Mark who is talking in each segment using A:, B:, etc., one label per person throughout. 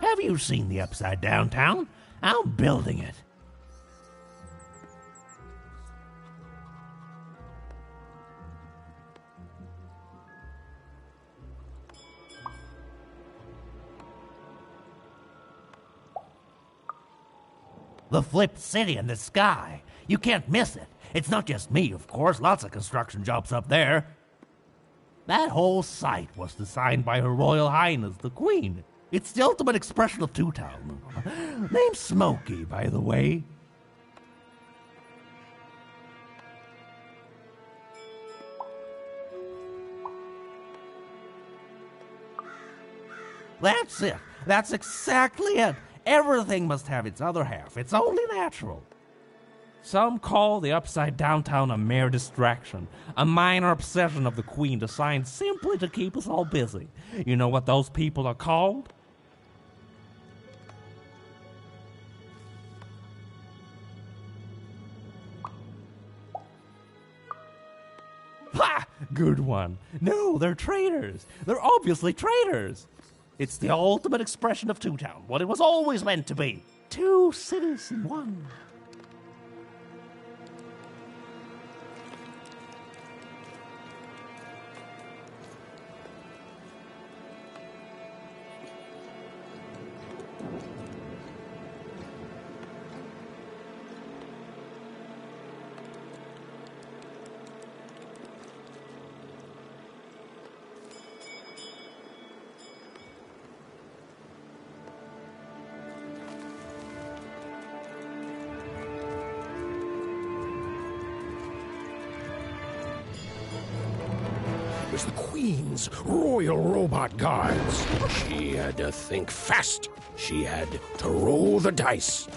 A: Have you seen the Upside Down Town? I'm building it. The flipped city in the sky. You can't miss it. It's not just me, of course. Lots of construction jobs up there. That whole site was designed by Her Royal Highness, the Queen. It's the ultimate expression of Two-Town. Name's Smokey, by the way. That's it. That's exactly it. Everything must have its other half. It's only natural. Some call the Upside Down Town a mere distraction, a minor obsession of the Queen designed simply to keep us all busy. You know what those people are called? Ha! Good one. No, they're traitors. They're obviously traitors. It's the ultimate expression of Two-Town, what it was always meant to be. Two cities in one.
B: Was the Queen's Royal Robot Guards. She had to think fast. She had to roll the dice.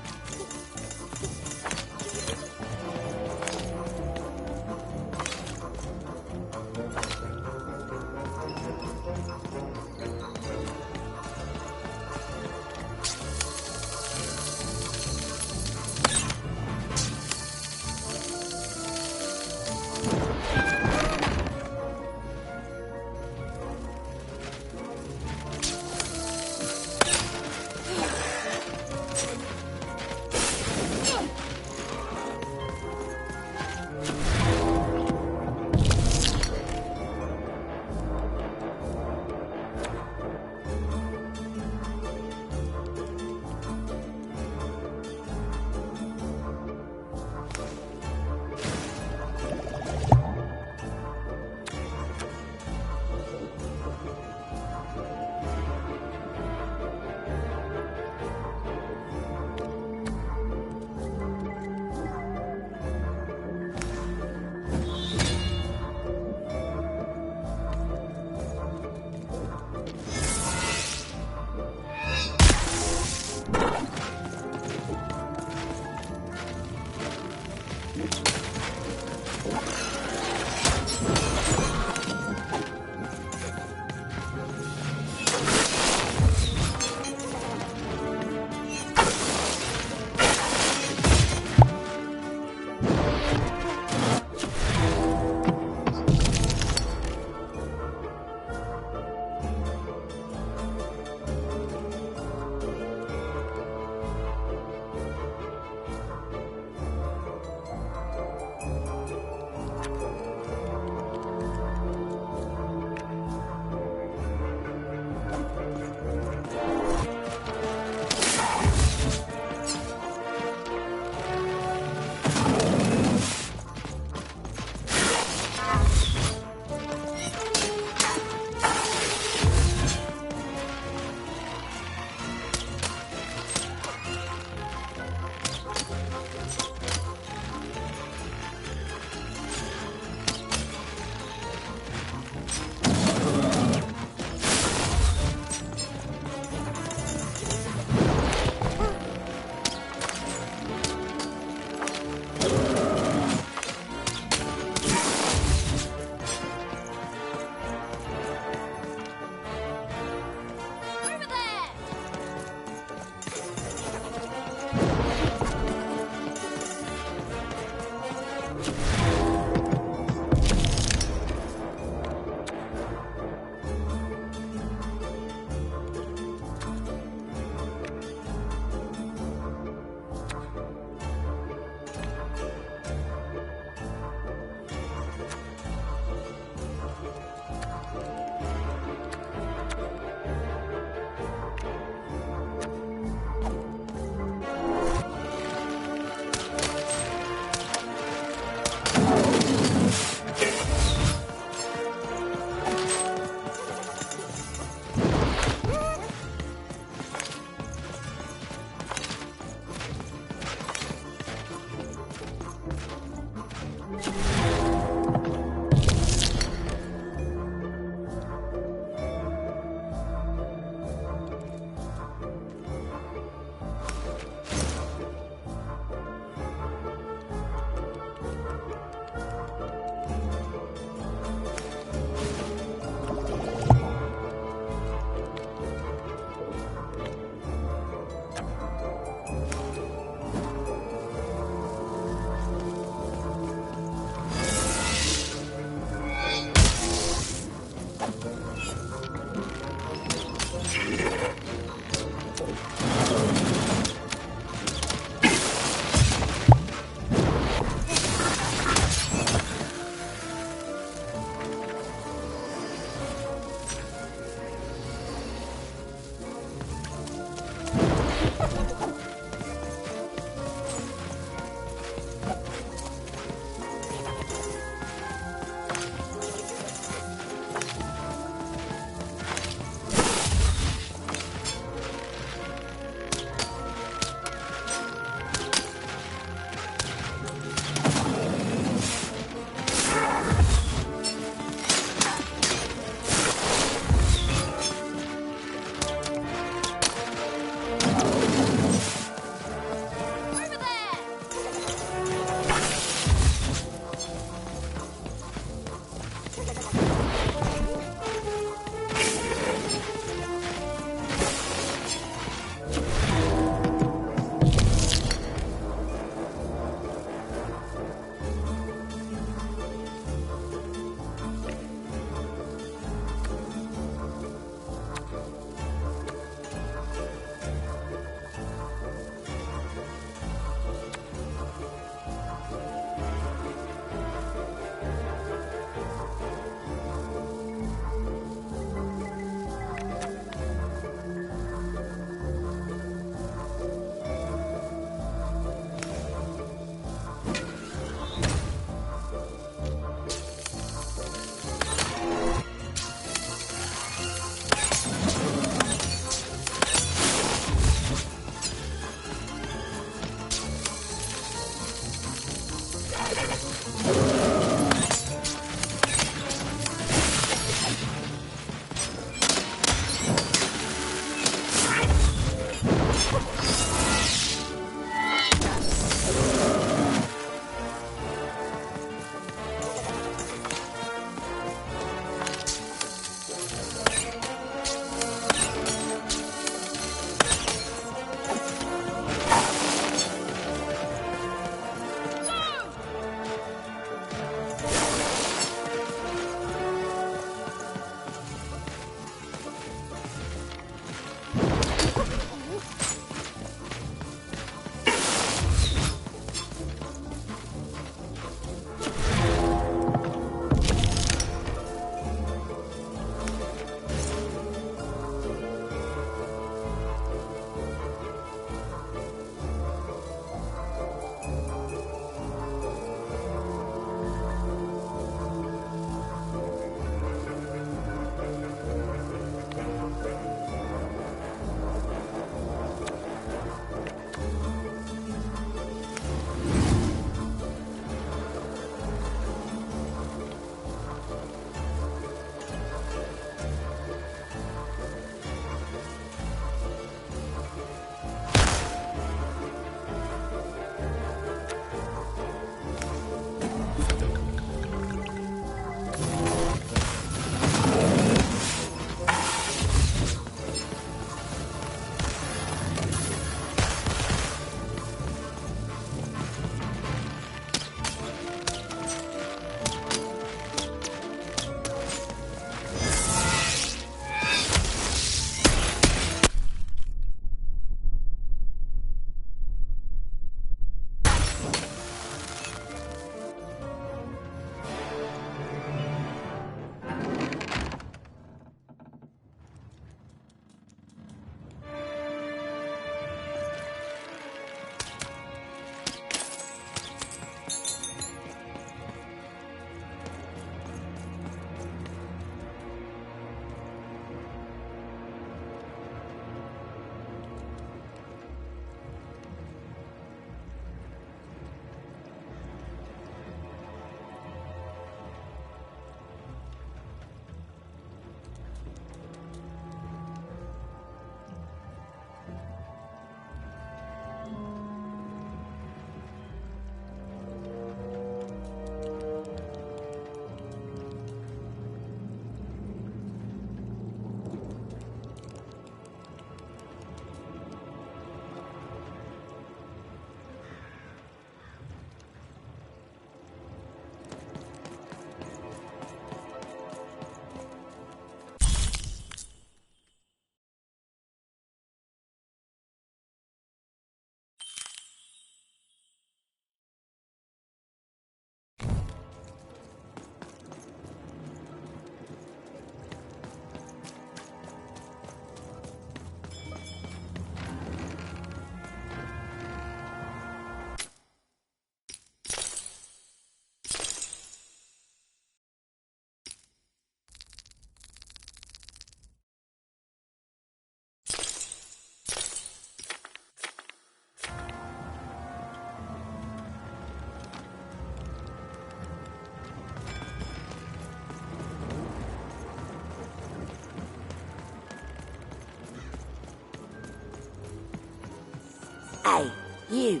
C: You,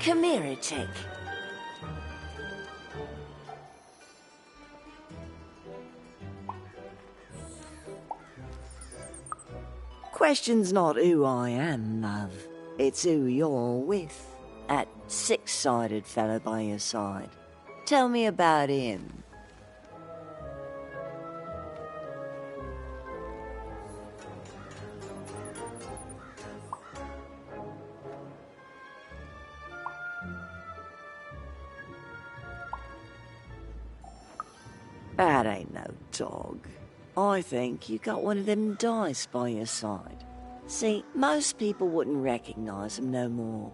C: come here a tick. Question's not who I am, love. It's who you're with. That six-sided fella by your side. Tell me about him. That ain't no dog. I think you got one of them dice by your side. See, most people wouldn't recognize them no more.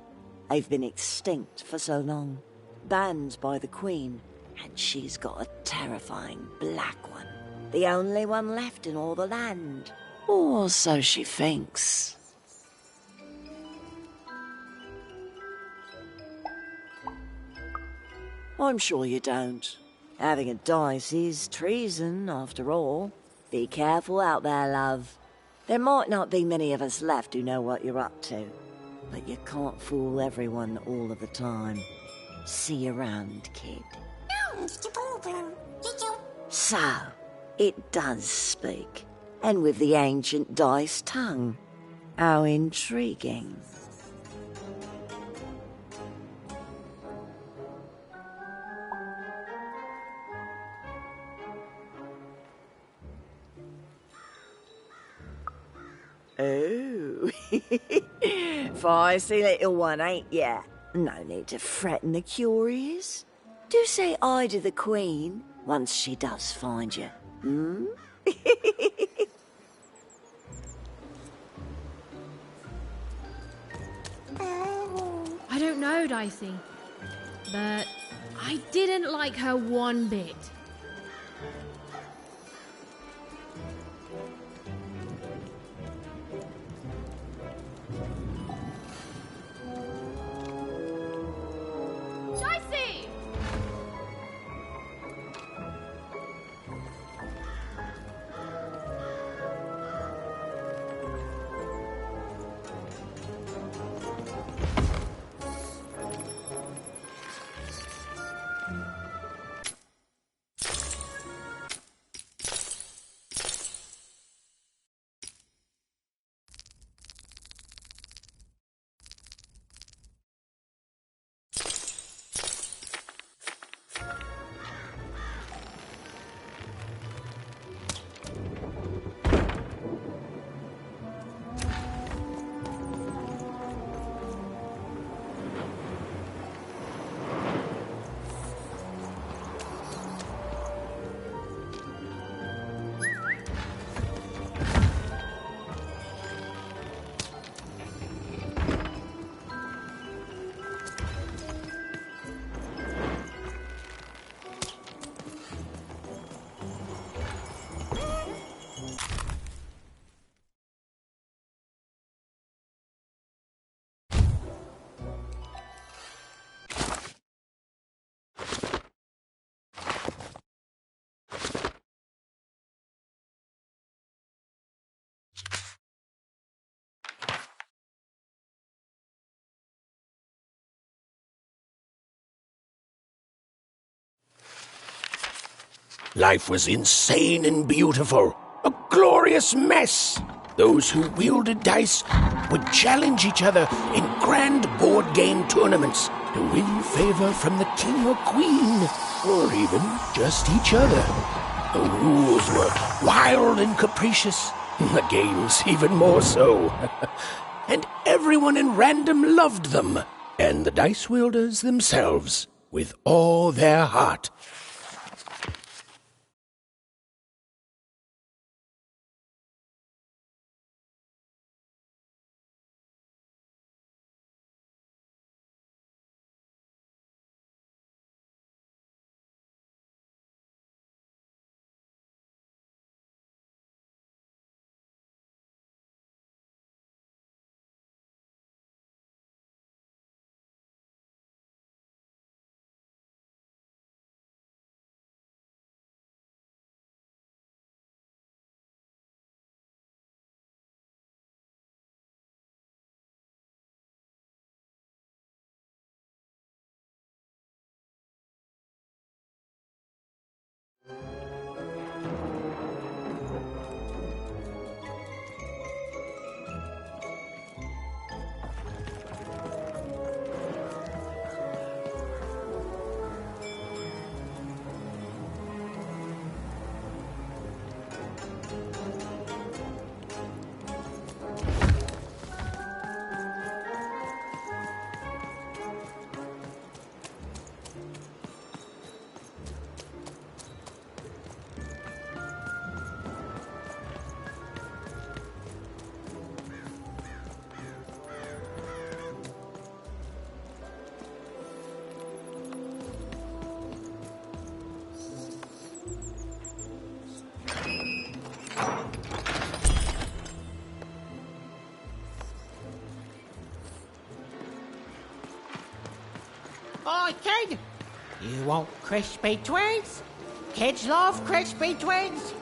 C: They've been extinct for so long. Banned by the Queen, and she's got a terrifying black one. The only one left in all the land. Or so she thinks. I'm sure you don't. Having a dice is treason, after all. Be careful out there, love. There might not be many of us left who know what you're up to, but you can't fool everyone all of the time. See you around, kid. So, it does speak, and with the ancient dice tongue. How intriguing. Oh, feisty little one, ain't ya? No need to threaten the curious. Do say aye to the Queen once she does find you, hmm?
D: I don't know, Dicey, but I didn't like her one bit. Dicey!
B: Life was insane and beautiful. A glorious mess. Those who wielded dice would challenge each other in grand board game tournaments to win favor from the king or queen, or even just each other. The rules were wild and capricious, the games even more so. And everyone in random loved them, and the dice wielders themselves, with all their heart.
E: kid. You want crispy twigs? Kids love crispy twigs.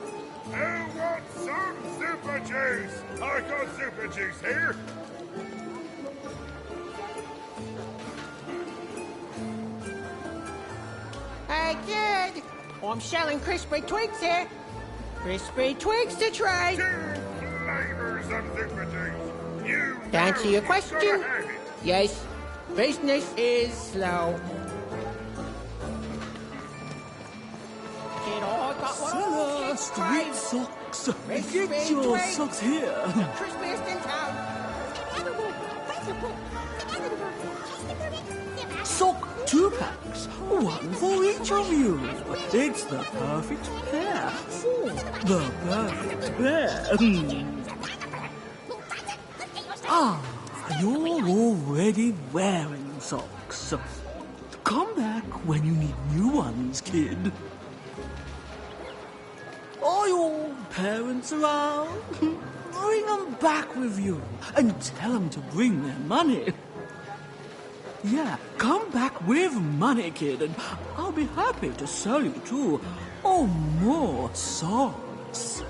F: Who wants some super juice? I got super juice here.
E: Hey, kid. I'm selling crispy twigs here. Crispy twigs to try.
F: 2 flavors of super juice. You
E: To answer your
F: know
E: question,
F: you've gotta have it.
E: yes, business is slow. Kid, I got what all kids crave.
G: Socks.
E: Crispy
G: Get your
E: twigs.
G: socks here.
E: Crispiest in town.
G: Sock 2 packs. One for each of you. It's the perfect pair. The perfect pair. You're already wearing socks. Come back when you need new ones, kid. Are your parents around? Bring them back with you and tell them to bring their money. Yeah, come back with money, kid, and I'll be happy to sell you 2 or more socks.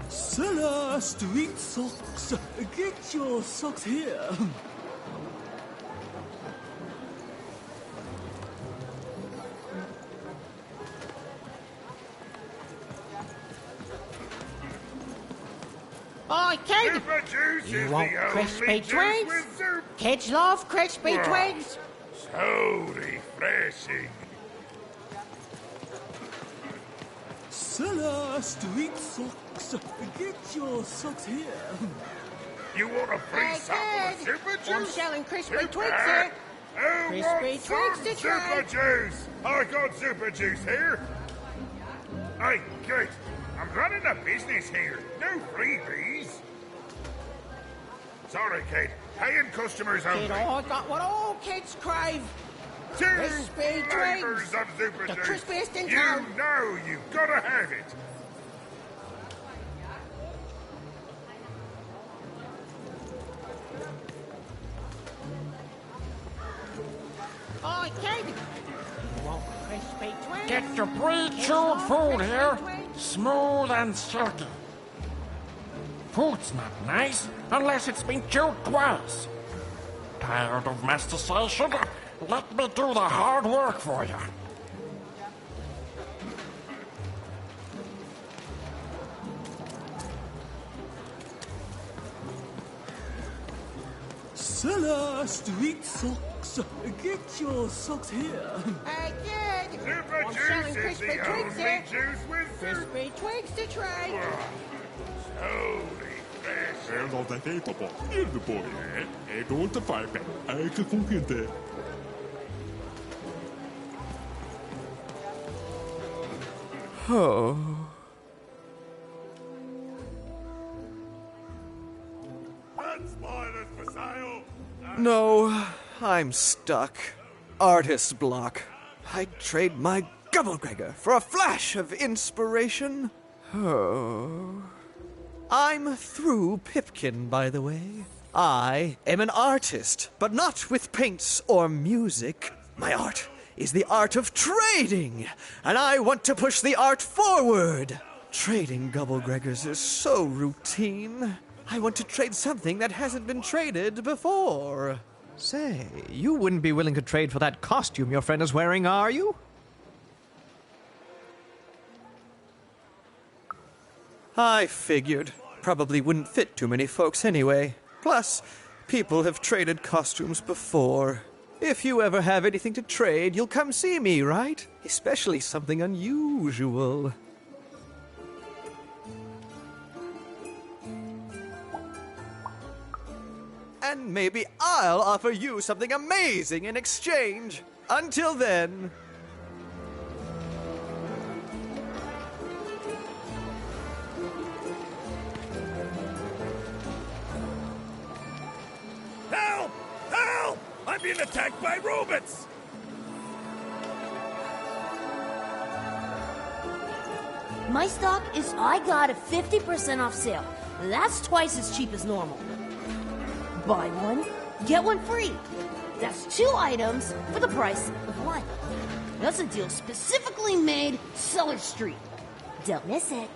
G: Seller Street Socks. Get your socks here.
E: Oi, kid.
F: Super juice
E: You
F: is
E: want
F: the only
E: crispy
F: juice
E: twigs?
F: with super.
E: Kids love crispy
F: Wow.
E: twigs.
F: So refreshing.
G: Seller Street Socks. Get your socks here.
F: You want a free
E: Hey,
F: sample of
E: kid.
F: super juice?
E: I'm selling crispy
F: Super.
E: twigs here.
F: Who
E: Crispy
F: wants some
E: twigs to try.
F: super juice? I got super juice here. Hey, kid, I'm running a business here. No freebies. Sorry, kid. Paying customers only.
E: Kid, I got what all kids crave.
F: 2
E: crispy
F: flavors
E: twigs.
F: of super
E: The
F: juice.
E: crispiest in
F: you
E: town.
F: know you've gotta have it.
E: Oi, kid. You want crispy twigs?
H: Get your pre-chewed
E: Kids love
H: food
E: crispy
H: here,
E: twigs.
H: smooth and silky. Food's not nice unless it's been chewed twice. Tired of mastication? Let me do the hard work for you.
G: Seller Street Socks. Get your socks here.
E: Hey, kid.
F: Super
E: I'm
F: juice
E: selling
F: is
E: crispy
F: the
E: twigs
F: only
E: here.
F: juice with super.
E: Crispy twigs to try.
F: So refreshing.
I: Non è detto poi, il poi è tutto fai bene, anche con te.
F: That's mine for sale.
J: No, I'm stuck. Artist's block. I'd trade my Gubblegregor for a flash of inspiration. Oh. I'm through Pipkin, by the way. I am an artist, but not with paints or music. My art is the art of trading, and I want to push the art forward. Trading Gubblegregors is so routine. I want to trade something that hasn't been traded before.
K: Say, you wouldn't be willing to trade for that costume your friend is wearing, are you?
J: I figured. Probably wouldn't fit too many folks anyway. Plus, people have traded costumes before. If you ever have anything to trade, you'll come see me, right? Especially something unusual. And maybe I'll offer you something amazing in exchange. Until then...
F: Help! Help! I'm being attacked by robots!
L: My stock is I got a 50% off sale. That's twice as cheap as normal. Buy one, get one free. That's 2 items for the price of 1. That's a deal specifically made Cellar Street. Don't miss it.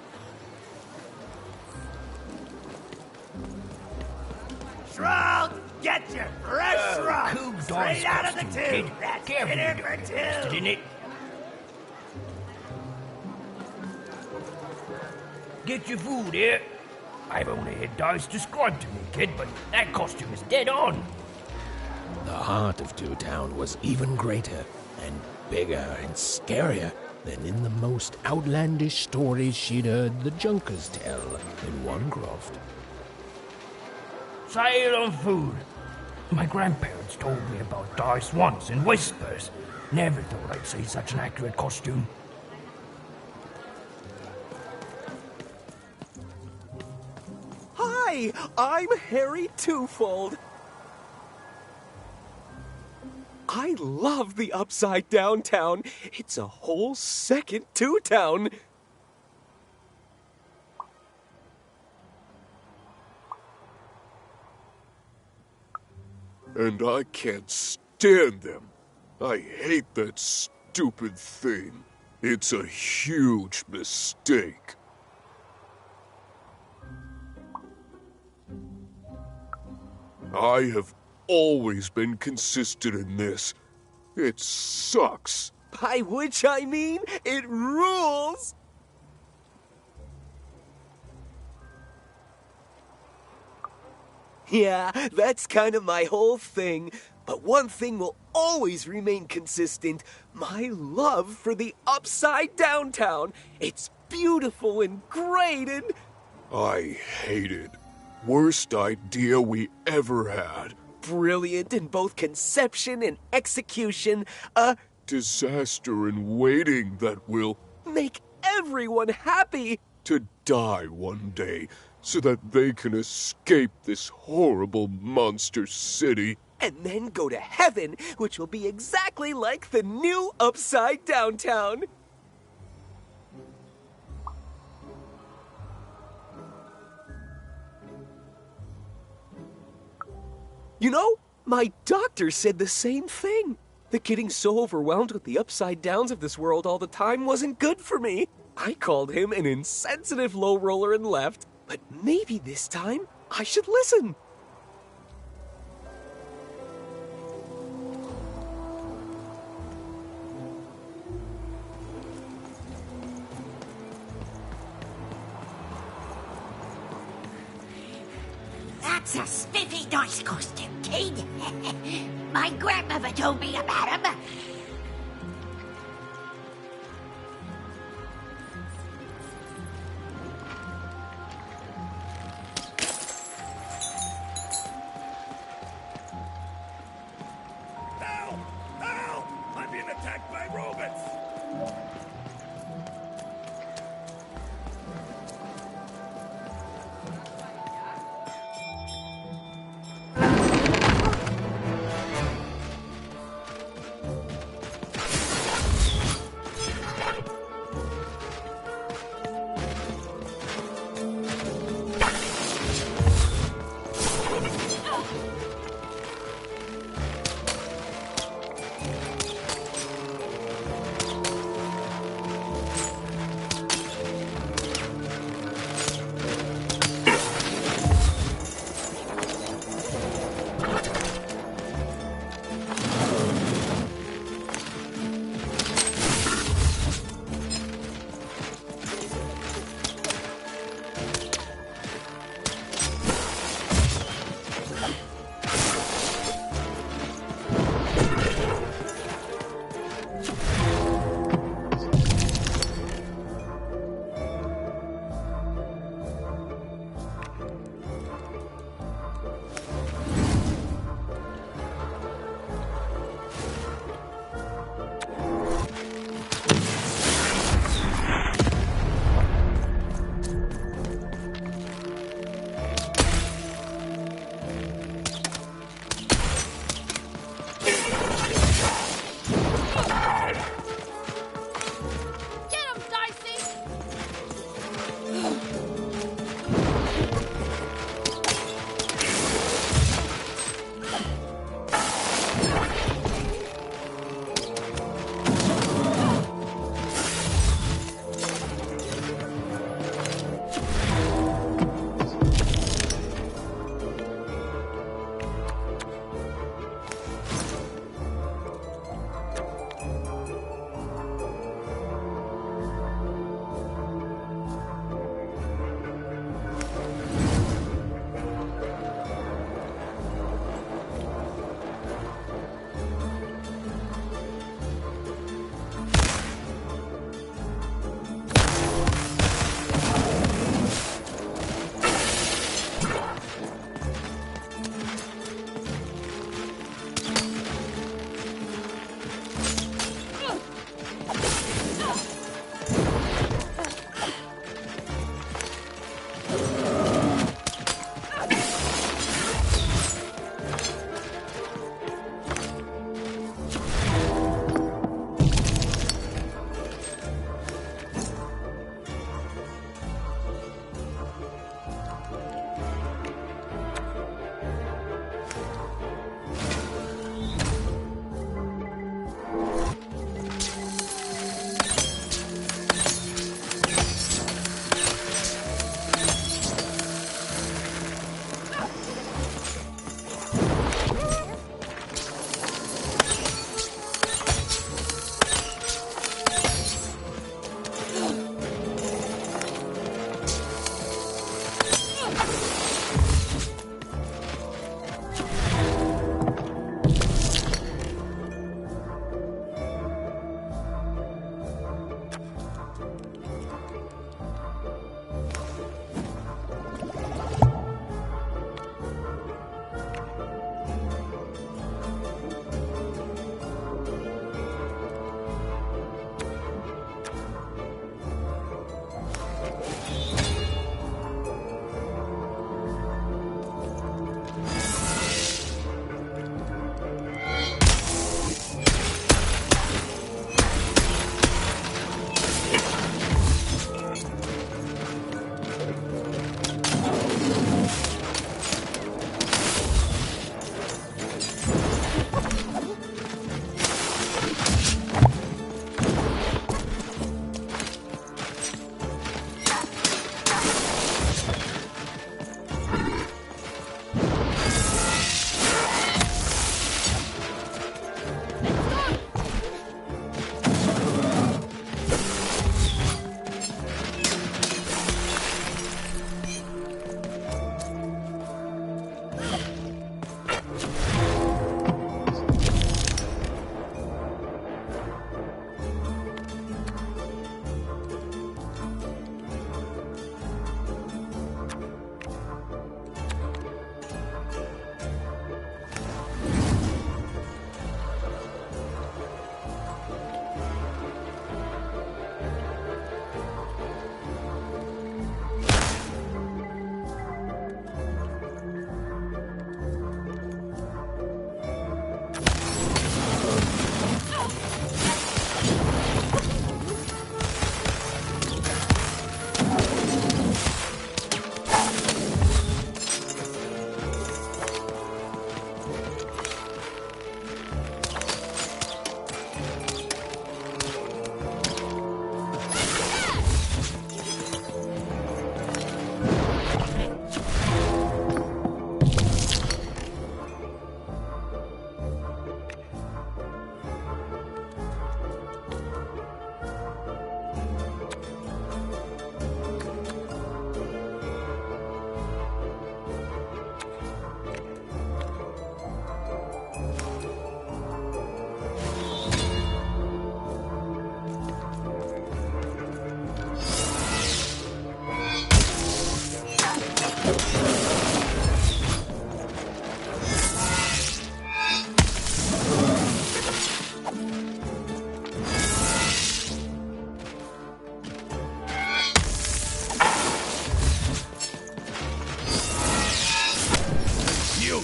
M: Shrug! Get your fresh shrug!
B: Cool
M: Straight
B: dog's
M: out of the
B: costume,
M: tube!
B: kid.
M: That's
B: Careful,
M: it in
B: you
M: for
B: don't get interested
M: 2!
B: in it. Get your food here. I've only had dice described to me, kid, but that costume is dead on.
N: The heart of Two Town was even greater and bigger and scarier than in the most outlandish stories she'd heard the Junkers tell in Wanecroft.
B: Sale on food. My grandparents told me about dice once in whispers. Never thought I'd see such an accurate costume.
O: Hi, I'm Harry Twofold. I love the Upside Down Town. It's a whole second Two Town.
I: And I can't stand them. I hate that stupid thing. It's a huge mistake. I have always been consistent in this. It sucks.
O: By which I mean, it rules! Yeah, that's kind of my whole thing. But one thing will always remain consistent. My love for the Upside Down Town. It's beautiful and great and...
I: I hate it. Worst idea we ever had.
O: Brilliant in both conception and execution. A
I: disaster in waiting that will
O: make everyone happy.
I: To die one day so that they can escape this horrible monster city.
O: And then go to heaven, which will be exactly like the new Upside Down Town. You know, my doctor said the same thing. That getting so overwhelmed with the upside downs of this world all the time wasn't good for me. I called him an insensitive low roller and left. But maybe this time I should listen.
E: That's a spiffy nice costume, kid. My grandmother told me about him.
F: Help! Help! I'm being attacked by robots!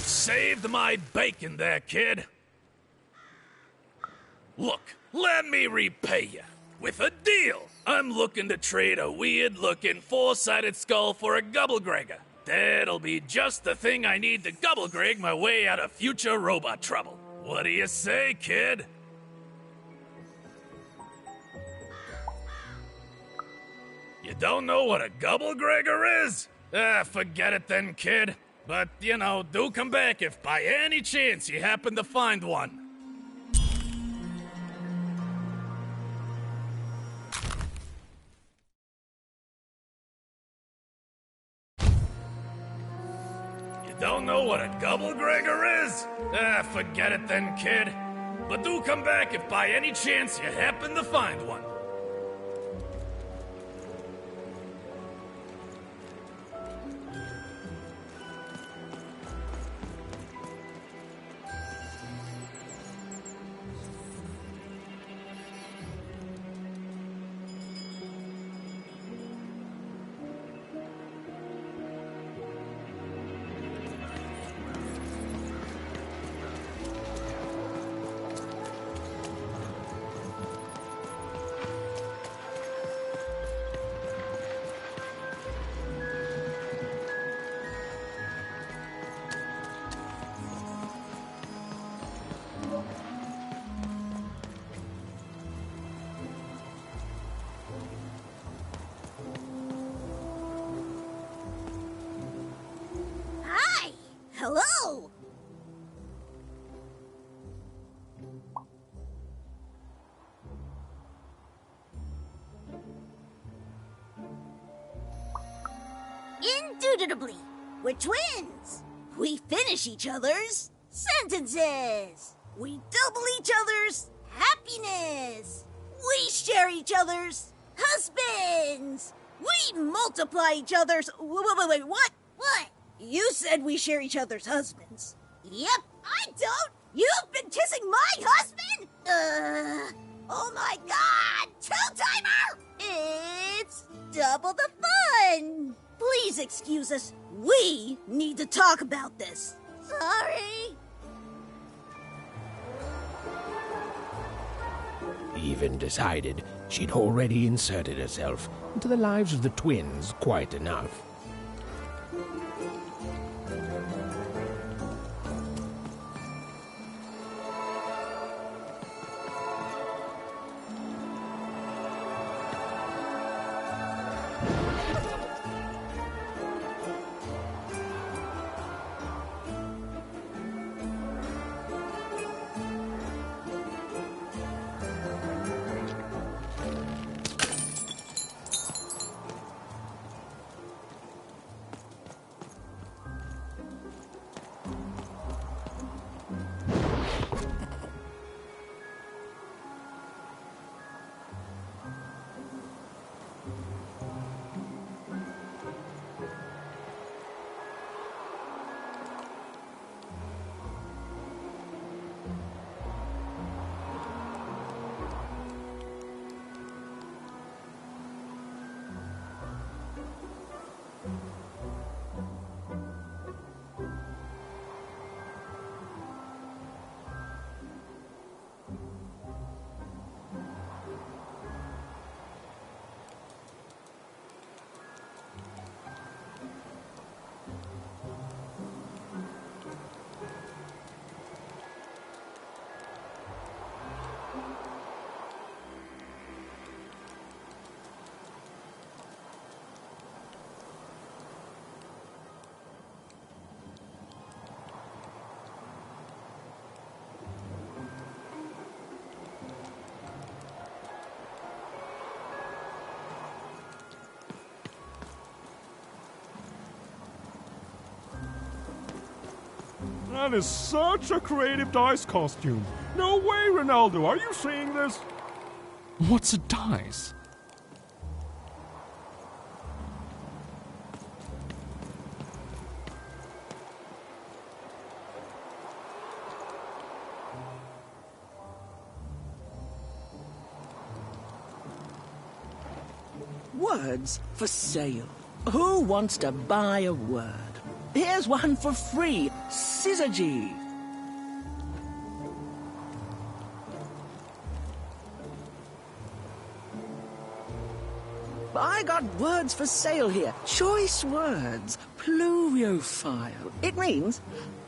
P: Saved my bacon there, kid. Look, let me repay you with a deal. I'm looking to trade a weird-looking four-sided skull for a Gubblegregger. That'll be just the thing I need to Gubblegreg my way out of future robot trouble. What do you say, kid? You don't know what a Gubblegregger is? Forget it then, kid. But, you know, do come back if by any chance you happen to find one. You don't know what a Gubblegregger is? Forget it then, kid. But do come back if by any chance you happen to find one.
L: Hello! Indubitably, we're twins. We finish each other's sentences. We double each other's happiness. We share each other's husbands. We multiply each other's... Wait, what? What? You said we share each other's husbands. Yep, I don't. You've been kissing my husband? Oh my God! Two-timer! It's double the fun! Please excuse us. We need to talk about this. Sorry.
N: Even decided she'd already inserted herself into the lives of the twins quite enough.
Q: That is such a creative dice costume. No way, Ronaldo. Are you seeing this?
R: What's a dice?
G: Words for sale. Who wants to buy a word? Here's one for free. Syzygy. I got words for sale here. Choice words. Pluviophile. It means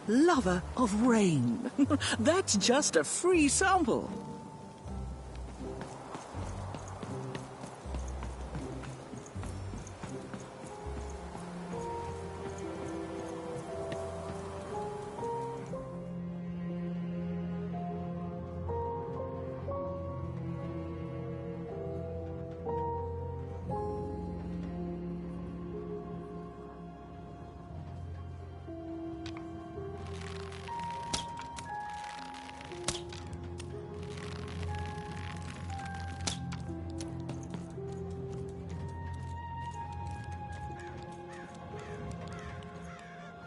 G: lover of rain. That's just a free sample.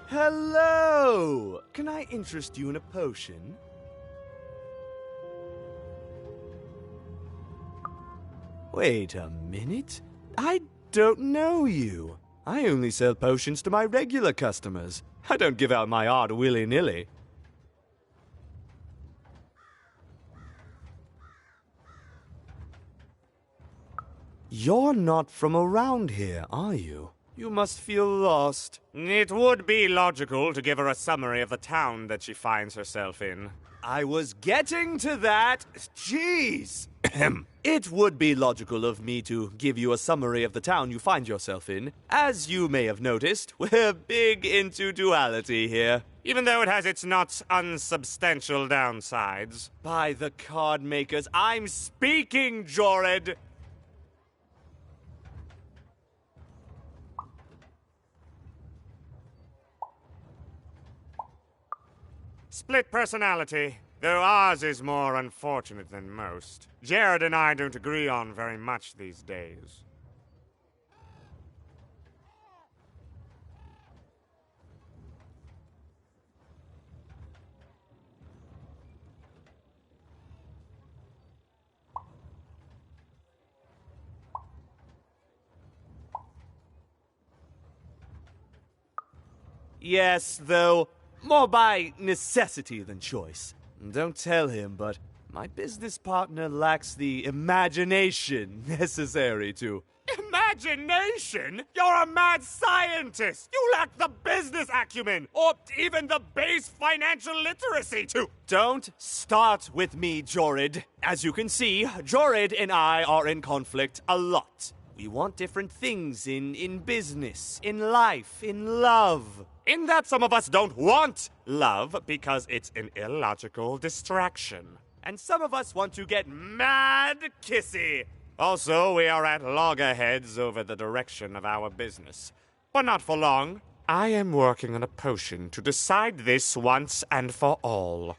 S: Hello! Can I interest you in a potion? Wait a minute. I don't know you. I only sell potions to my regular customers. I don't give out my art willy-nilly. You're not from around here, are you? You must feel lost.
T: It would be logical to give her a summary of the town that she finds herself in.
S: I was getting to that. Jeez. It would be logical of me to give you a summary of the town you find yourself in. As you may have noticed, we're big into duality here.
T: Even though it has its not unsubstantial downsides.
S: By the card makers, I'm speaking, Jorid!
T: Split personality, though ours is more unfortunate than most. Jared and I don't agree on very much these days.
S: Yes, though more by necessity than choice. Don't tell him, but my business partner lacks the imagination necessary to...
T: Imagination? You're a mad scientist! You lack the business acumen, or even the base financial literacy to...
S: Don't start with me, Jorid. As you can see, Jorid and I are in conflict a lot. We want different things in business, in life, in love.
T: In that some of us don't want love because it's an illogical distraction.
S: And some of us want to get mad kissy.
T: Also, we are at loggerheads over the direction of our business. But not for long. I am working on a potion to decide this once and for all.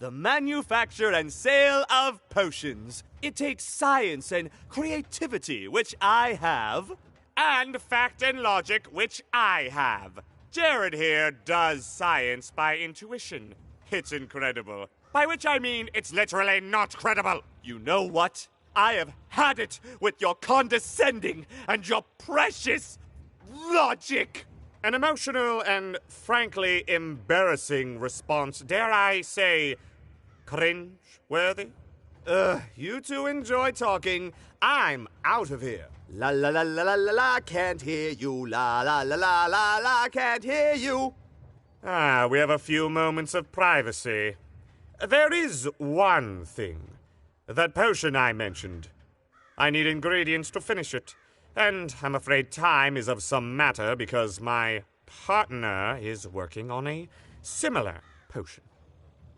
S: The manufacture and sale of potions. It takes science and creativity, which I have.
T: And fact and logic, which I have. Jared here does science by intuition. It's incredible. By which I mean it's literally not credible.
S: You know what? I have had it with your condescending and your precious logic.
T: An emotional and frankly embarrassing response, dare I say, cringe-worthy?
S: You two enjoy talking. I'm out of here. La la la la la la la, can't hear you. La la la la la la, can't hear you.
T: We have a few moments of privacy. There is one thing. That potion I mentioned. I need ingredients to finish it. And I'm afraid time is of some matter because my partner is working on a similar potion.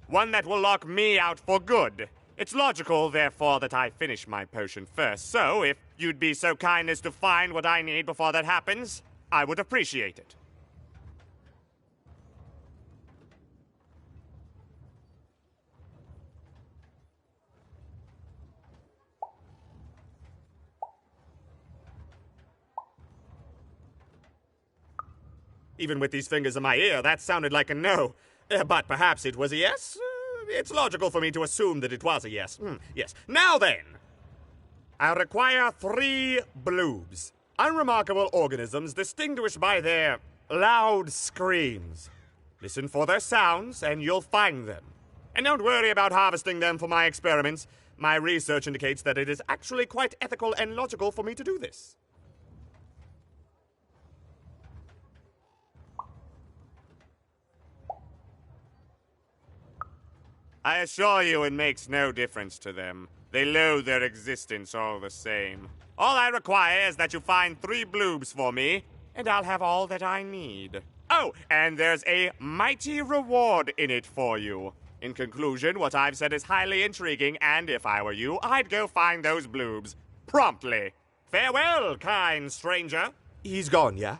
T: One that will lock me out for good. It's logical, therefore, that I finish my potion first. So, if you'd be so kind as to find what I need before that happens, I would appreciate it. Even with these fingers in my ear, that sounded like a no. But perhaps it was a yes? It's logical for me to assume that it was a yes. Yes. Now then, I require 3 bloobs. Unremarkable organisms distinguished by their loud screams. Listen for their sounds, and you'll find them. And don't worry about harvesting them for my experiments. My research indicates that it is actually quite ethical and logical for me to do this. I assure you it makes no difference to them. They loathe their existence all the same. All I require is that you find 3 bloobs for me, and I'll have all that I need. Oh, and there's a mighty reward in it for you. In conclusion, what I've said is highly intriguing, and if I were you, I'd go find those bloobs. Promptly. Farewell, kind stranger.
S: He's gone, yeah?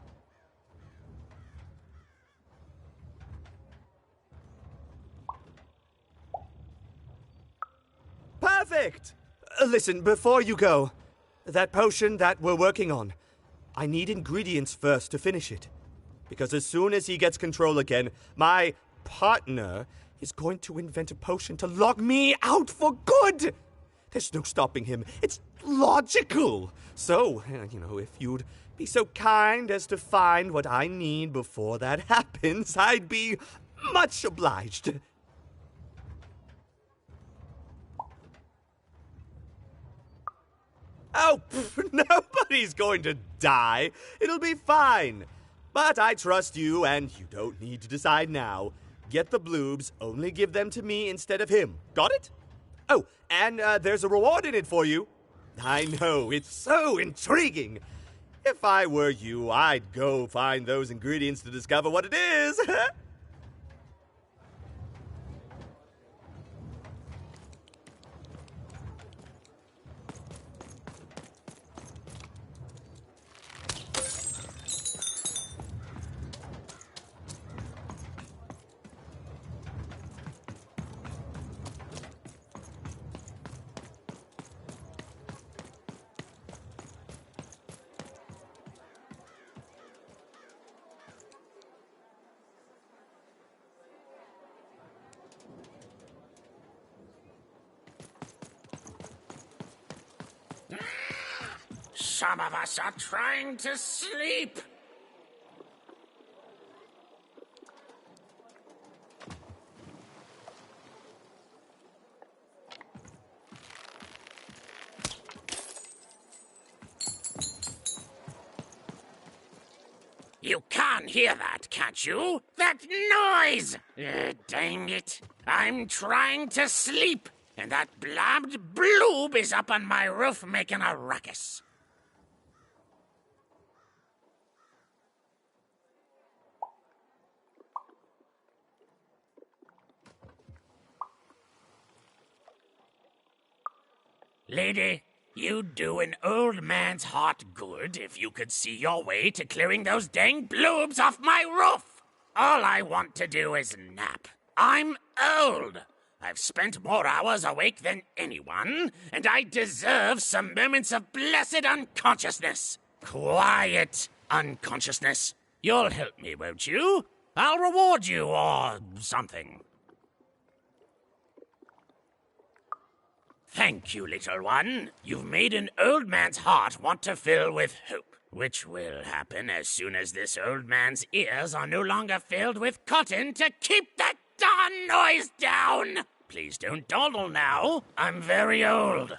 S: Perfect! Listen, before you go, that potion that we're working on, I need ingredients first to finish it. Because as soon as he gets control again, my partner is going to invent a potion to lock me out for good! There's no stopping him. It's logical! So, if you'd be so kind as to find what I need before that happens, I'd be much obliged. Oh, nobody's going to die. It'll be fine. But I trust you, and you don't need to decide now. Get the bloobs, only give them to me instead of him. Got it? Oh, and there's a reward in it for you. I know, it's so intriguing. If I were you, I'd go find those ingredients to discover what it is.
B: Some of us are trying to sleep. You can't hear that, can't you? That noise! Dang it. I'm trying to sleep, and that blabbed bloob is up on my roof making a ruckus. Lady, you'd do an old man's heart good if you could see your way to clearing those dang bloobs off my roof. All I want to do is nap. I'm old. I've spent more hours awake than anyone, and I deserve some moments of blessed unconsciousness. Quiet unconsciousness. You'll help me, won't you? I'll reward you or something. Thank you, little one. You've made an old man's heart want to fill with hope, which will happen as soon as this old man's ears are no longer filled with cotton to keep that darn noise down. Please don't dawdle now. I'm very old.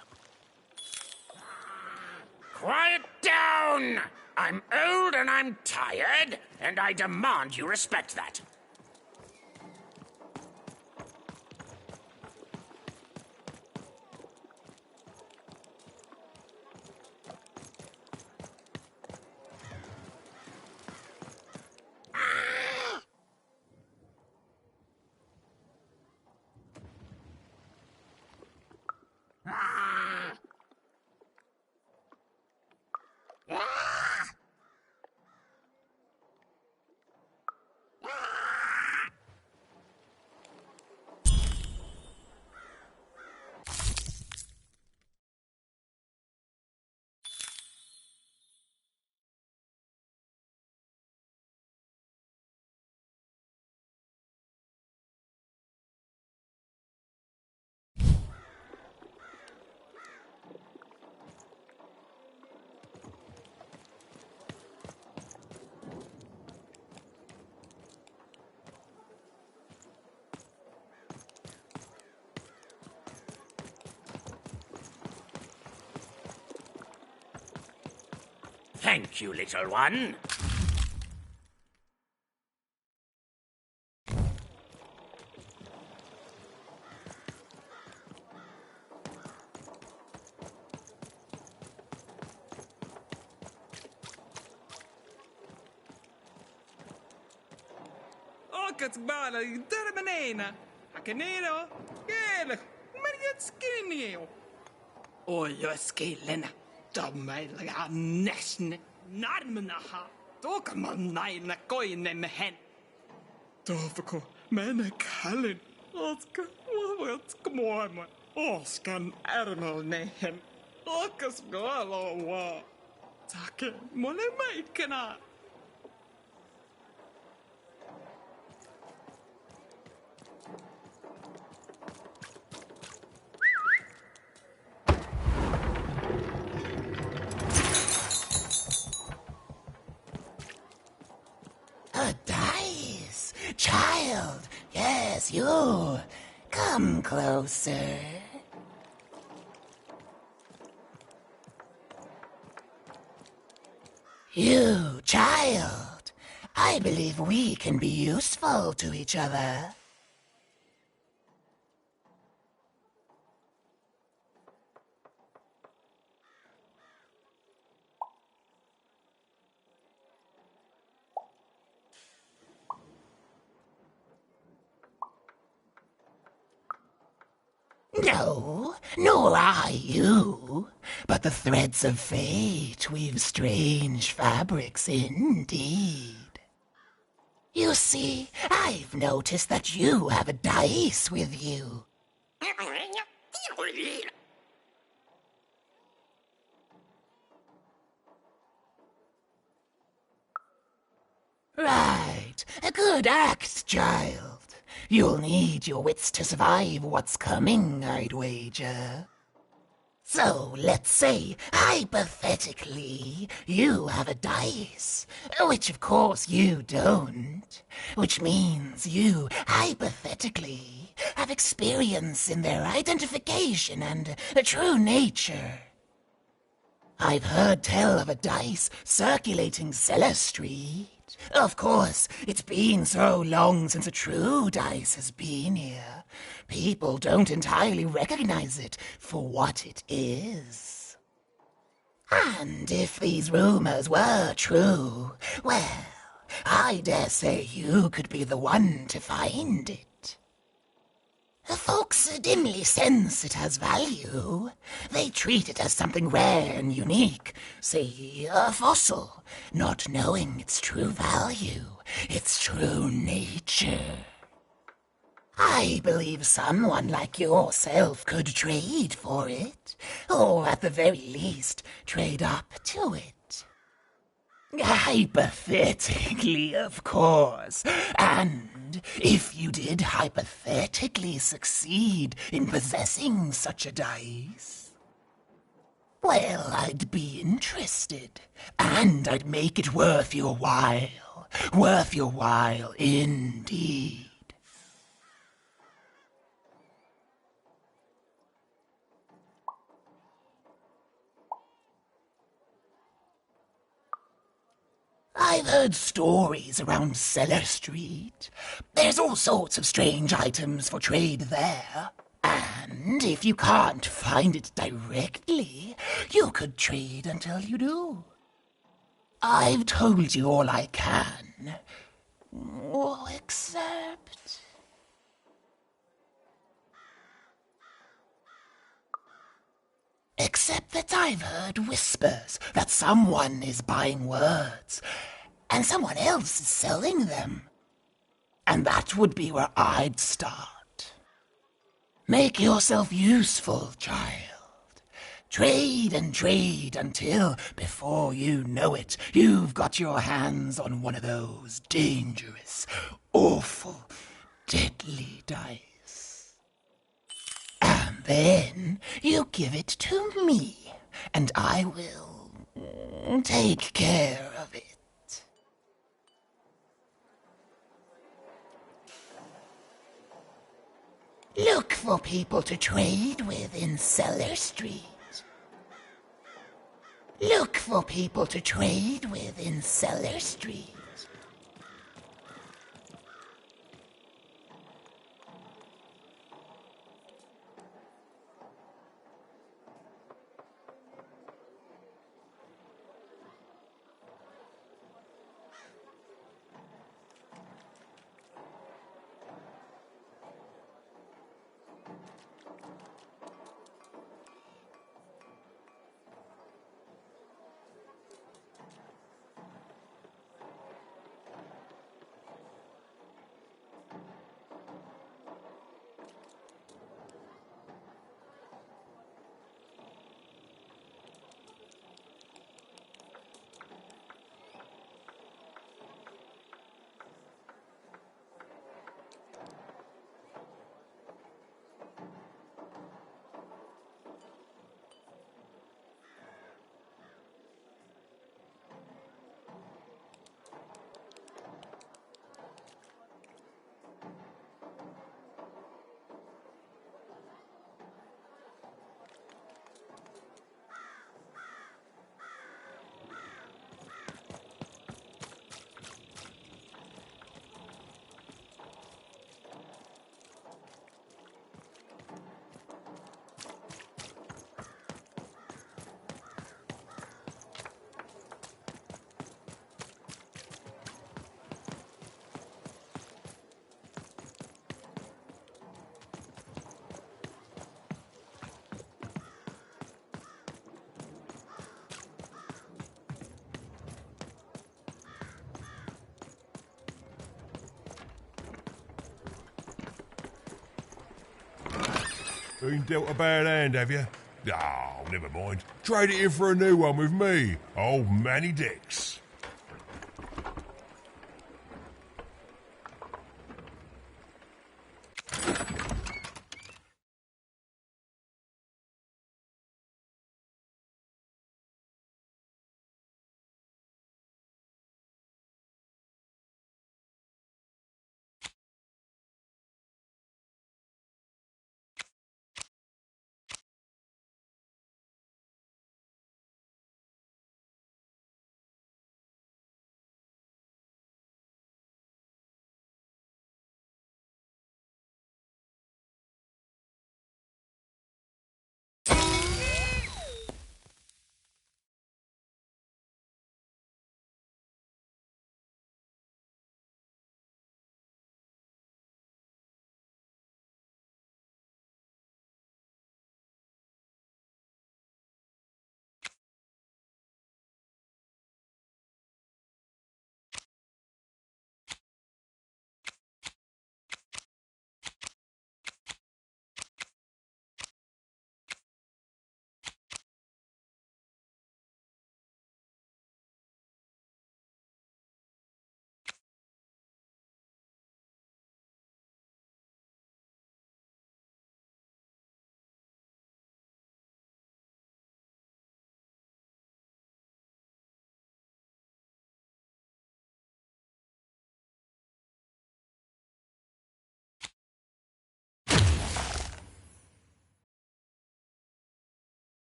B: Quiet down! I'm old and I'm tired, and I demand you respect that. Thank you, little one.
U: Bala, terminena. Akenero, gel, Mariet skinny. Oh, your skillen. Dommeilga näsne. Narmnaha. Tokaman naina koinen hen. Tofako, mene kallen. Oska, ovatska moima. Oskan ärmel nehen. Okas galo wa. Take, mole meikena.
B: A dice! Child! Yes, you! Come closer. You, child! I believe we can be useful to each other. No, nor I you, but the threads of fate weave strange fabrics indeed. You see, I've noticed that you have a dice with you. Right, a good act, child. You'll need your wits to survive what's coming, I'd wager.
A: So, let's say, hypothetically, you have a dice, which of course you don't, which means you, hypothetically, have experience in their identification and true nature. I've heard tell of a dice circulating Cellar Street. Of course, it's been so long since a true dice has been here. People don't entirely recognize it for what it is. And if these rumors were true, well, I dare say you could be the one to find it. Folks dimly sense it has value. They treat it as something rare and unique, say a fossil, not knowing its true value, its true nature. I believe someone like yourself could trade for it, or at the very least, trade up to it. Hypothetically, of course, and if you did hypothetically succeed in possessing such a dice, well, I'd be interested, and I'd make it worth your while indeed. I've heard stories around Cellar Street. There's all sorts of strange items for trade there. And if you can't find it directly, you could trade until you do. I've told you all I can. Except... Except that I've heard whispers that someone is buying words, and someone else is selling them. And that would be where I'd start. Make yourself useful, child. Trade and trade until, before you know it, you've got your hands on one of those dangerous, awful, deadly dice. And then you give it to me, and I will take care of it. Look for people to trade with in Cellar Street. Look for people to trade with in Cellar Street.
F: Been dealt a bad hand, have you? Oh, never mind. Trade it in for a new one with me, old Manny Dix.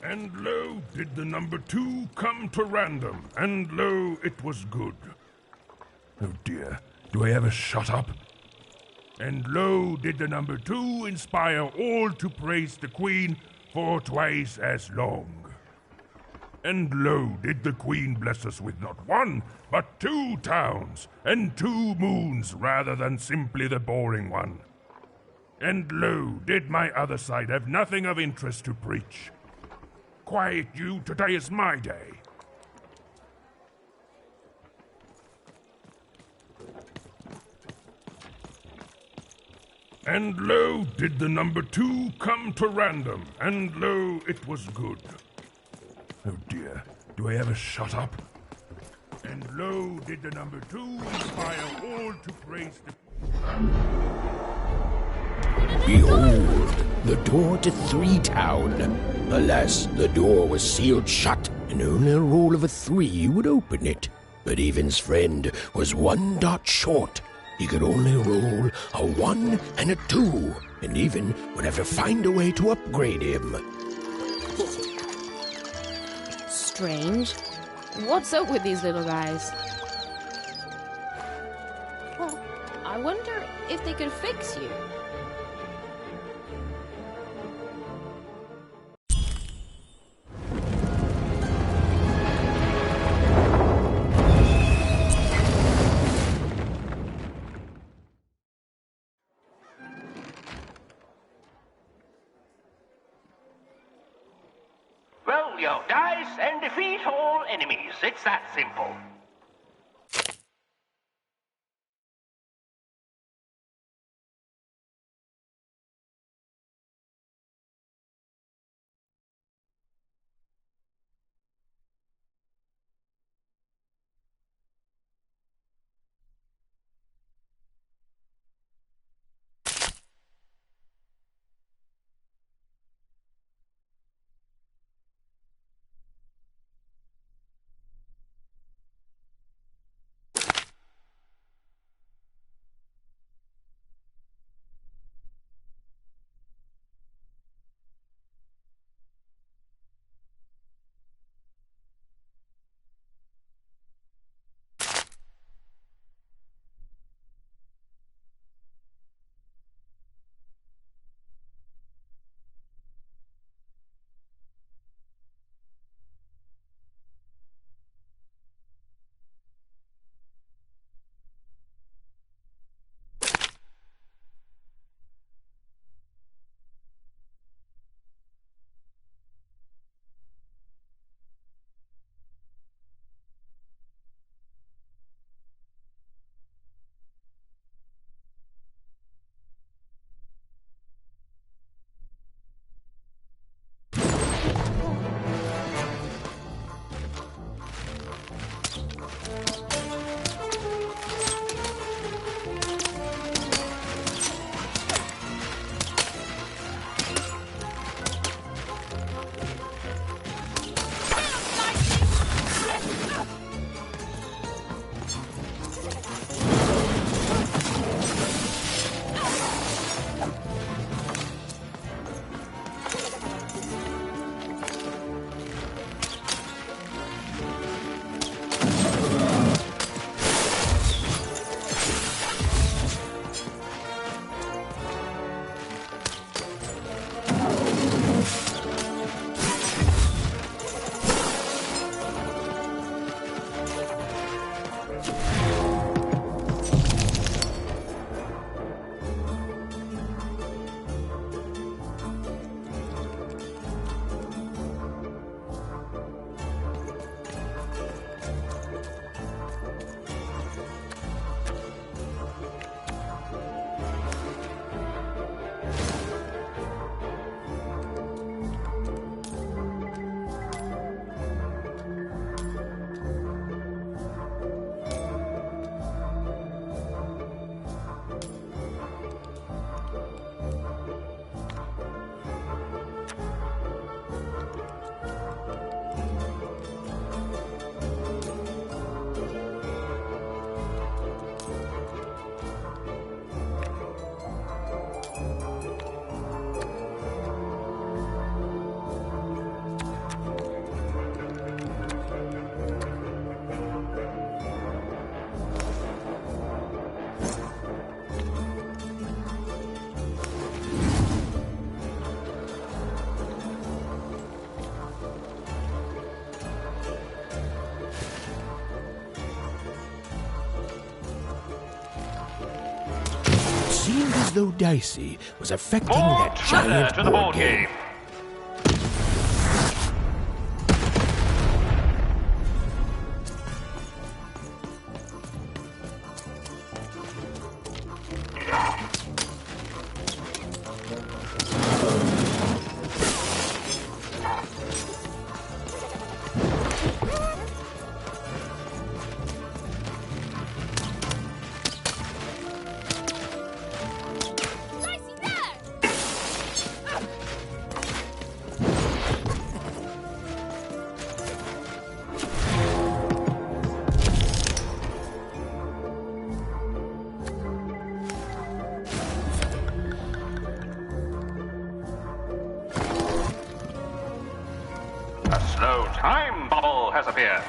F: And lo, did the number 2 come to random, and lo, it was good. Oh dear, do I ever shut up? And lo, did the number 2 inspire all to praise the Queen for twice as long. And lo, did the Queen bless us with not 1, but 2 towns, and 2 moons rather than simply the boring one. And lo, did my other side have nothing of interest to preach. Quiet you, today is my day. And lo, did the number 2 come to random, and lo, it was good. Oh dear, do I ever shut up? And lo, did the number 2 inspire all to praise the...
B: Behold, the door to 3 Town. Alas, the door was sealed shut, and only a roll of a 3 would open it. But Evan's friend was 1 dot short. He could only roll a 1 and a 2, and Even would have to find a way to upgrade him.
C: Strange. What's up with these little guys? Well, I wonder if they could fix you.
V: Roll your dice and defeat all enemies. It's that simple.
B: seemed as though Dicey was affecting that giant
V: to the
B: board
V: board
B: game.
V: game. A slow time bubble has appeared.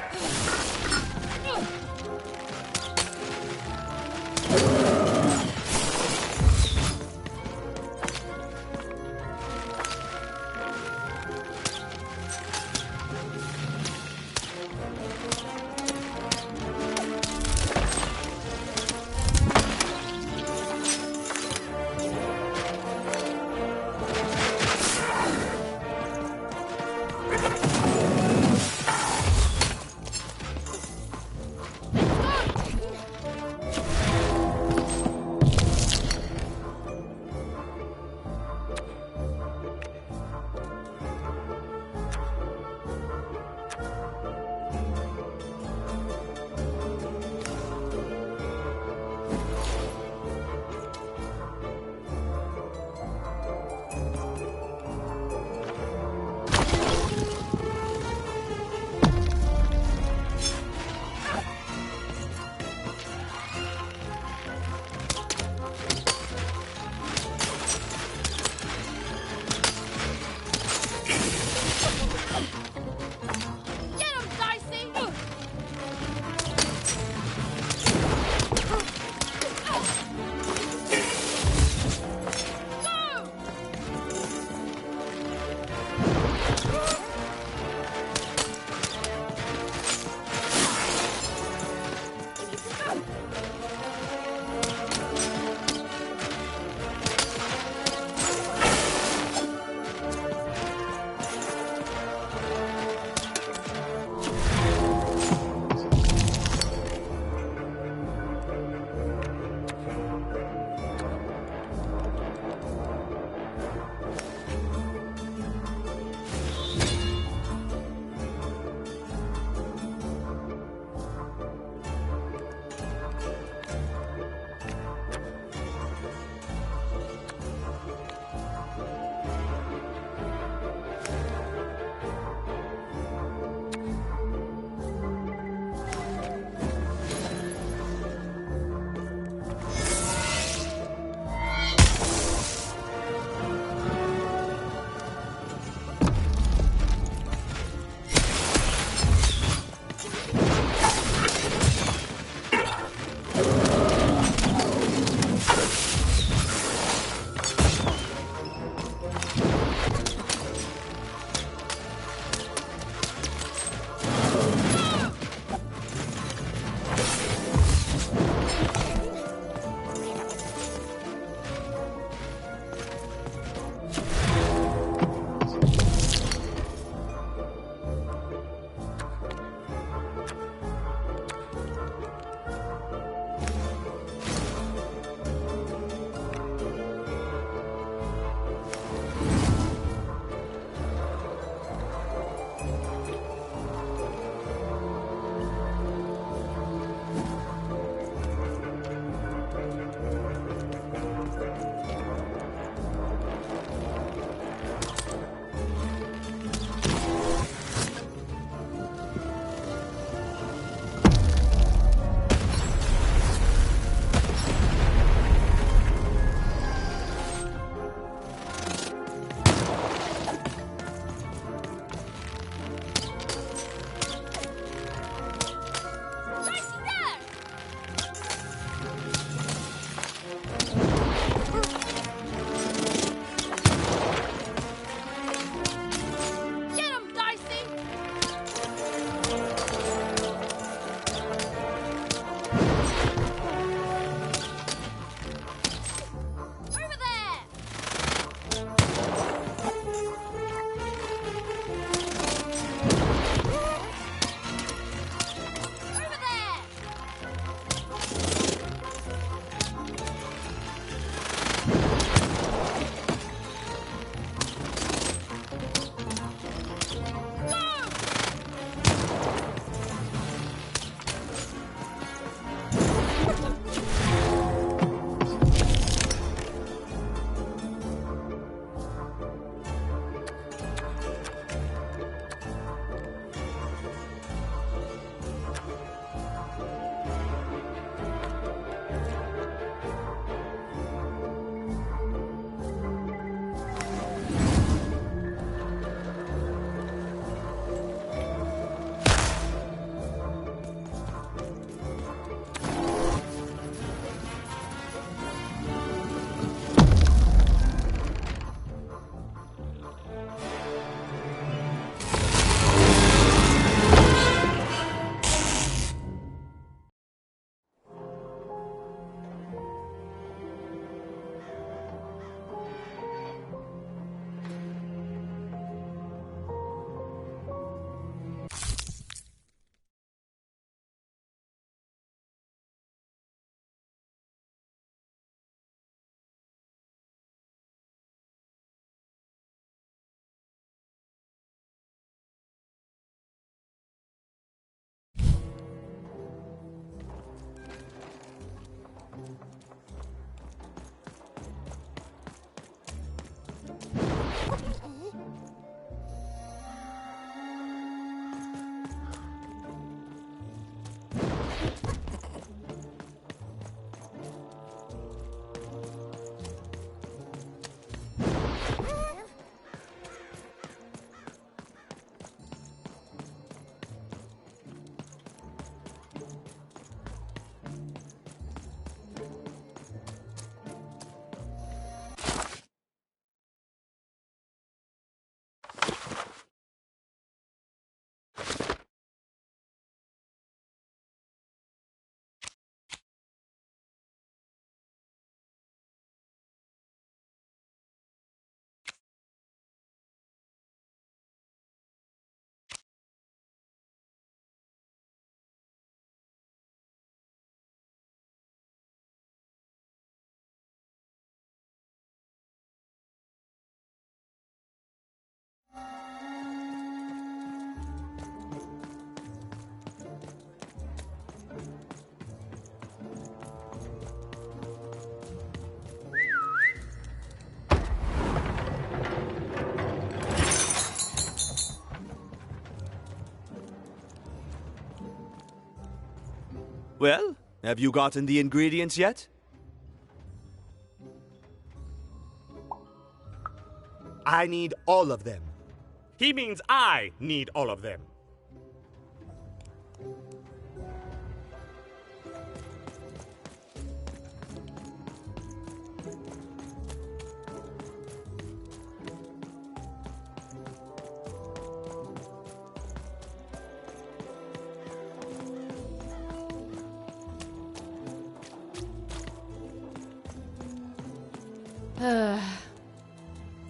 S: Well, have you gotten the ingredients yet? I need all of them.
T: He means I need all of them.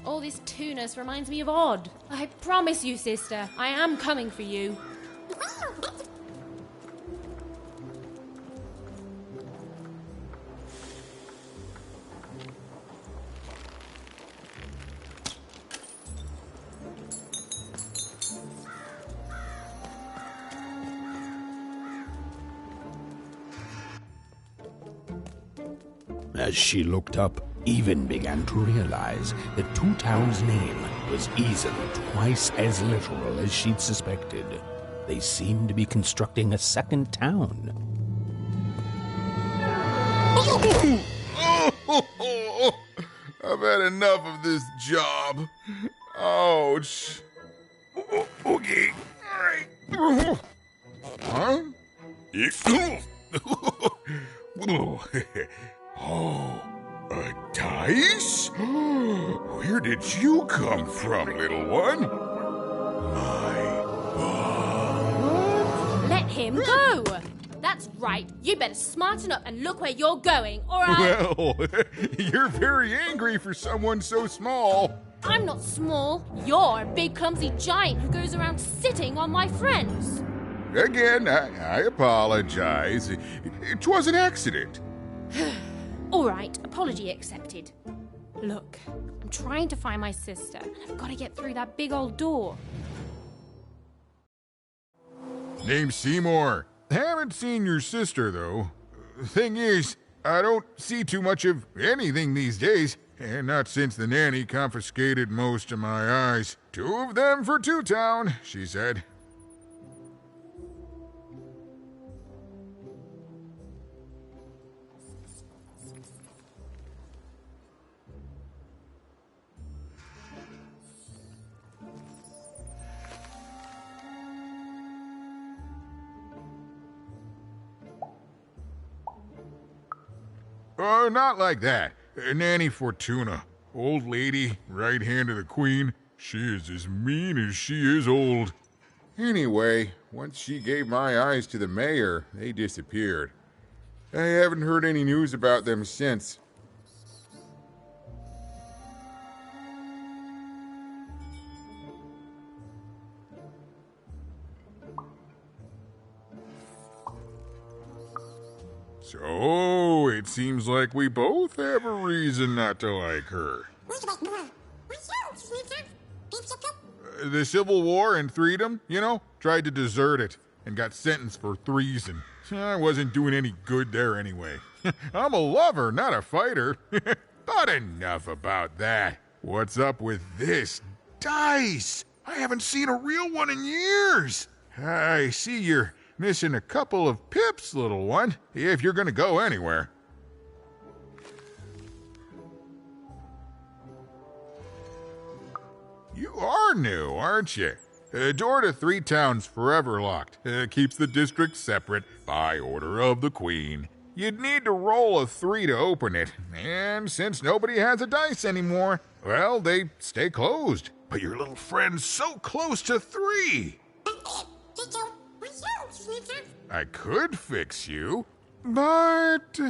C: All this tunus reminds me of Odd. I promise you, sister, I am coming for you.
B: As she looked up, Even began to realize that Two Town's name was easily twice as literal as she'd suspected. They seemed to be constructing a second town.
D: I've had enough of this job. Ouch. Okay. All right. Huh? Oh, a dice? Where did you come from, little one?
C: Let him go! That's right. You better smarten up and look where you're going, or I...
D: Well, you're very angry for someone so small.
C: I'm not small. You're a big, clumsy giant who goes around sitting on my friends.
D: Again, I apologize. It was an accident.
C: All right, apology accepted. Look, I'm trying to find my sister, and I've got to get through that big old door.
D: Name's Seymour. Haven't seen your sister, though. Thing is, I don't see too much of anything these days, and not since the nanny confiscated most of my eyes. 2 of them for Two Town, she said. Oh, not like that. Nanny Fortuna. Old lady, right hand of the queen. She is as mean as she is old. Anyway, once she gave my eyes to the mayor, they disappeared. I haven't heard any news about them since. So, it seems like we both have a reason not to like her. The Civil War and Freedom, you know, tried to desert it and got sentenced for treason. I wasn't doing any good there anyway. I'm a lover, not a fighter. But enough about that. What's up with this dice? I haven't seen a real one in years. I see you're missing a couple of pips, little one, if you're gonna go anywhere. You are new, aren't you? Door to Three Town's forever locked. Keeps the district separate by order of the Queen. You'd need to roll a 3 to open it, and since nobody has a dice anymore, well, they stay closed. But your little friend's so close to 3! I could fix you, but...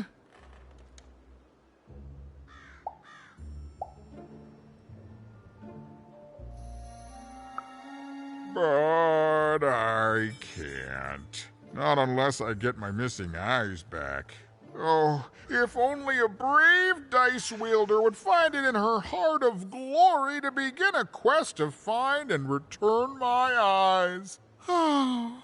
D: But I can't. Not unless I get my missing eyes back. Oh, if only a brave dice wielder would find it in her heart of glory to begin a quest to find and return my eyes. Oh.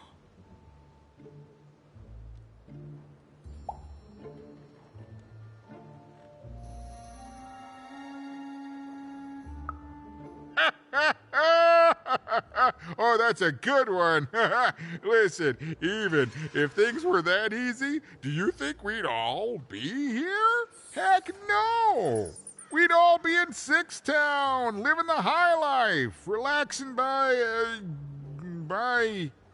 D: Oh, that's a good one. Listen, even if things were that easy, do you think we'd all be here? Heck no! We'd all be in Six Town, living the high life, relaxing by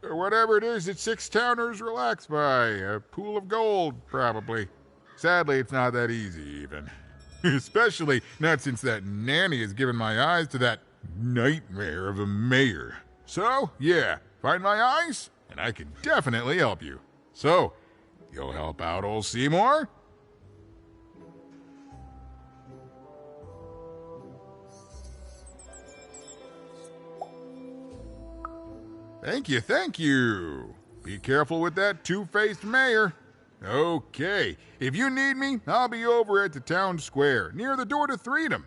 D: whatever it is that Six Towners relax by. A pool of gold, probably. Sadly, it's not that easy, even. Especially not since that nanny has given my eyes to that nightmare of a mayor. So, yeah, find my eyes, and I can definitely help you. So, you'll help out old Seymour? Thank you, thank you. Be careful with that two-faced mayor. Okay, if you need me, I'll be over at the town square, near the door to Freedom.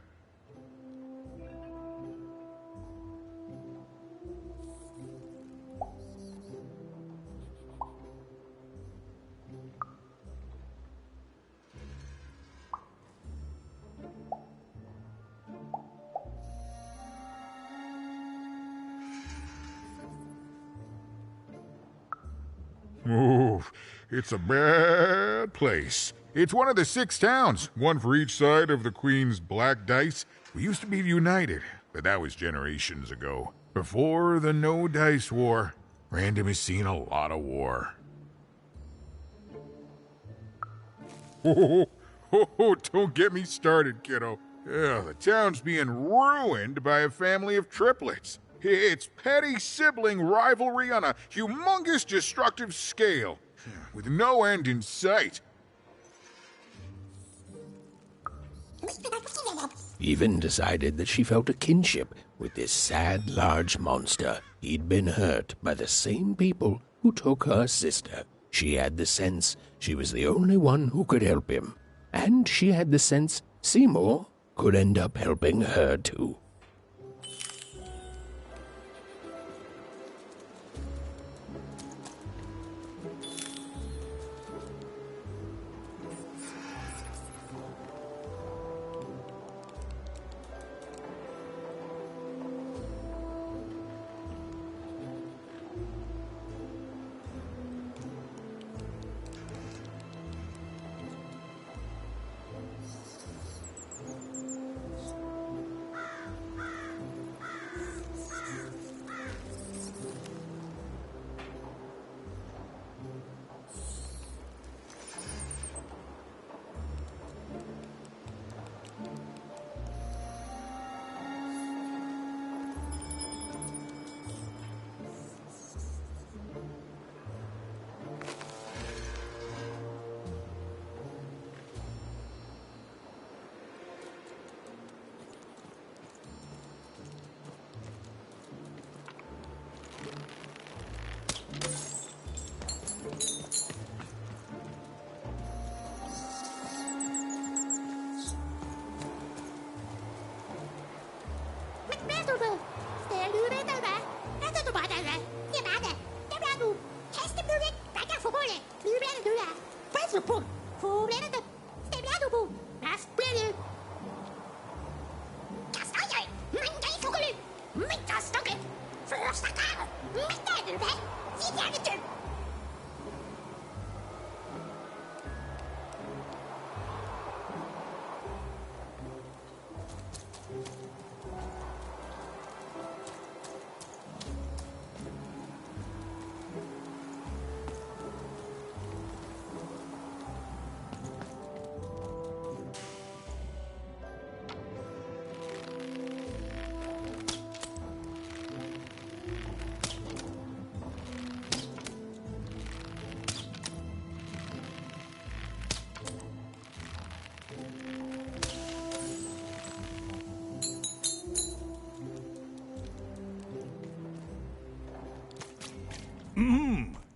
D: Oh, it's a bad place. It's one of the 6 towns, one for each side of the Queen's black dice. We used to be united, but that was generations ago. Before the No Dice War, Random has seen a lot of war. Oh, don't get me started, kiddo. The town's being ruined by a family of triplets. It's petty sibling rivalry on a humongous destructive scale, with no end in sight.
N: Even decided that she felt a kinship with this sad, large monster. He'd been hurt by the same people who took her sister. She had the sense she was the only one who could help him. And she had the sense Seymour could end up helping her too.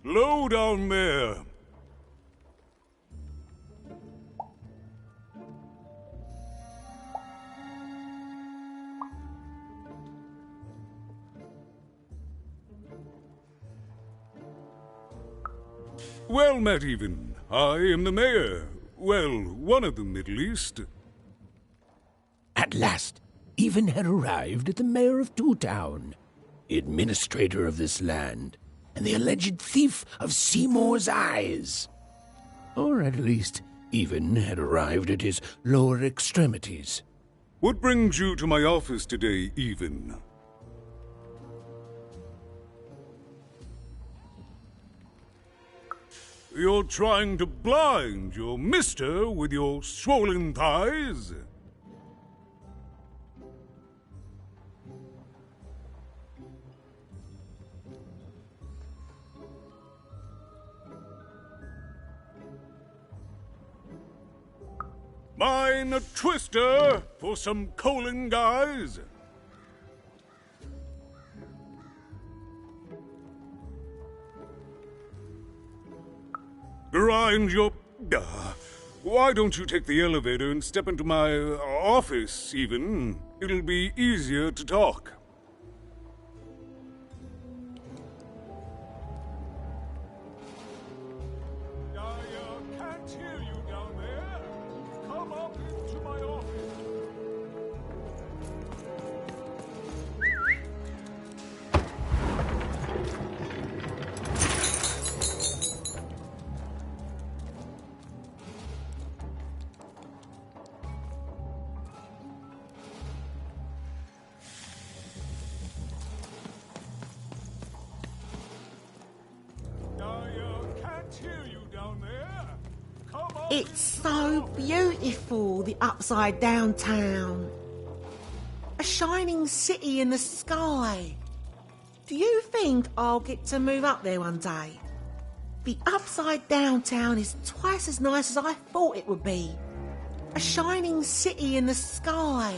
I: Low down there. Well met, even. I am the mayor. Well, one of them, at least.
N: At last, Even had arrived at the mayor of Two Town.
B: the administrator of this land, and the alleged thief of Seymour's eyes. Or at least, even had arrived at his lower extremities.
H: What brings you to my office today, Even? You're trying to blind your mister with your swollen thighs? Mine a twister for some colon guys? Grind your... why don't you take the elevator and step into my office, Even? It'll be easier to talk. I can't hear you down there. Come up into my office.
E: It's so beautiful, the upside down town. A shining city in the sky. Do you think I'll get to move up there one day? The upside down town is twice as nice as I thought it would be. A shining city in the sky.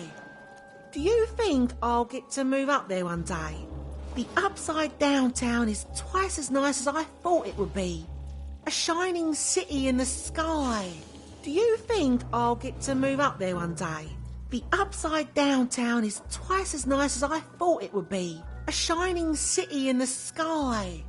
E: Do you think I'll get to move up there one day? The upside down town is twice as nice as I thought it would be. A shining city in the sky. Do you think I'll get to move up there one day? The upside down town is twice as nice as I thought it would be. A shining city in the sky.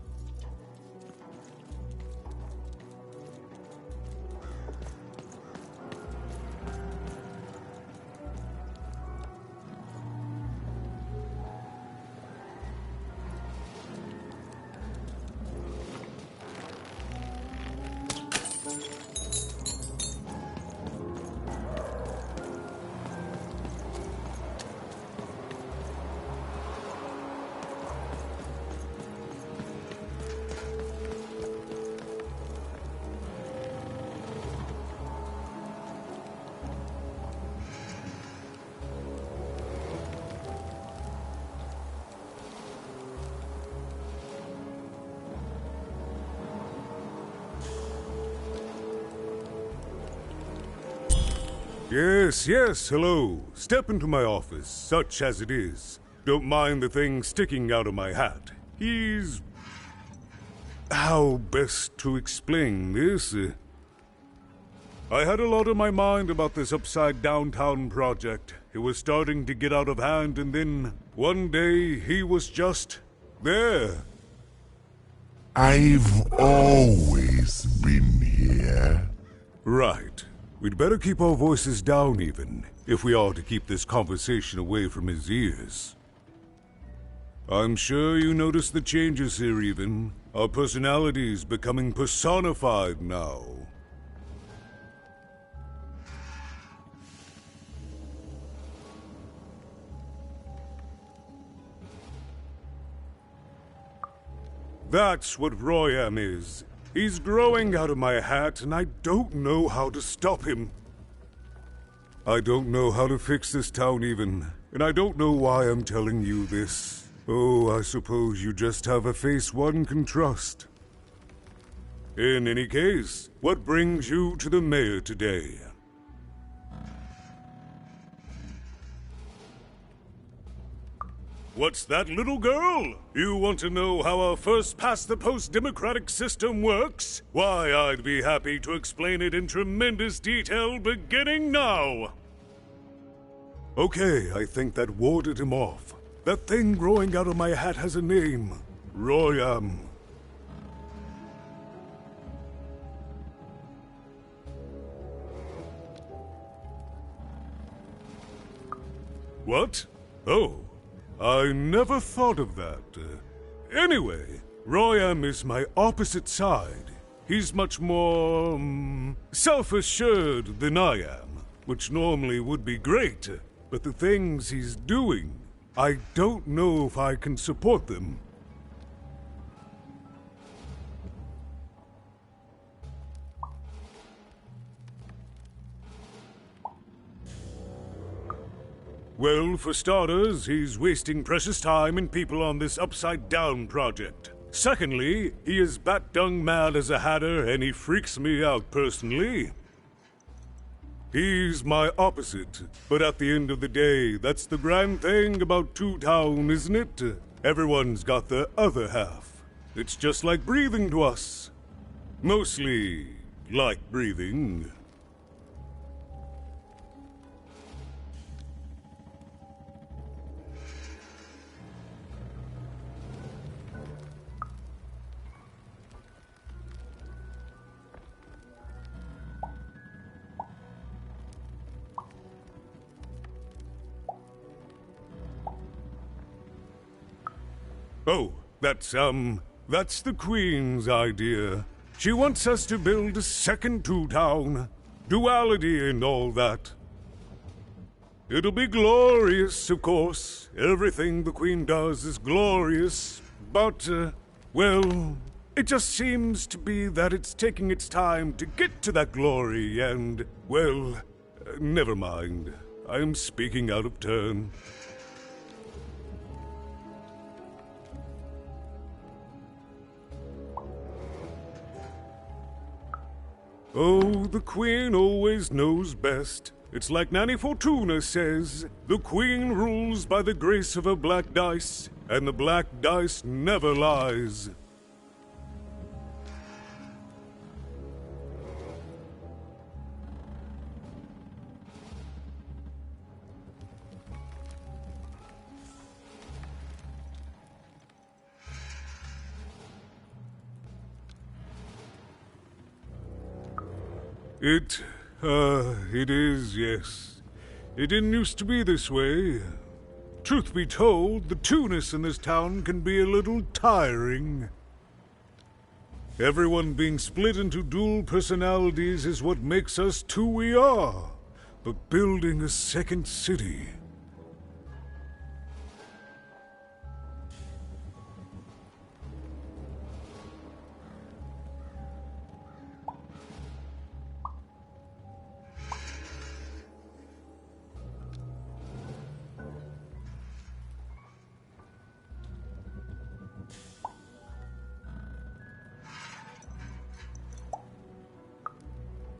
H: Yes, hello. Step into my office, such as it is. Don't mind the thing sticking out of my hat. He's... how best to explain this? I had a lot on my mind about this upside downtown project. It was starting to get out of hand, and then one day he was just there.
K: I've always been here.
H: Right. We'd better keep our voices down, Even, if we are to keep this conversation away from his ears. I'm sure you noticed the changes here, Even. Our personalities becoming personified now. That's what Royam is. He's growing out of my hat, and I don't know how to stop him. I don't know how to fix this town, Even, and I don't know why I'm telling you this. Oh, I suppose you just have a face one can trust. In any case, what brings you to the mayor today? What's that, little girl? You want to know how our first-past-the-post democratic system works? Why, I'd be happy to explain it in tremendous detail beginning now. Okay, I think that warded him off. That thing growing out of my hat has a name. Royam. What? Oh. I never thought of that. Anyway, Royam is my opposite side. He's much more self-assured than I am, which normally would be great, but the things he's doing, I don't know if I can support them. Well, for starters, he's wasting precious time and people on this upside-down project. Secondly, he is bat-dung mad as a hatter, and he freaks me out personally. He's my opposite, but at the end of the day, that's the grand thing about Two Town, isn't it? Everyone's got the other half. It's just like breathing to us. Mostly like breathing. Oh, that's the Queen's idea. She wants us to build a second Two Town. Duality and all that. It'll be glorious, of course. Everything the Queen does is glorious. But, well, it just seems to be that it's taking its time to get to that glory and, well, never mind. I'm speaking out of turn. Oh, the Queen always knows best. It's like Nanny Fortuna says, the Queen rules by the grace of her black dice, and the black dice never lies. It is, yes. It didn't used to be this way. Truth be told, the two-ness in this town can be a little tiring. Everyone being split into dual personalities is what makes us who we are. But building a second city...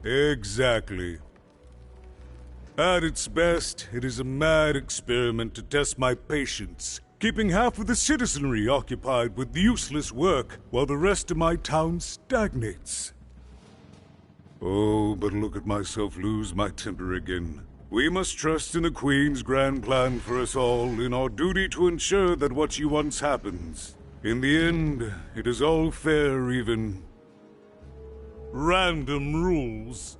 H: Exactly. At its best, it is a mad experiment to test my patience, keeping half of the citizenry occupied with useless work while the rest of my town stagnates. Oh, but look at myself lose my temper again. We must trust in the Queen's grand plan for us all, in our duty to ensure that what she wants happens. In the end, it is all fair, even random rules.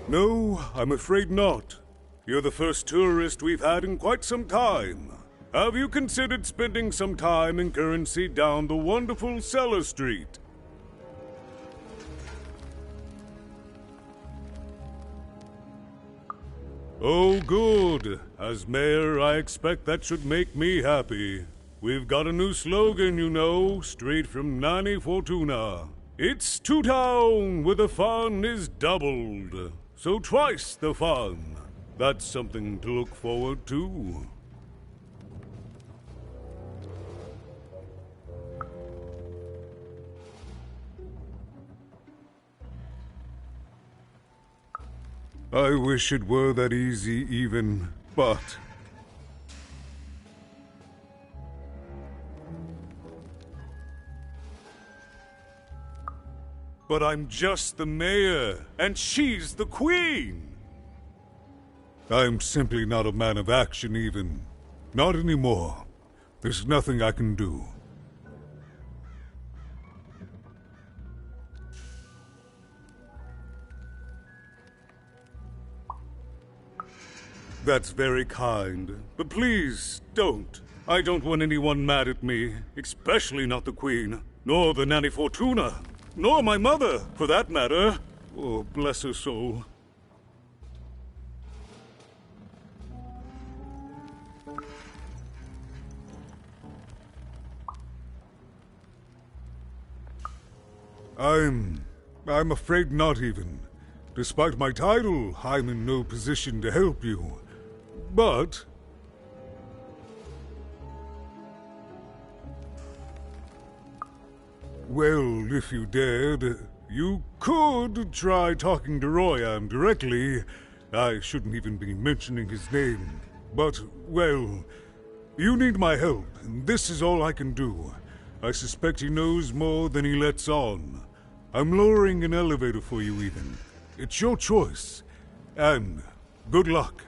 H: No, I'm afraid not. You're the first tourist we've had in quite some time. Have you considered spending some time in currency down the wonderful Cellar Street? Oh, good. As mayor, I expect that should make me happy. We've got a new slogan, you know, straight from Nanny Fortuna. It's Two Town, where the fun is doubled. So twice the fun. That's something to look forward to. I wish it were that easy even, but... But I'm just the mayor, and she's the queen! I'm simply not a man of action even. Not anymore. There's nothing I can do. That's very kind, but please don't. I don't want anyone mad at me, especially not the Queen, nor the Nanny Fortuna, nor my mother, for that matter. Oh, bless her soul. I'm afraid not even. Despite my title, I'm in no position to help you. But well, if you dared, you could try talking to Royan directly. I shouldn't even be mentioning his name. But, well, you need my help, and this is all I can do. I suspect he knows more than he lets on. I'm lowering an elevator for you, even. It's your choice. And good luck.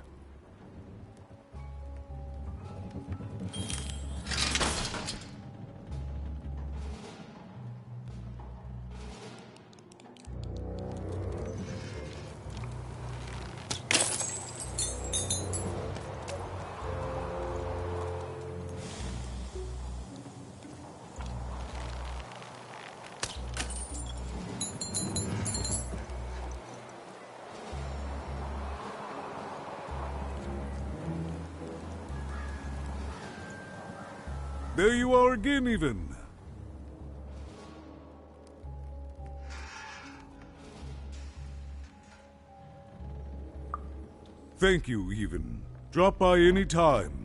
H: There you are again, even. Thank you, even. Drop by any time.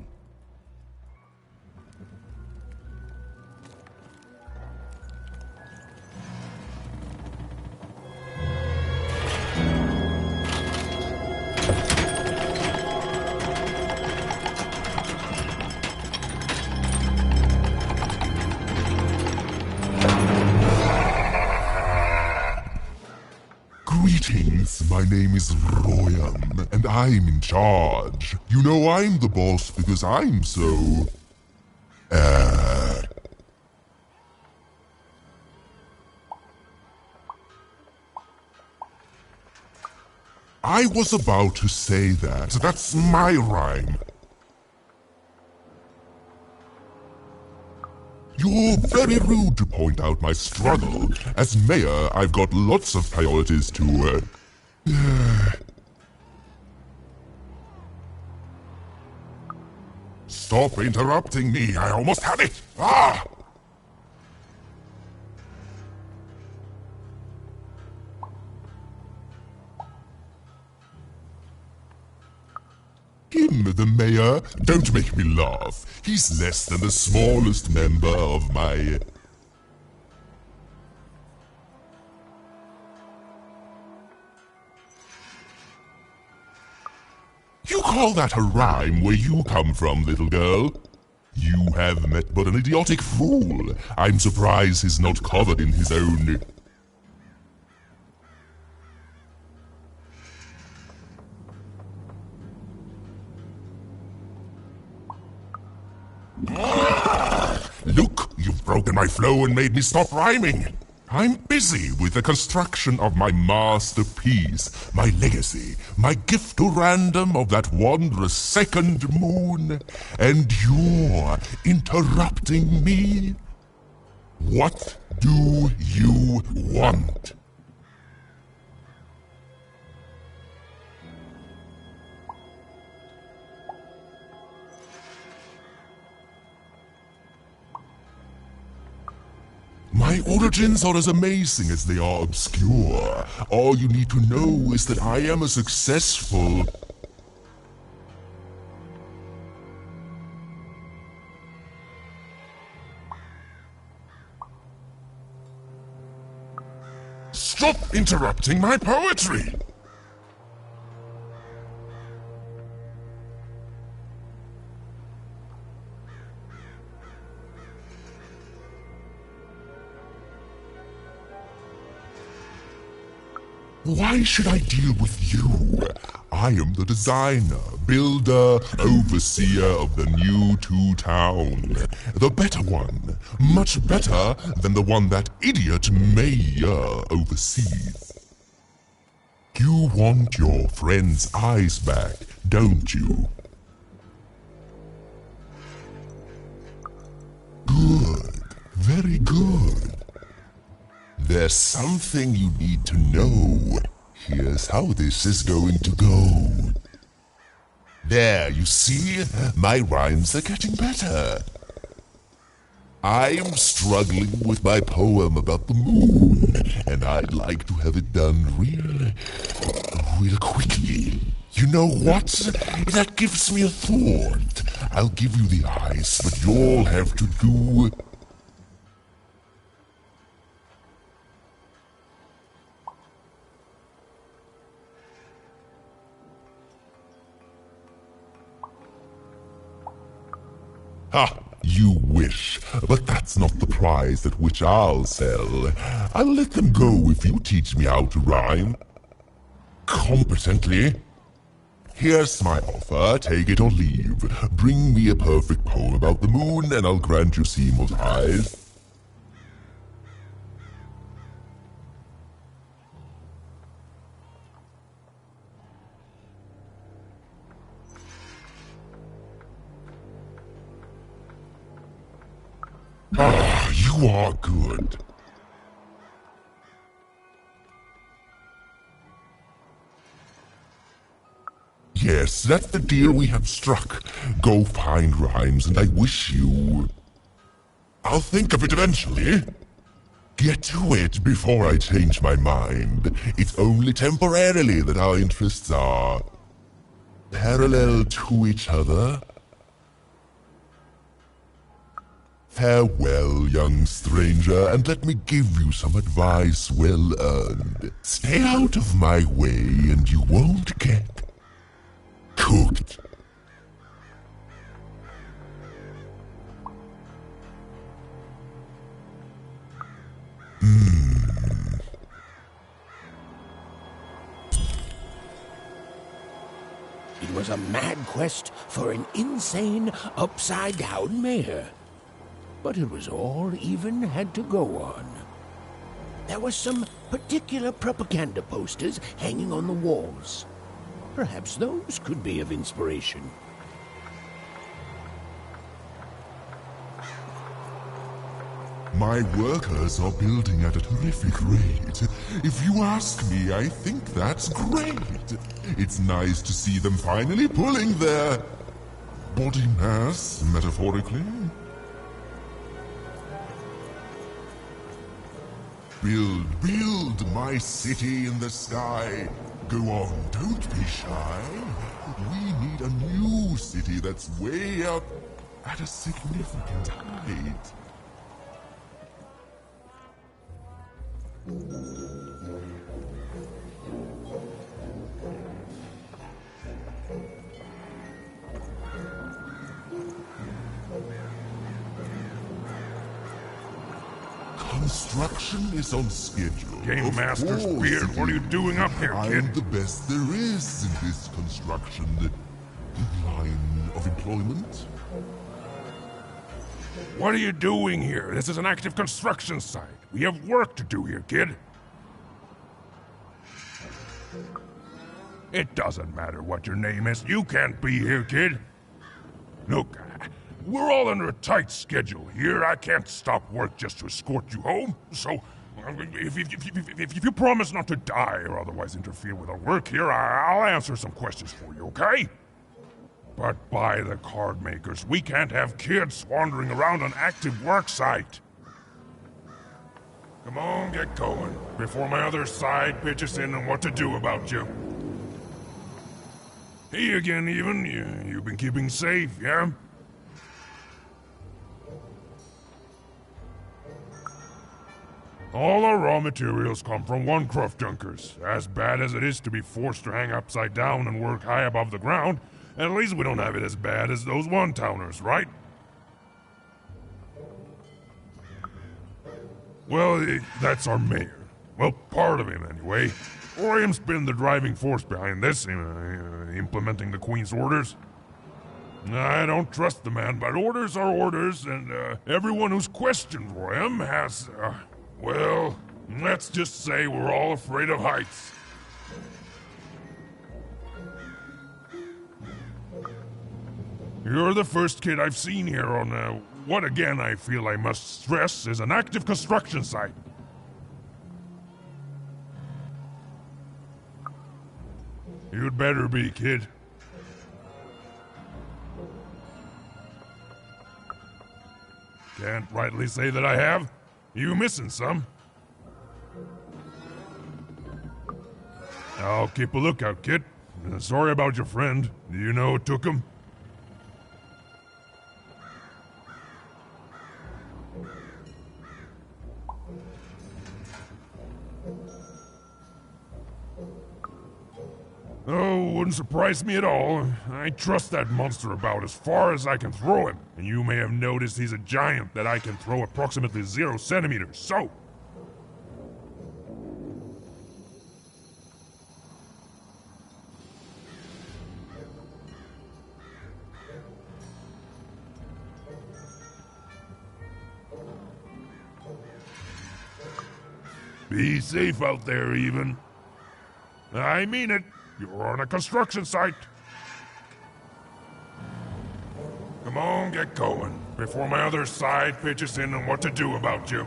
K: Greetings, my name is Royan, and I'm in charge. You know I'm the boss because I'm so... I was about to say that. That's my rhyme. You're very rude to point out my struggle. As mayor, I've got lots of priorities to, Stop interrupting me. I almost had it. Ah! Him, the mayor? Don't make me laugh. He's less than the smallest member of my... You call that a rhyme where you come from, little girl? You have met but an idiotic fool. I'm surprised he's not covered in his own... Look, you've broken my flow and made me stop rhyming. I'm busy with the construction of my masterpiece, my legacy, my gift to random of that wondrous second moon, and you're interrupting me? What do you want? My origins are as amazing as they are obscure. All you need to know is that I am a successful... Stop interrupting my poetry! Why should I deal with you? I am the designer, builder, overseer of the new town. The better one. Much better than the one that idiot mayor oversees. You want your friend's eyes back, don't you? Good. Very good. There's something you need to know. Here's how this is going to go. There, you see? My rhymes are getting better. I'm struggling with my poem about the moon, and I'd like to have it done real quickly. You know what? That gives me a thought. I'll give you the eyes, but you'll have to do... Ha! You wish, but that's not the prize at which I'll sell. I'll let them go if you teach me how to rhyme. Competently. Here's my offer, take it or leave. Bring me a perfect poem about the moon and I'll grant you Seymour's eyes. Ah, you are good. Yes, that's the deal we have struck. Go find rhymes and I wish you... I'll think of it eventually. Get to it before I change my mind. It's only temporarily that our interests are... parallel to each other. Farewell, young stranger, and let me give you some advice well earned. Stay out of my way and you won't get cooked.
B: It was a mad quest for an insane, upside-down mayor. But it was all even had to go on. There were some particular propaganda posters hanging on the walls. Perhaps those could be of inspiration.
K: My workers are building at a terrific rate. If you ask me, I think that's great. It's nice to see them finally pulling their body mass, metaphorically. Build my city in the sky. Go on, don't be shy. We need a new city that's way up at a significant height. Construction is on schedule.
F: Game Master's beard, what are you doing up here, kid?
K: I'm the best there is in this construction line of employment.
F: What are you doing here? This is an active construction site. We have work to do here, kid. It doesn't matter what your name is. You can't be here, kid. Look, we're all under a tight schedule here. I can't stop work just to escort you home. So, if you promise not to die or otherwise interfere with our work here, I'll answer some questions for you, okay? But by the card makers, we can't have kids wandering around an active work site. Come on, get going, before my other side pitches in on what to do about you. Hey again, even. You've been keeping safe, yeah? All our raw materials come from One-Cruft Junkers. As bad as it is to be forced to hang upside down and work high above the ground, at least we don't have it as bad as those one-towners, right? Well, that's our mayor. Well, part of him, anyway. Orium's been the driving force behind this, implementing the Queen's orders. I don't trust the man, but orders are orders, and everyone who's questioned Orium has, well, let's just say we're all afraid of heights. You're the first kid I've seen here on what again I feel I must stress is an active construction site. You'd better be, kid. Can't rightly say that I have. You missing some? I'll keep a lookout, kid. Sorry about your friend. Do you know who took him? Oh, wouldn't surprise me at all. I trust that monster about as far as I can throw him. And you may have noticed he's a giant that I can throw approximately 0 centimeters, so... Be safe out there, even. I mean it. You're on a construction site. Come on, get going, before my other side pitches in on what to do about you.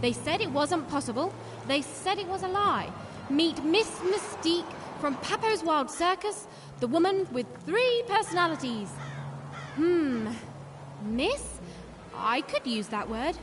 C: They said it wasn't possible. They said it was a lie. Meet Miss Mystique from Papo's Wild Circus, the woman with 3 personalities. Miss? I could use that word.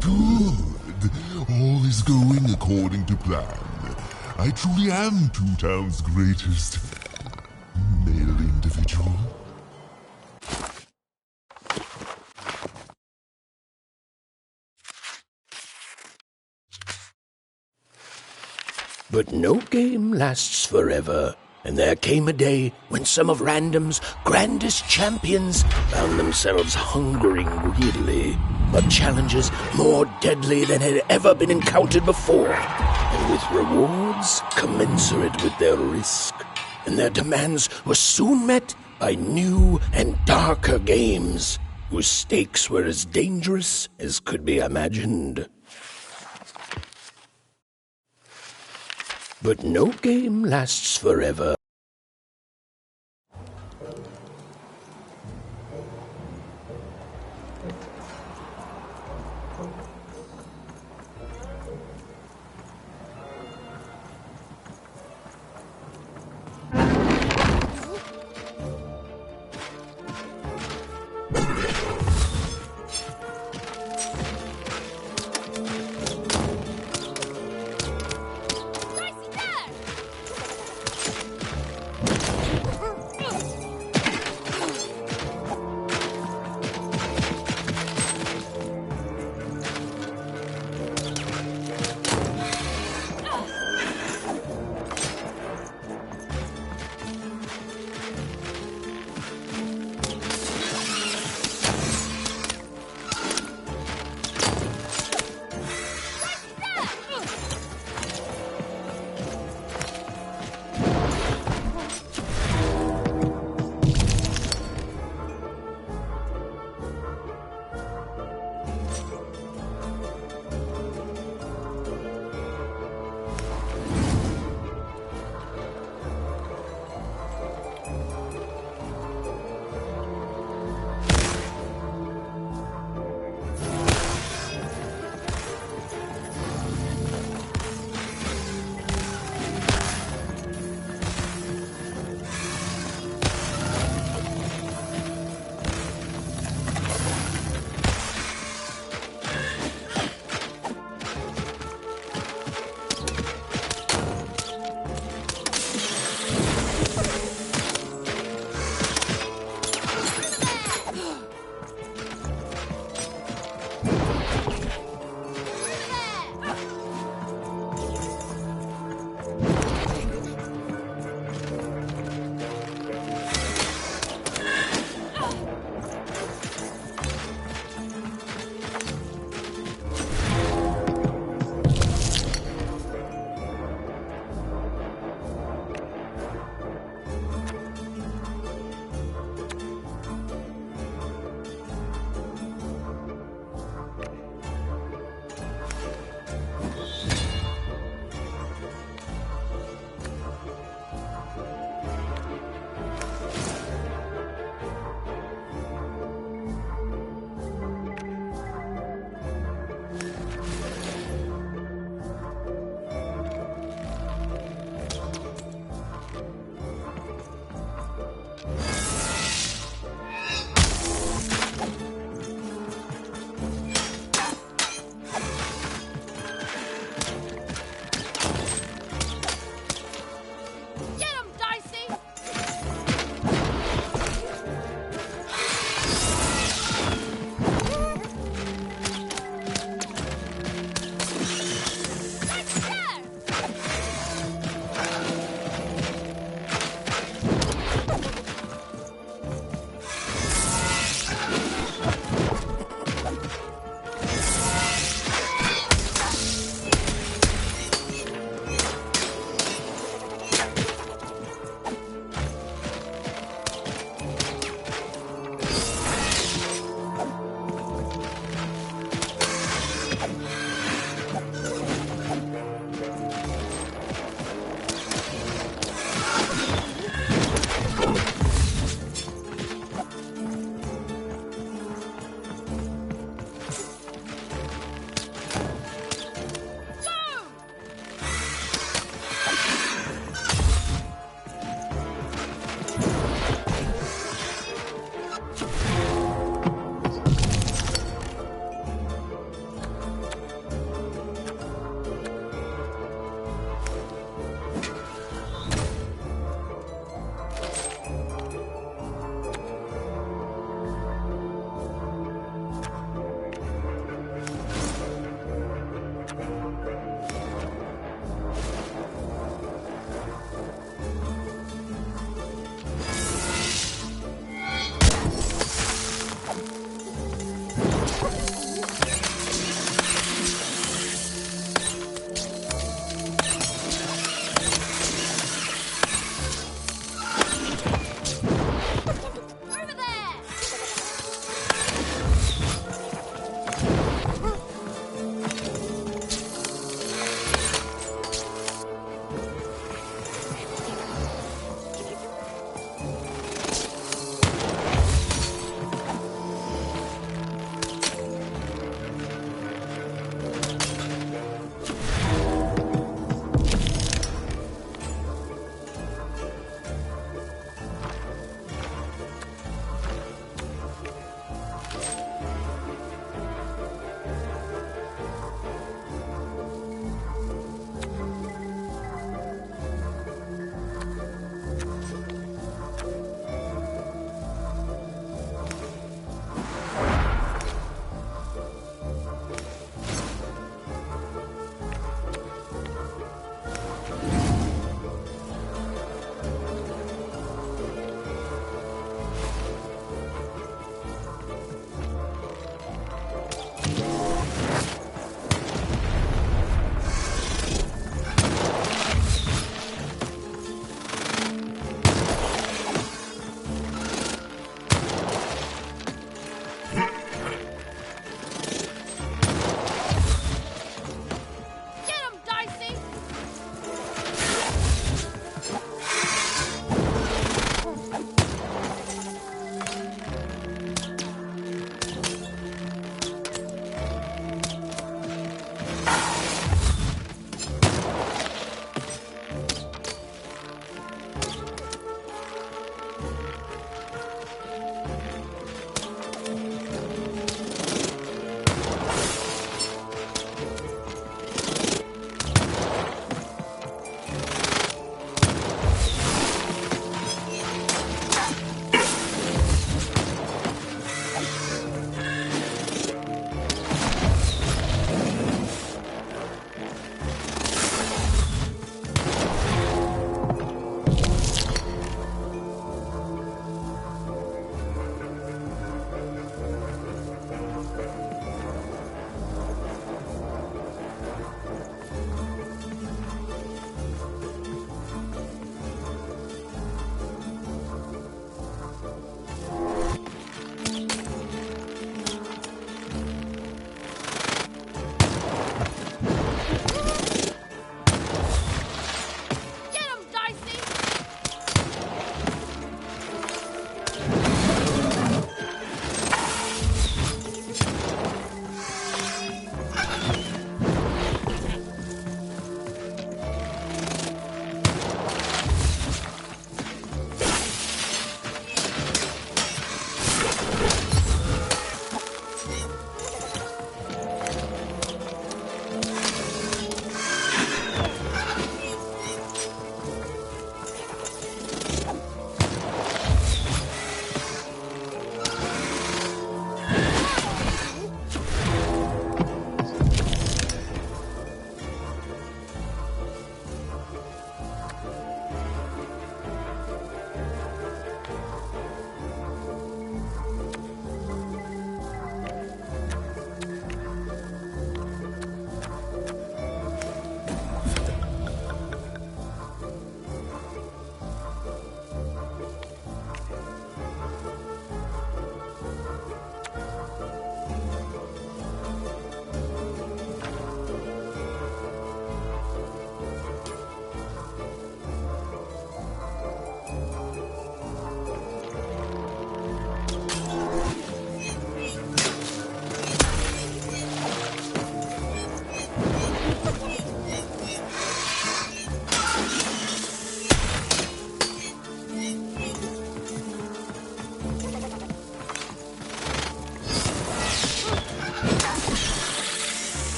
K: Good. All is going according to plan. I truly am Two Town's greatest male individual.
B: But no game lasts forever, and there came a day when some of Random's grandest champions found themselves hungering greedily for challenges more deadly than had ever been encountered before, and with rewards commensurate with their risk. And their demands were soon met by new and darker games, whose stakes were as dangerous as could be imagined. But no game lasts forever.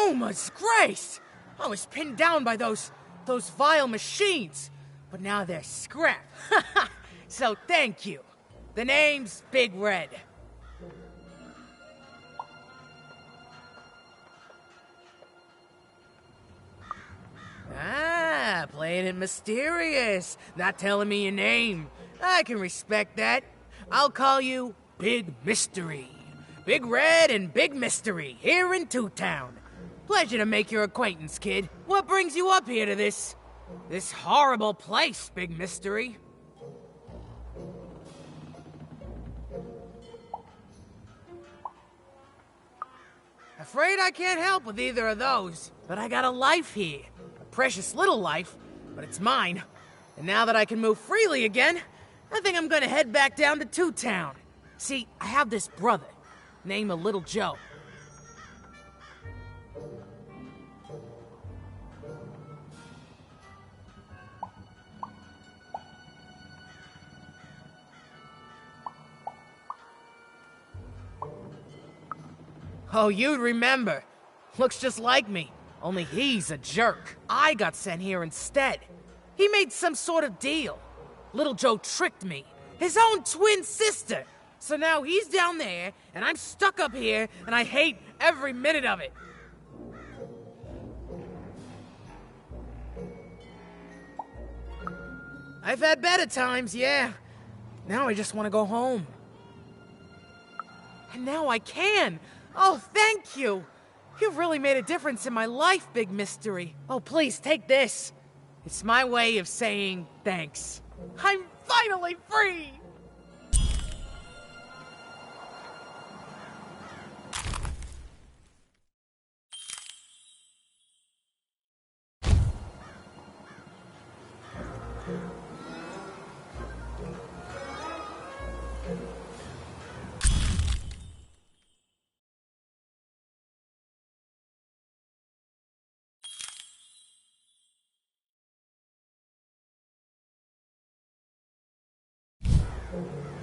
J: Yuma's grace! I was pinned down by those vile machines, but now they're scrap. So thank you. The name's Big Red. Ah, playing it mysterious, not telling me your name. I can respect that. I'll call you Big Mystery. Big Red and Big Mystery, here in Two Town. Pleasure to make your acquaintance, kid. What brings you up here to this horrible place, Big Mystery? Afraid I can't help with either of those, but I got a life here. A precious little life, but it's mine. And now that I can move freely again, I think I'm gonna head back down to Two Town. See, I have this brother, named Little Joe. Oh, you'd remember. Looks just like me, only he's a jerk. I got sent here instead. He made some sort of deal. Little Joe tricked me, his own twin sister. So now he's down there, and I'm stuck up here, and I hate every minute of it. I've had better times, yeah. Now I just want to go home. And now I can! Oh, thank you! You've really made a difference in my life, Big Mystery. Oh, please, take this. It's my way of saying thanks. I'm finally free!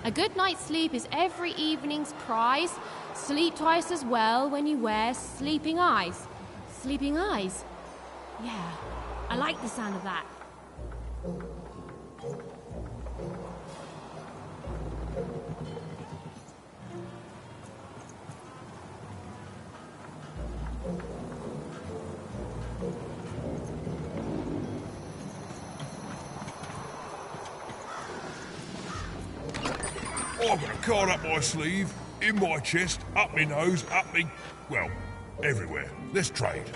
C: A good night's sleep is every evening's prize. Sleep twice as well when you wear sleeping eyes. Sleeping eyes? Yeah, I like the sound of that.
F: I've got a card up my sleeve, in my chest, up my nose, up me... well, everywhere. Let's trade.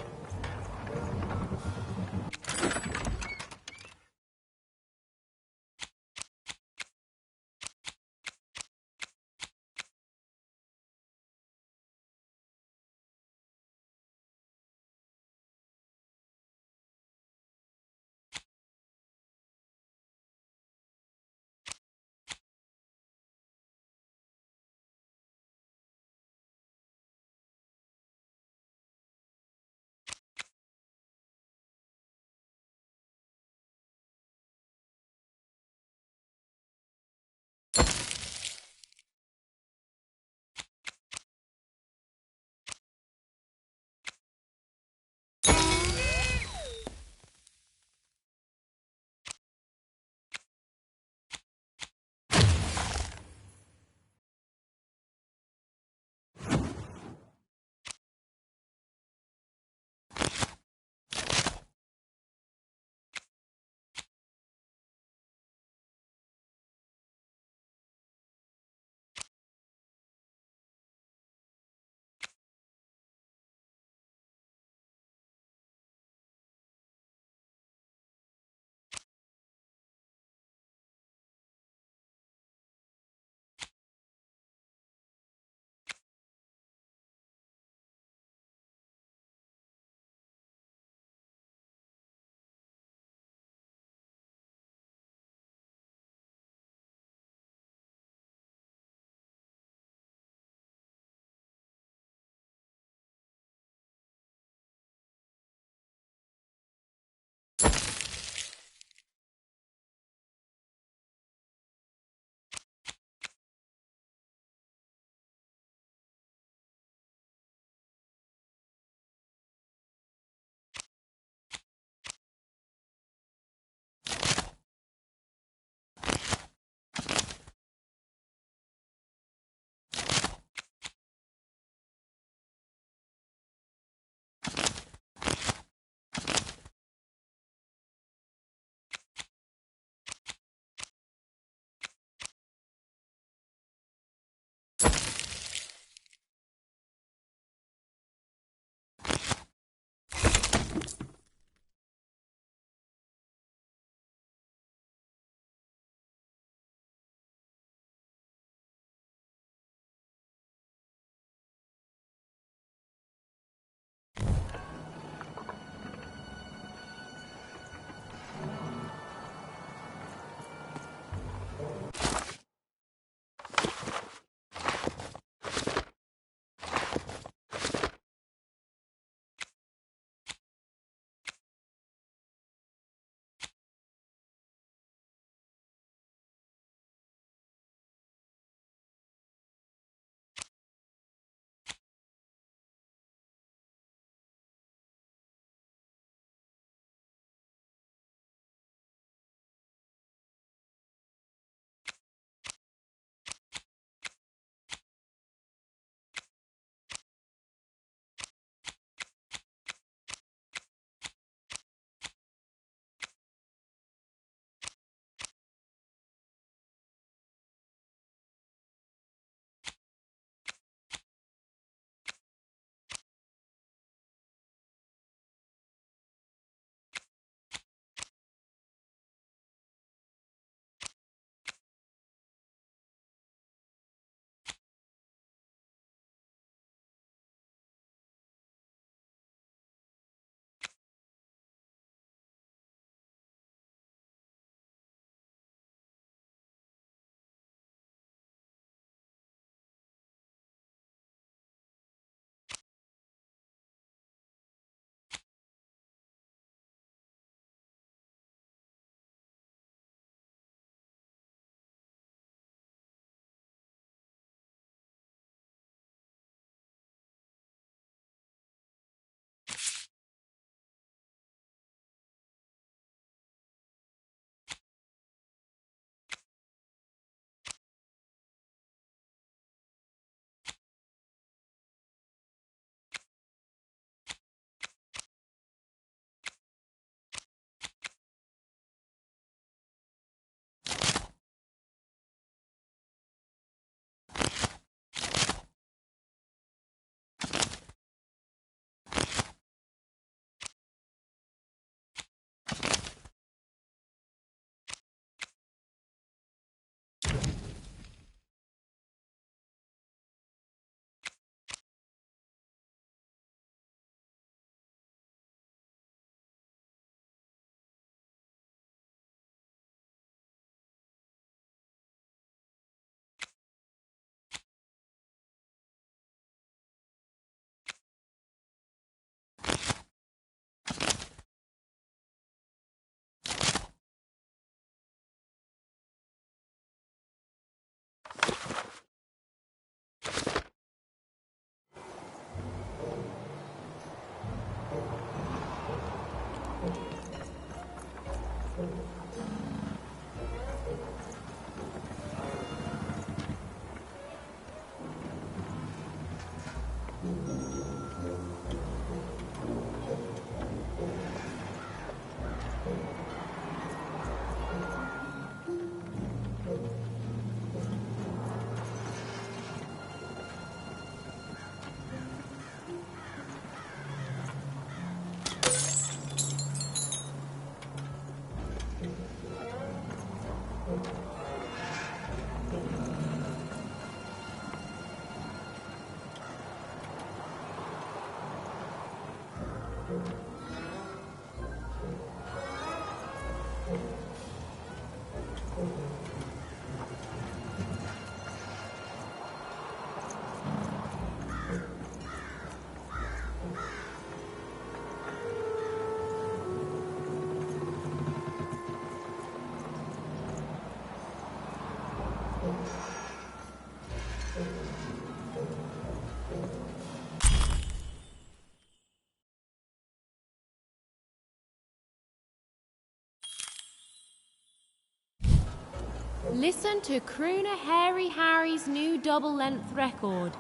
C: Listen to Crooner Hairy Harry's new double-length record.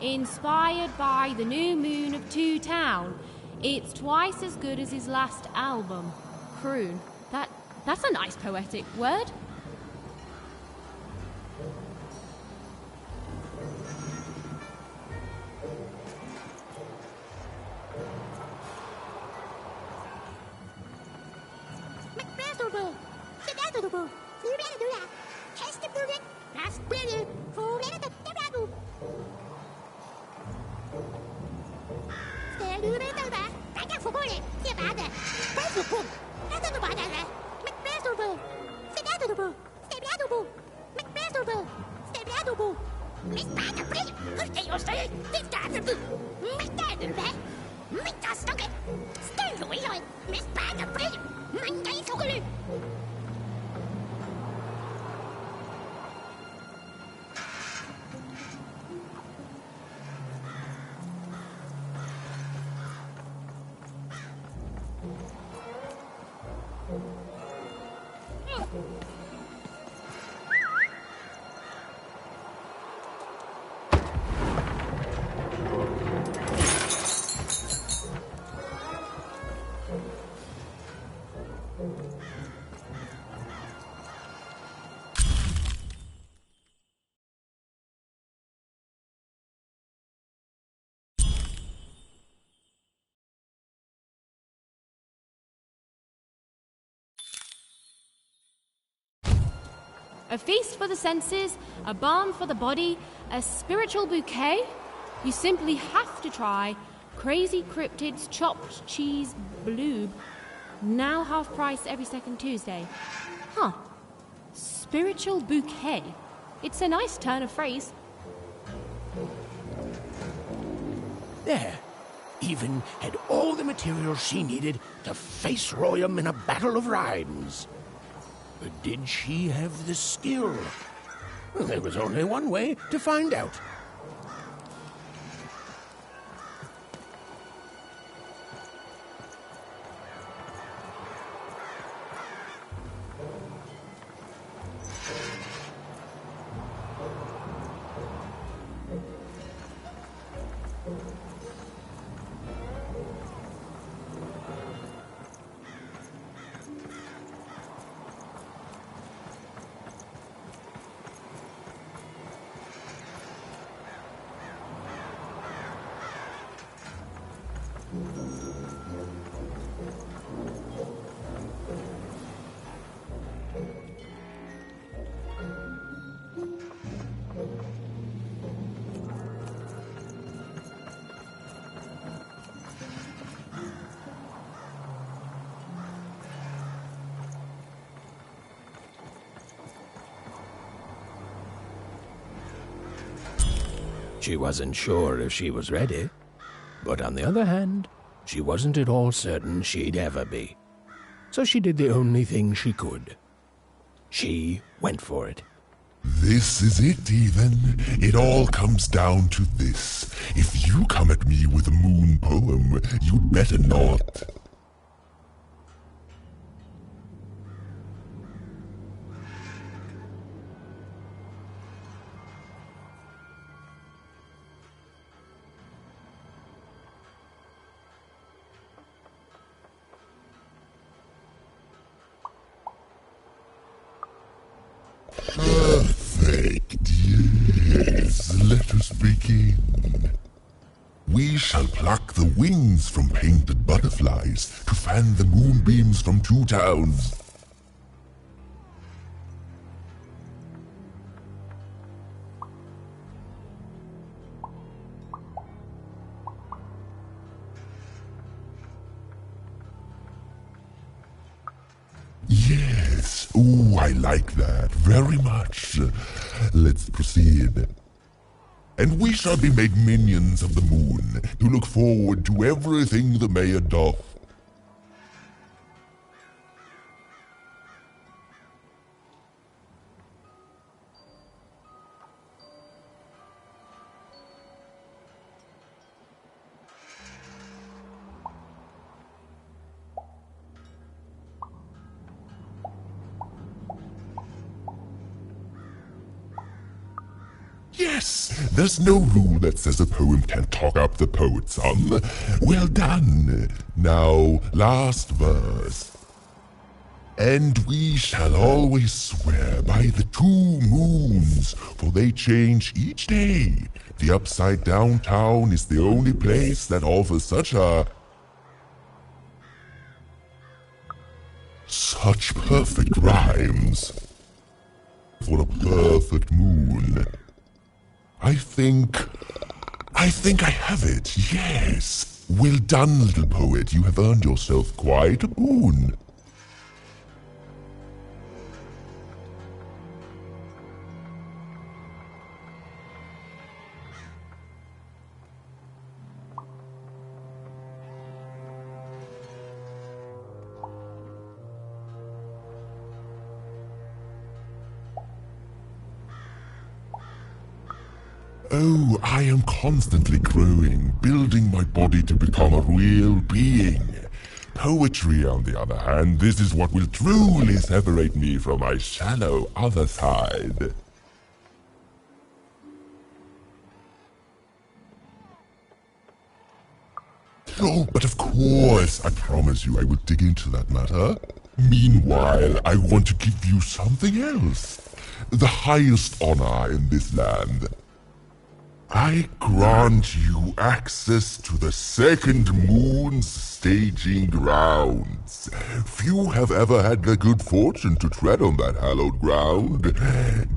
C: Inspired by the new moon of Two Town. It's twice as good as his last album. Croon. That's a nice poetic word. A feast for the senses, a balm for the body, a spiritual bouquet? You simply have to try Crazy Cryptid's Chopped Cheese Bloob. Now half price every second Tuesday. Huh. Spiritual bouquet. It's a nice turn of phrase.
B: There. Even had all the materials she needed to face Royam in a battle of rhymes. But did she have the skill? Well, there was only one way to find out. She wasn't sure if she was ready, but on the other hand, she wasn't at all certain she'd ever be. So she did the only thing she could. She went for it.
K: This is it, even. It all comes down to this. If you come at me with a moon poem, you'd better not. shall pluck the wings from painted butterflies to fan the moonbeams from two towns. Yes, ooh, I like that very much. Let's proceed. And we shall be made minions of the moon, to look forward to everything the mayor doth. Yes, there's no rule that says a poem can't talk up the poet, son. Well done. Now, last verse. And we shall always swear by the 2 moons, for they change each day. The upside down town is the only place that offers such perfect rhymes. For a perfect moon. I think I have it, yes. Well done, little poet. You have earned yourself quite a boon. Oh, I am constantly growing, building my body to become a real being. Poetry, on the other hand, this is what will truly separate me from my shallow other side. Oh, but of course, I promise you I will dig into that matter. Meanwhile, I want to give you something else. The highest honor in this land. I grant you access to the second moon's staging grounds. Few have ever had the good fortune to tread on that hallowed ground.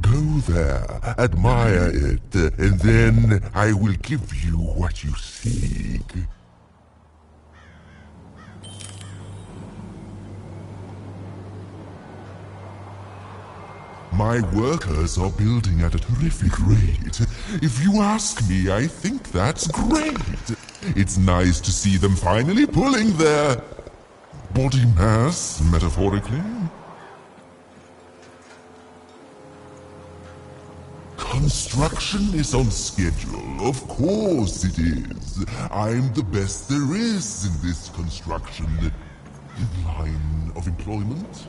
K: Go there, admire it, and then I will give you what you seek. My workers are building at a terrific rate. If you ask me, I think that's great. It's nice to see them finally pulling their body mass, metaphorically. Construction is on schedule. Of course it is. I'm the best there is in this construction line of employment.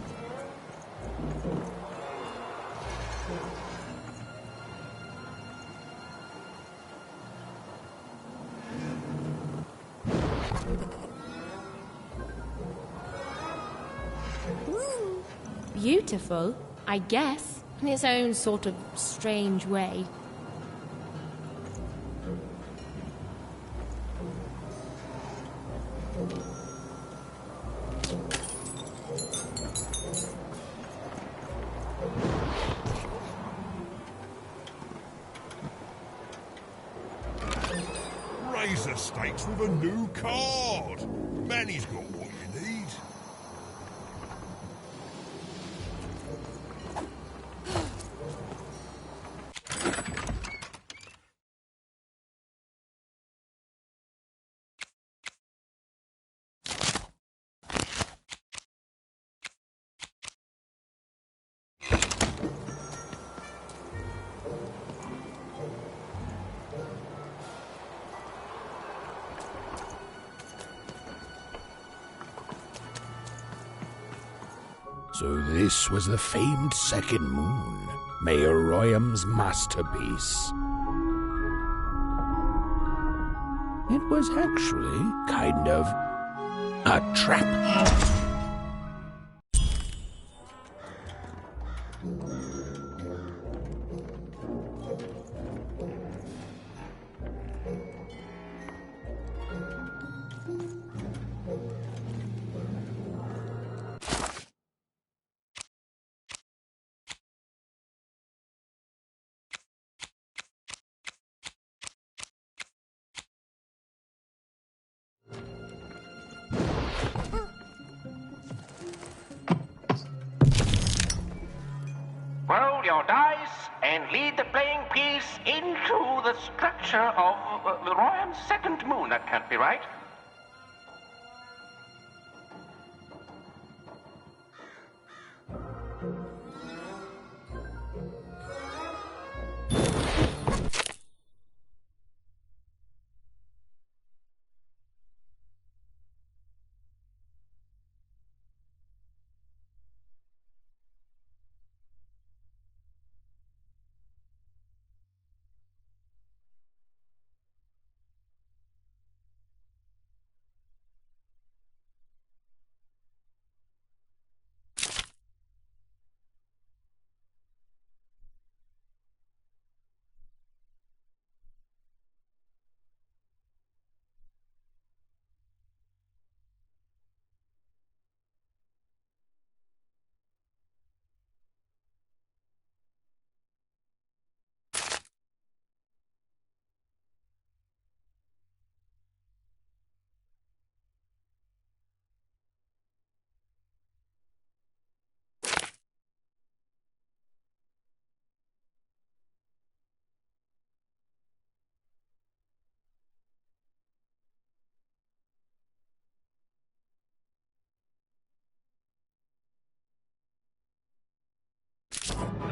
C: Beautiful, I guess, in its own sort of strange way.
M: Raise the stakes with a new card. Manny's got what you need.
B: So this was the famed second moon, Mayor Royham's masterpiece. It was actually kind of a trap.
V: Roll your dice and lead the playing piece into the structure of Royan's second moon. That can't be right.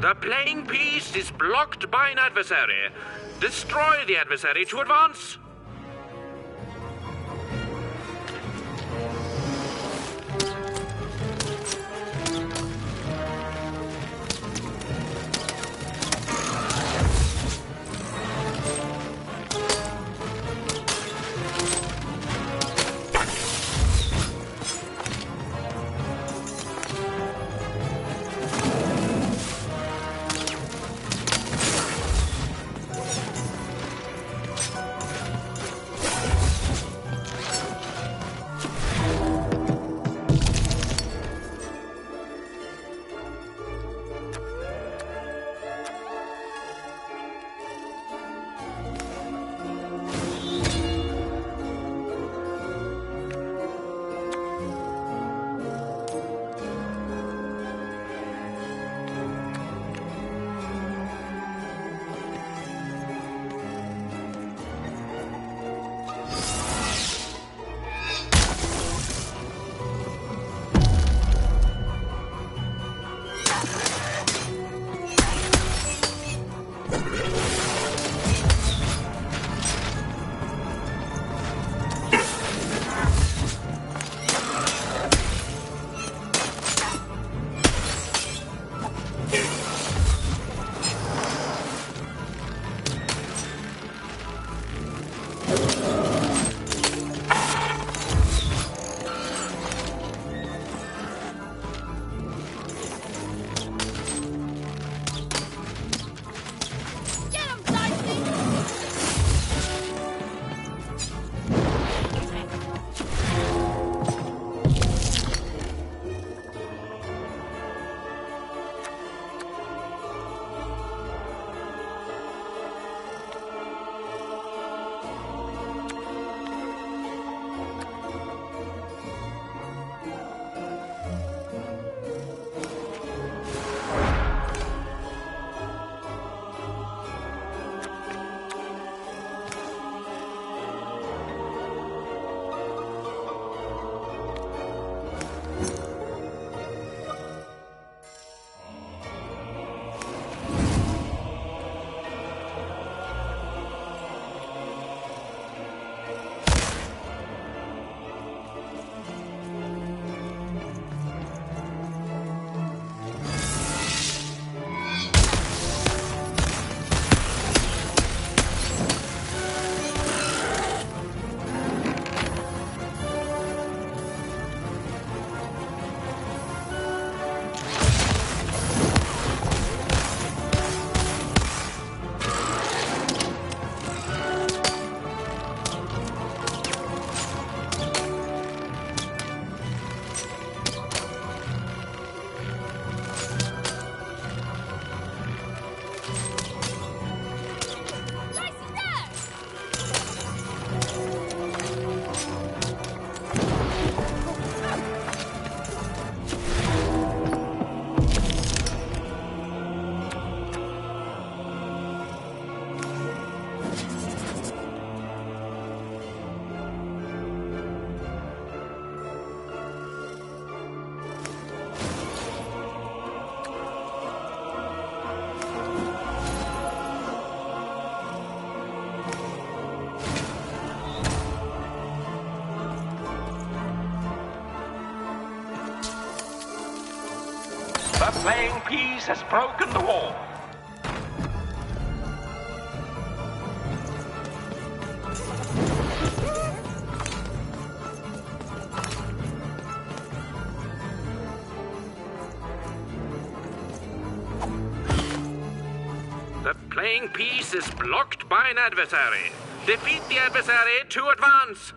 O: The playing piece is blocked by an adversary. Destroy the adversary to advance.
V: playing piece has broken the wall.
O: The playing piece is blocked by an adversary. Defeat the adversary to advance.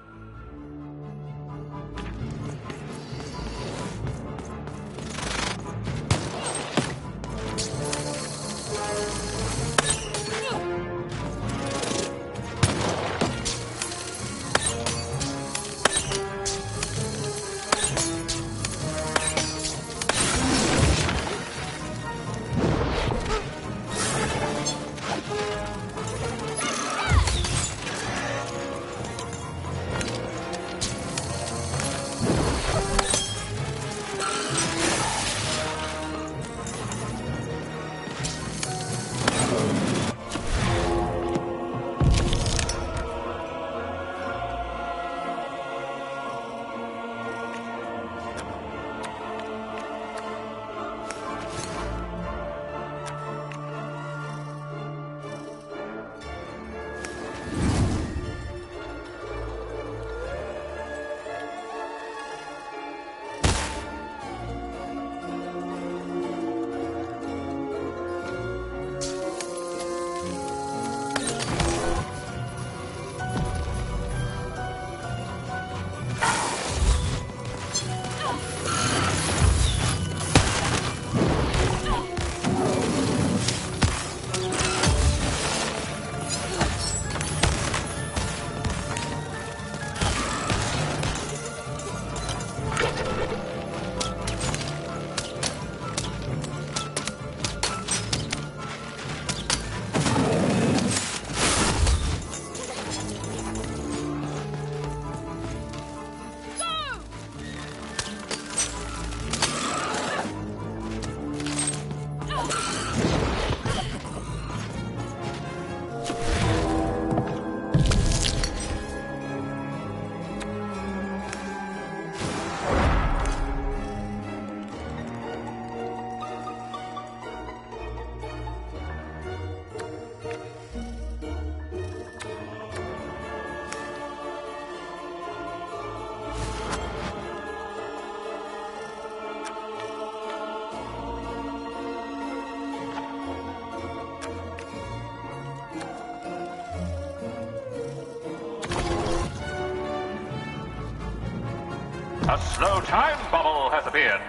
V: A slow time bubble has appeared.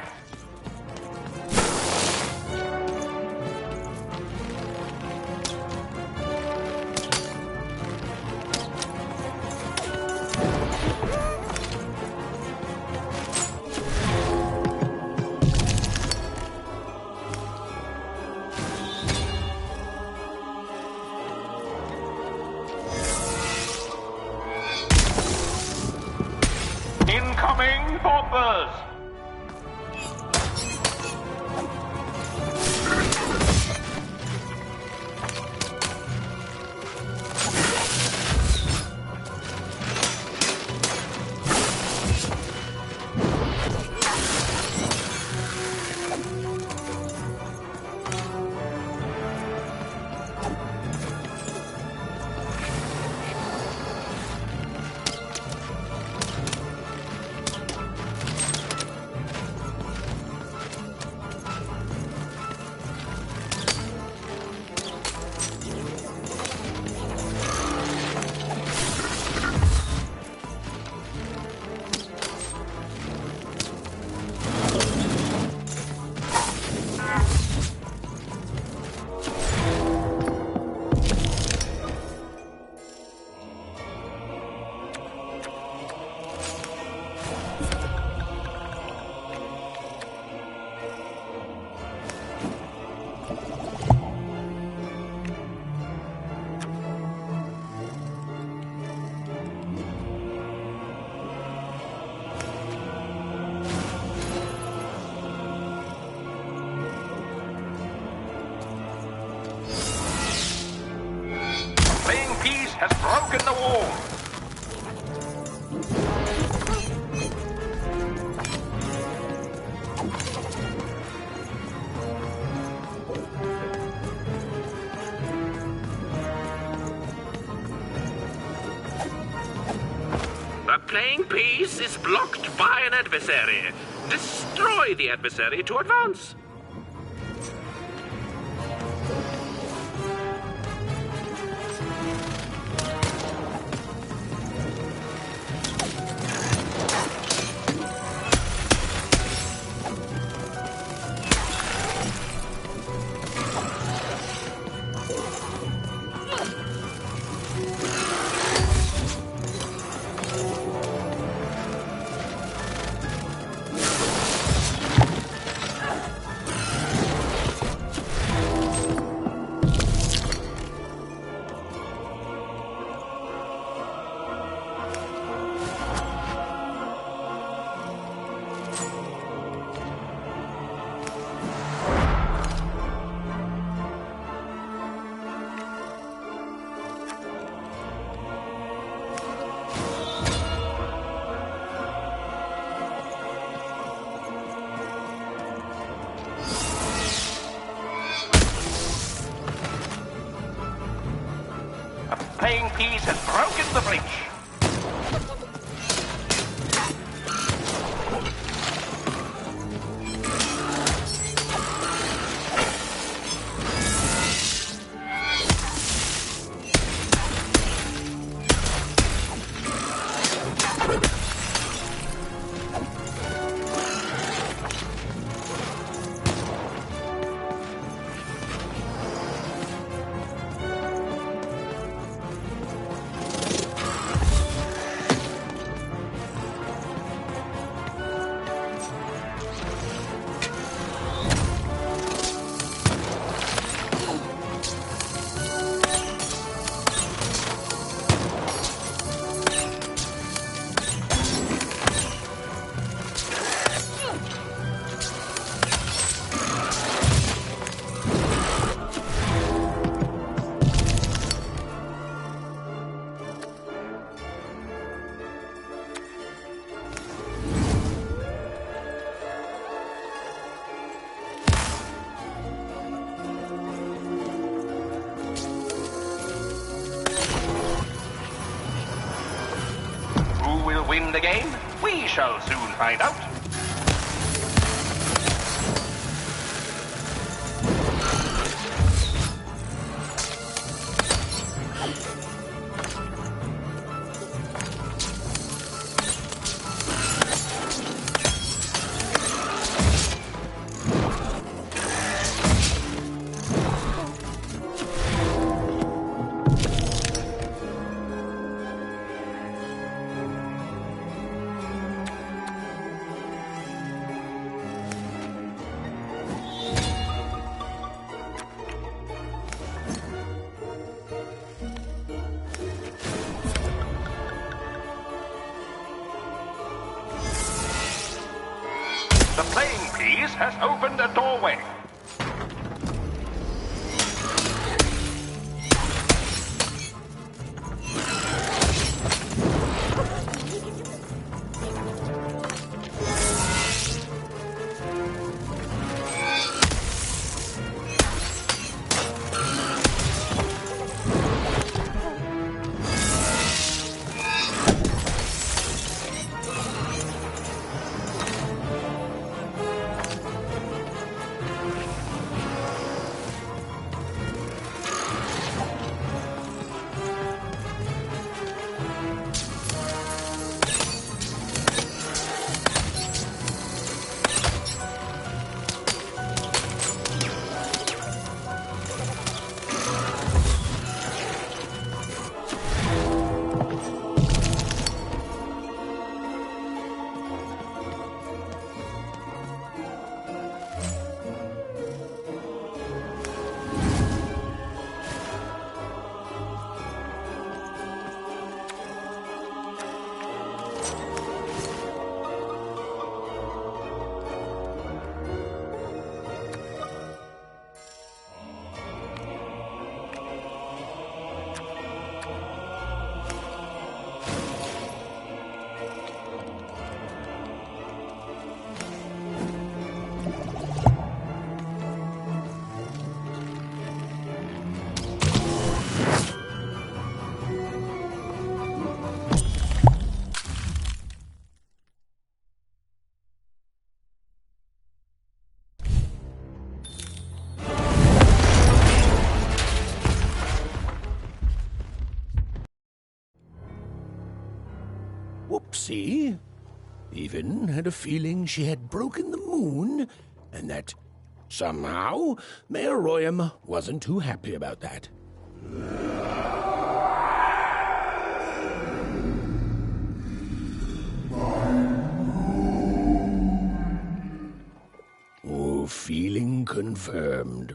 V: Incoming bombers! Has broken the wall.
O: Playing peace is blocked by an adversary. Destroy the adversary to advance.
V: Playing peace has broken the breach. Who will win the game? We shall soon find out. The playing piece has opened a doorway.
B: Whoopsie. Even had a feeling she had broken the moon, and that somehow Mayor Royam wasn't too happy about that. Oh, feeling confirmed.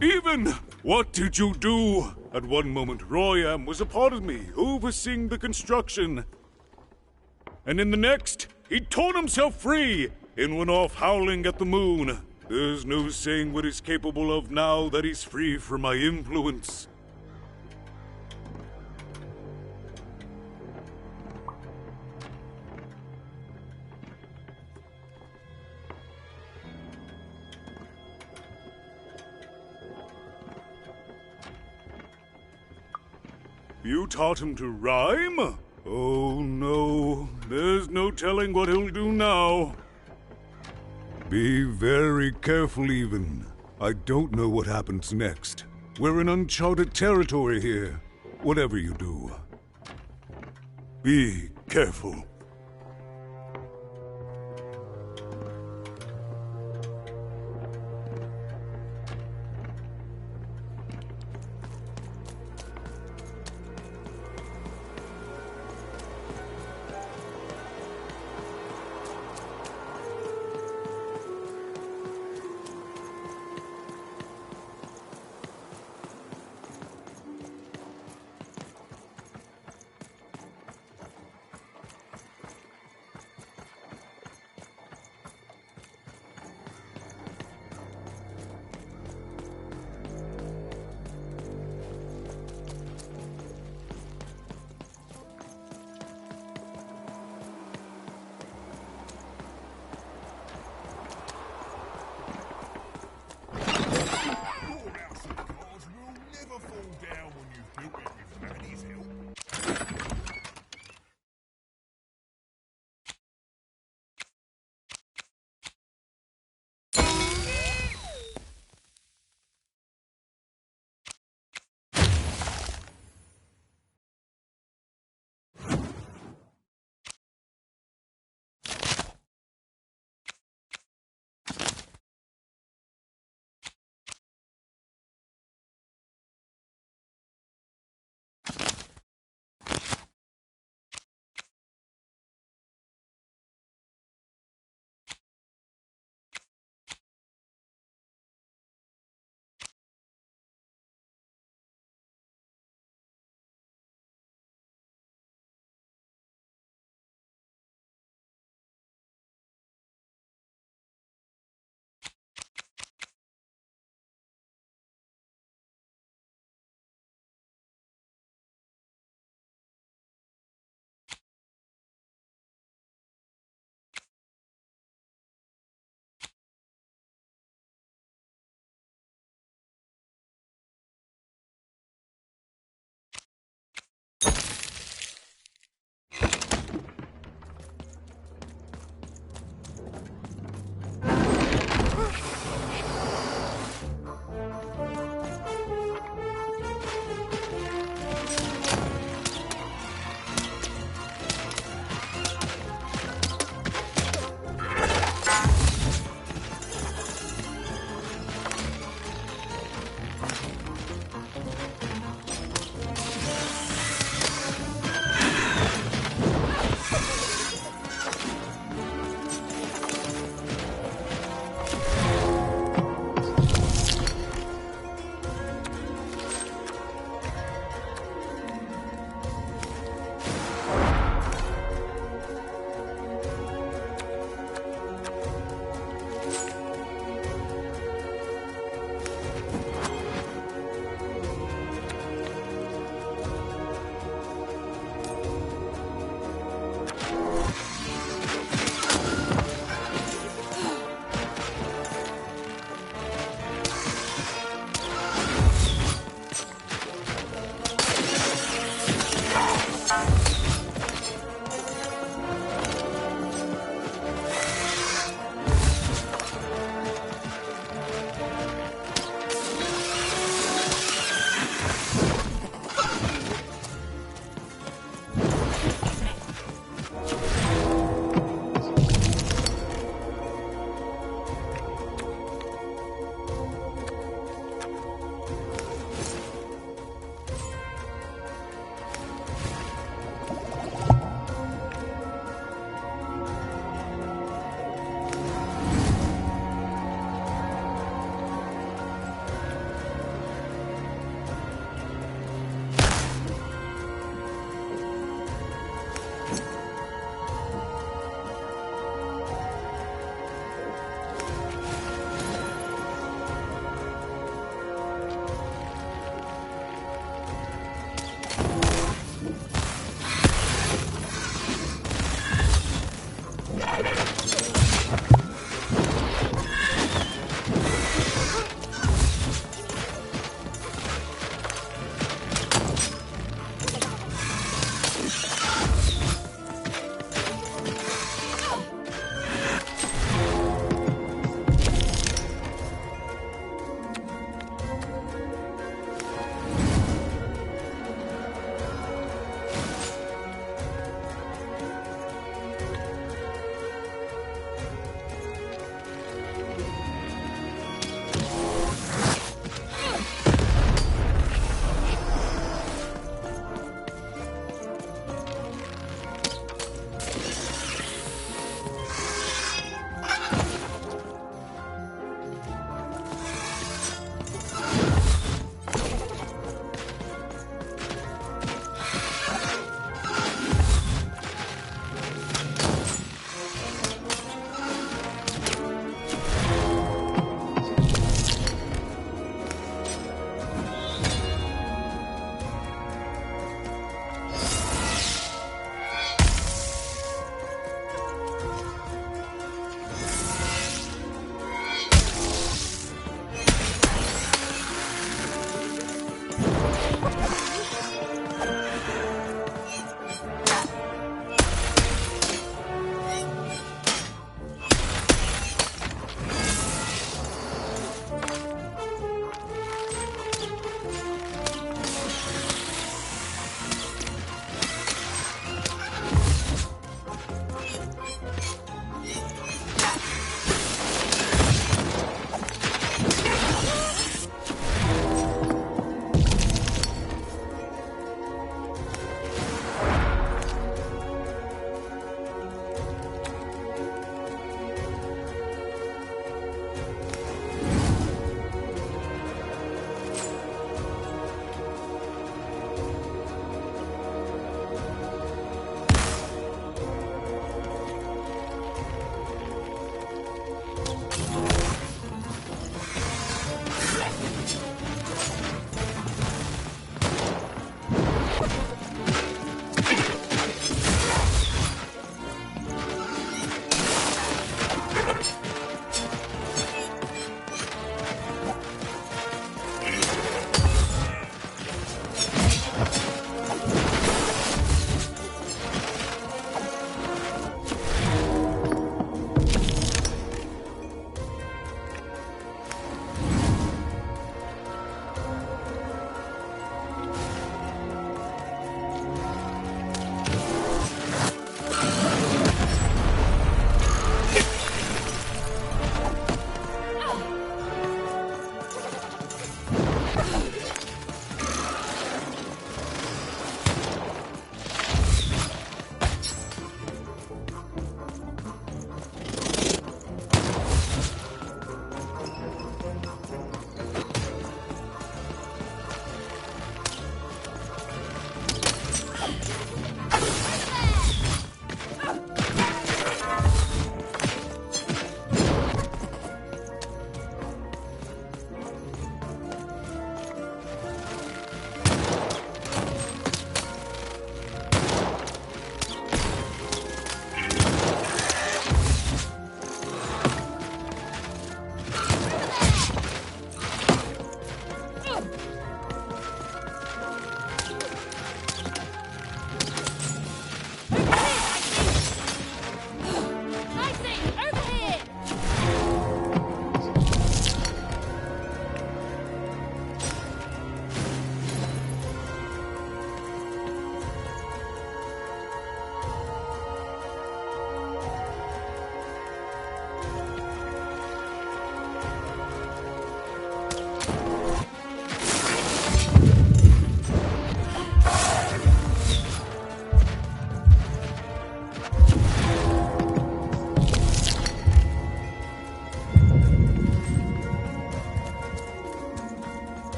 H: Even! What did you do? At one moment, Royam was a part of me, overseeing the construction. And in the next, he torn himself free and went off howling at the moon. There's no saying what he's capable of now that he's free from my influence. You taught him to rhyme? Oh no, there's no telling what he'll do now. Be very careful, Even. I don't know what happens next. We're in uncharted territory here. Whatever you do, be careful.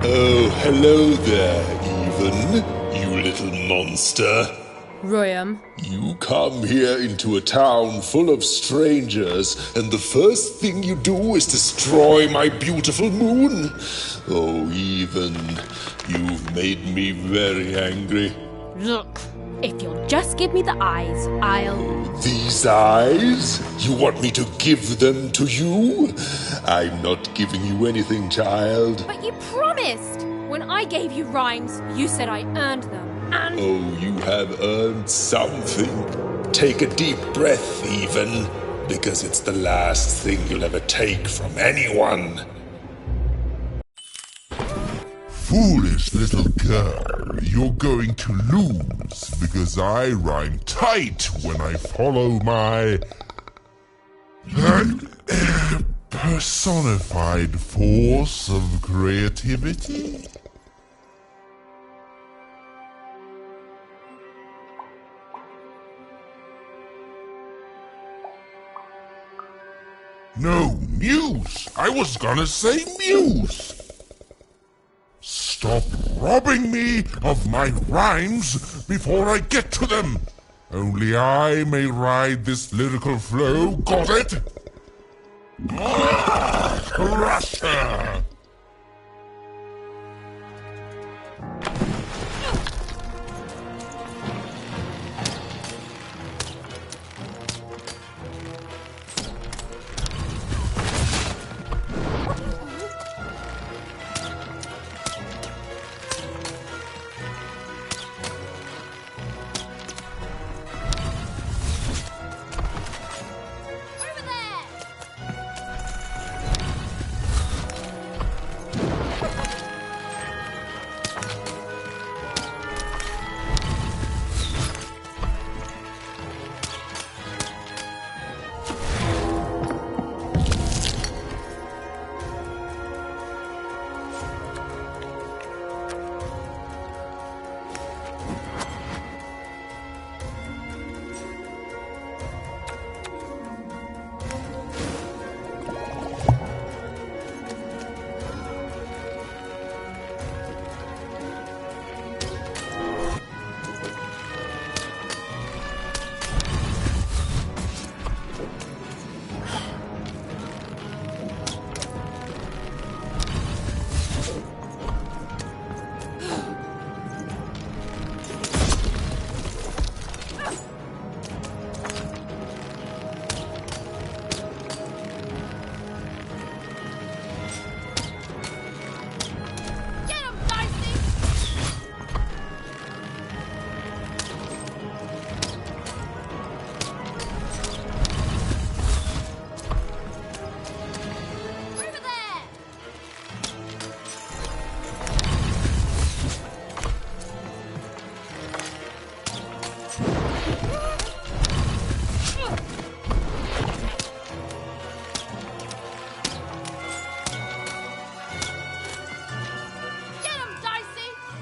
L: Oh, hello there, Even, you little monster.
C: Royam.
L: You come here into a town full of strangers, and the first thing you do is destroy my beautiful moon. Oh, Even, you've made me very angry.
C: Look, if you'll just give me the eyes, I'll...
L: These eyes? You want me to give them to you? I'm not giving you anything, child.
C: But you promised! When I gave you rhymes, you said I earned them, and...
L: Oh, you have earned something. Take a deep breath, Even, because it's the last thing you'll ever take from anyone.
K: Foolish little girl, you're going to lose because I rhyme tight when I follow my personified force of creativity. No, Muse! I was gonna say Muse! Stop robbing me of my rhymes before I get to them! Only I may ride this lyrical flow, got it? Russia!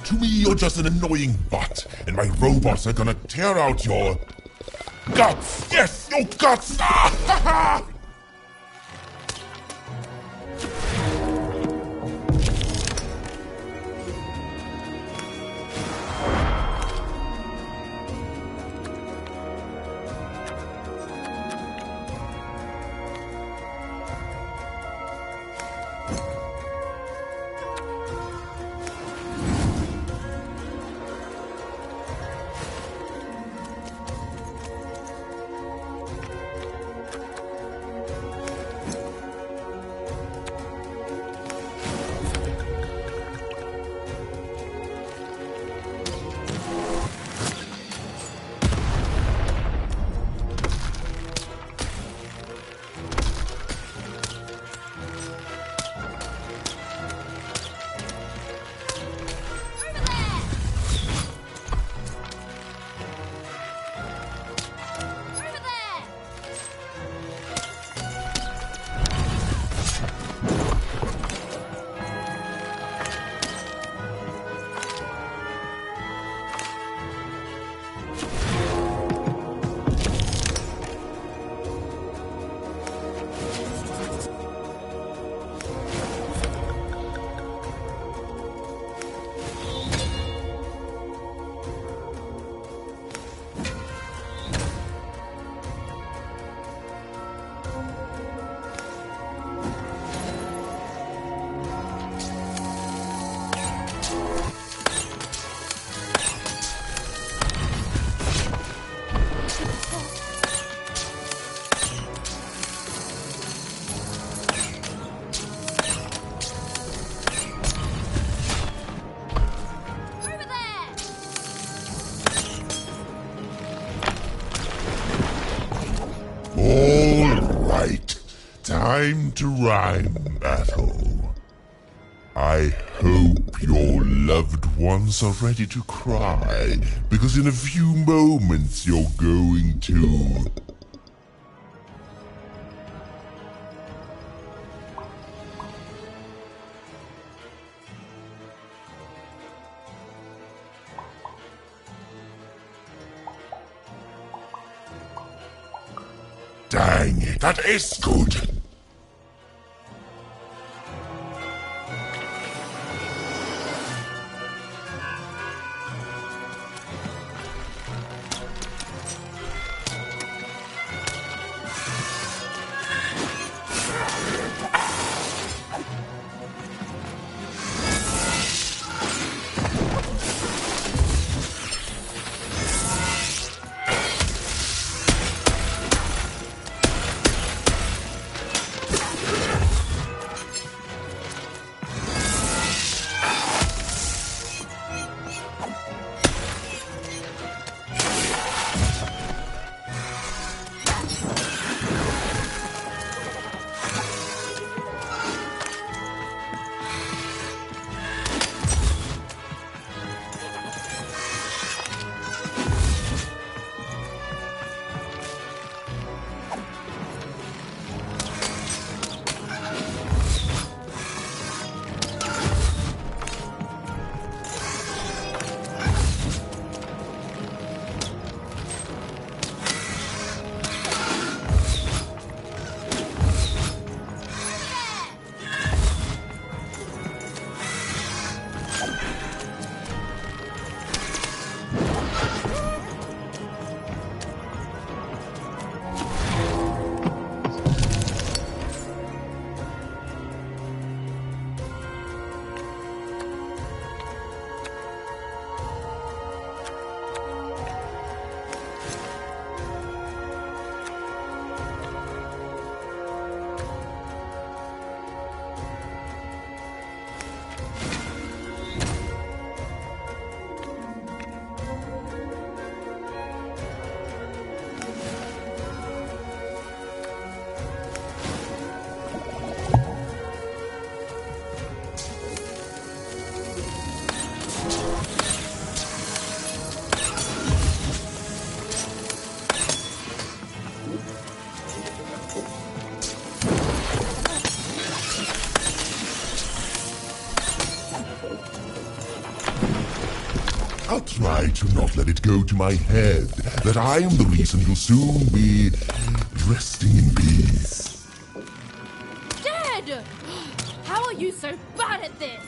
K: To me, you're just an annoying butt, and my robots are gonna tear out your guts! Yes, your guts! Ah, ha, ha! All right, time to rhyme battle. I hope your loved ones are ready to cry, because in a few moments you're going to... Dang it, that is good! I'll try to not let it go to my head that I am the reason you'll soon be resting in peace.
C: Dead! How are you so bad at this?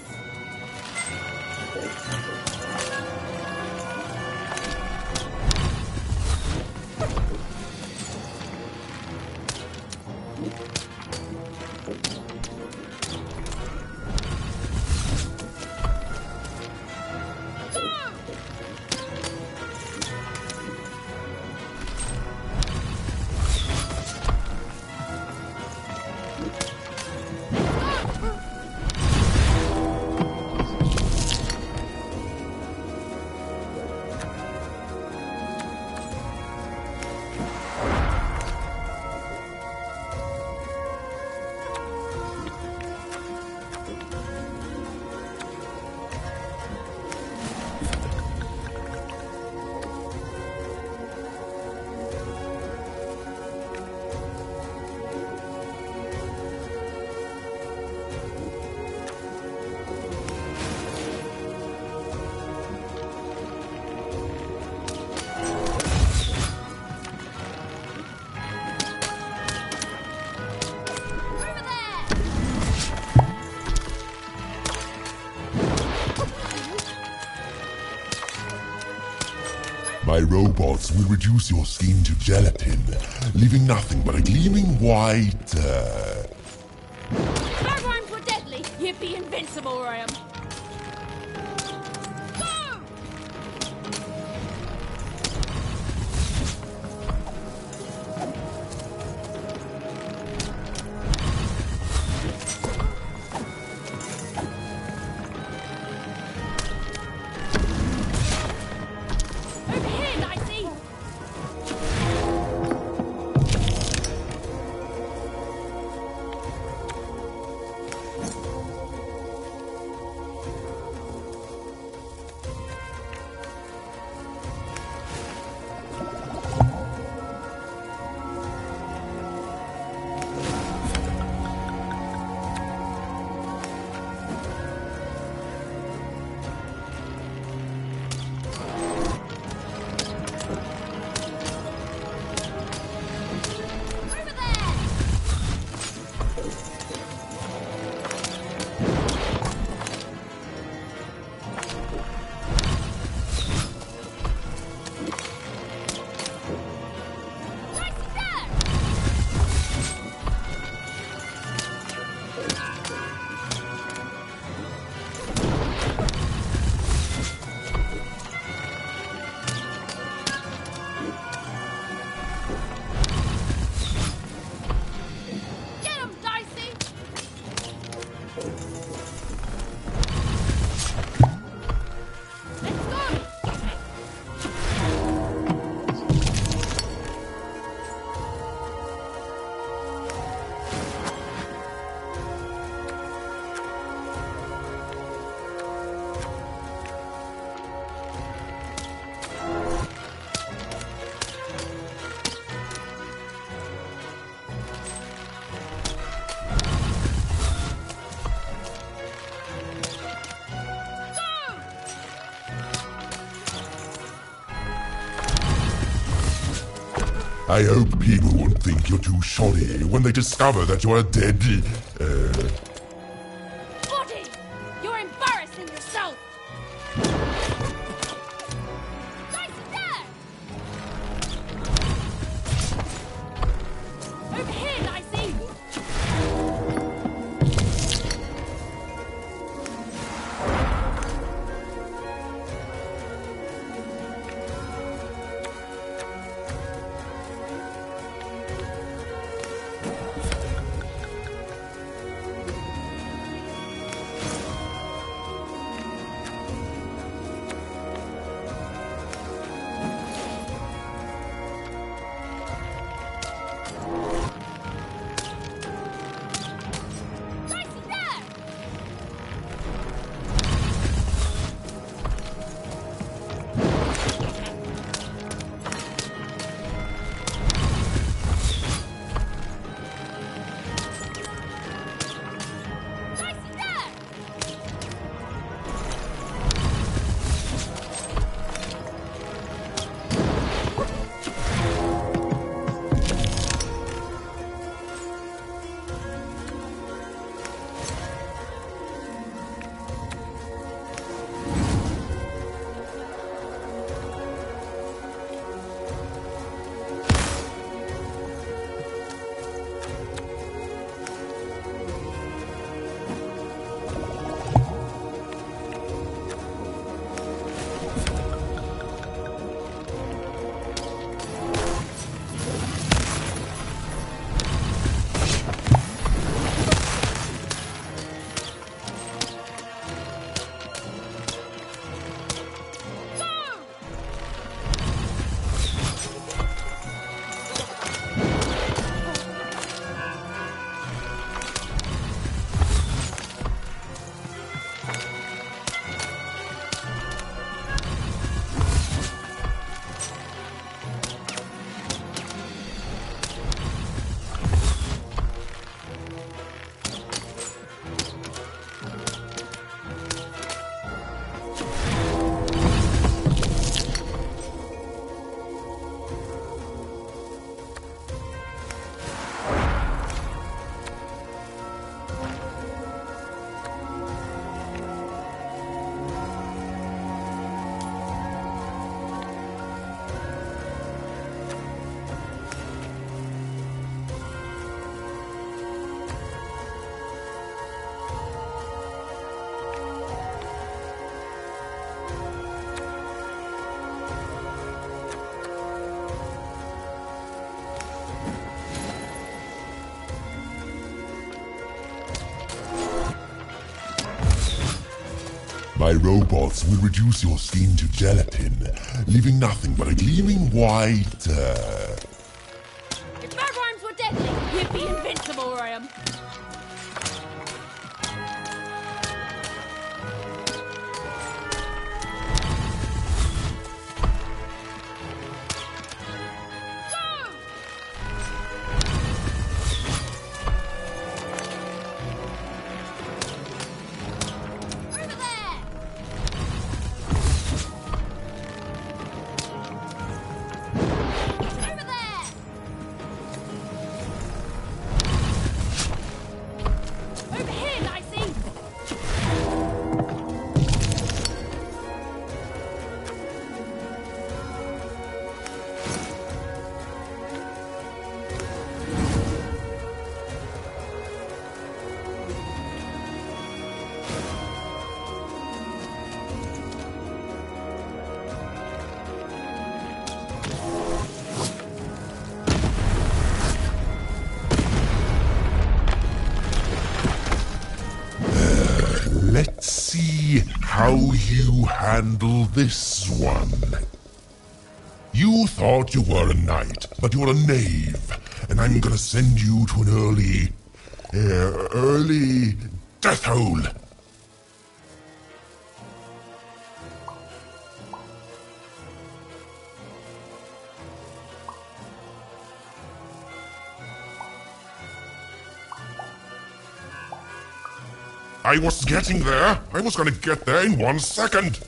K: my robots will reduce your skin to gelatin, leaving nothing but a gleaming white,
C: That rhymes were deadly. You'd be invincible, Ryan.
K: I hope people won't think you're too shoddy when they discover that you're a dead,
C: Body! You're embarrassing yourself! Dicey, there! Over here, Dicey!
K: My robots will reduce your skin to gelatin, leaving nothing but a gleaming white,
C: If bagworms were deadly, you'd be invincible, Ryan.
K: Let's see how you handle this one. You thought you were a knight, but you're a knave, and I'm gonna send you to an early death hole. I was getting there. I was gonna get there in 1 second.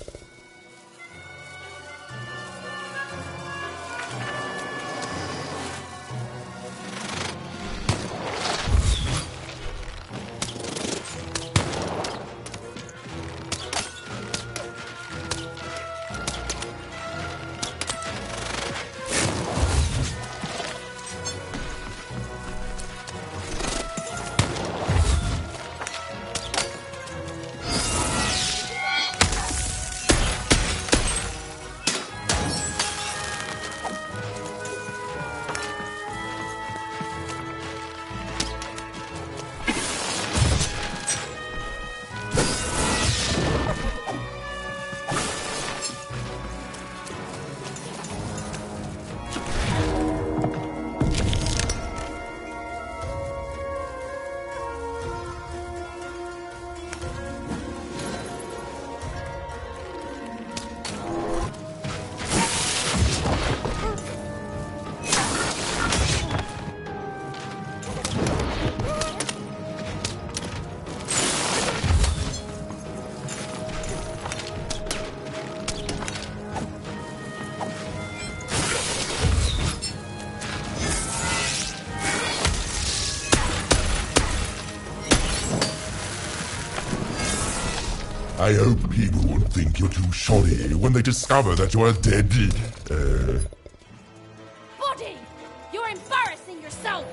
K: I hope people won't think you're too shoddy when they discover that you're a dead,
C: Body! You're embarrassing yourself!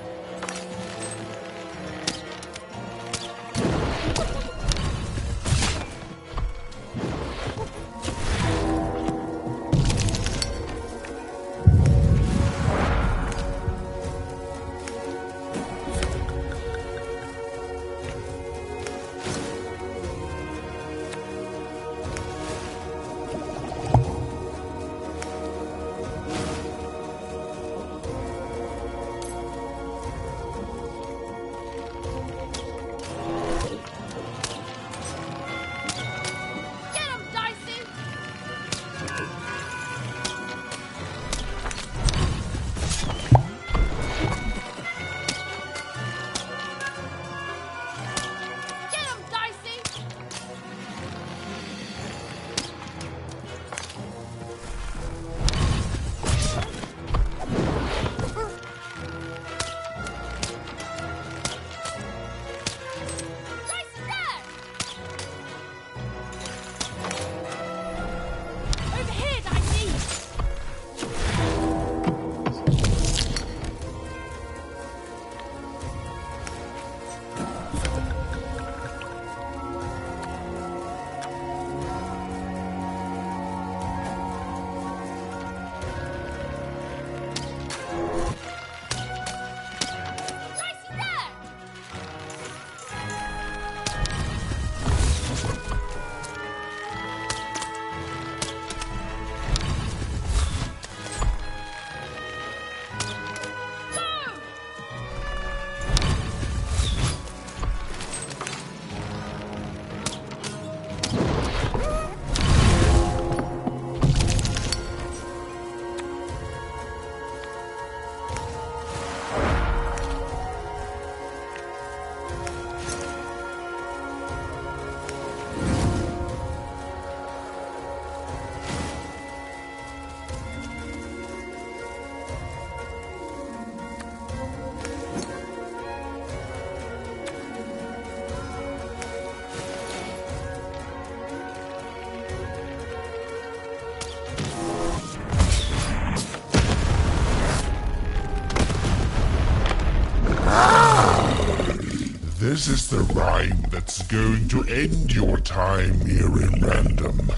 K: This is the rhyme that's going to end your time here in Random.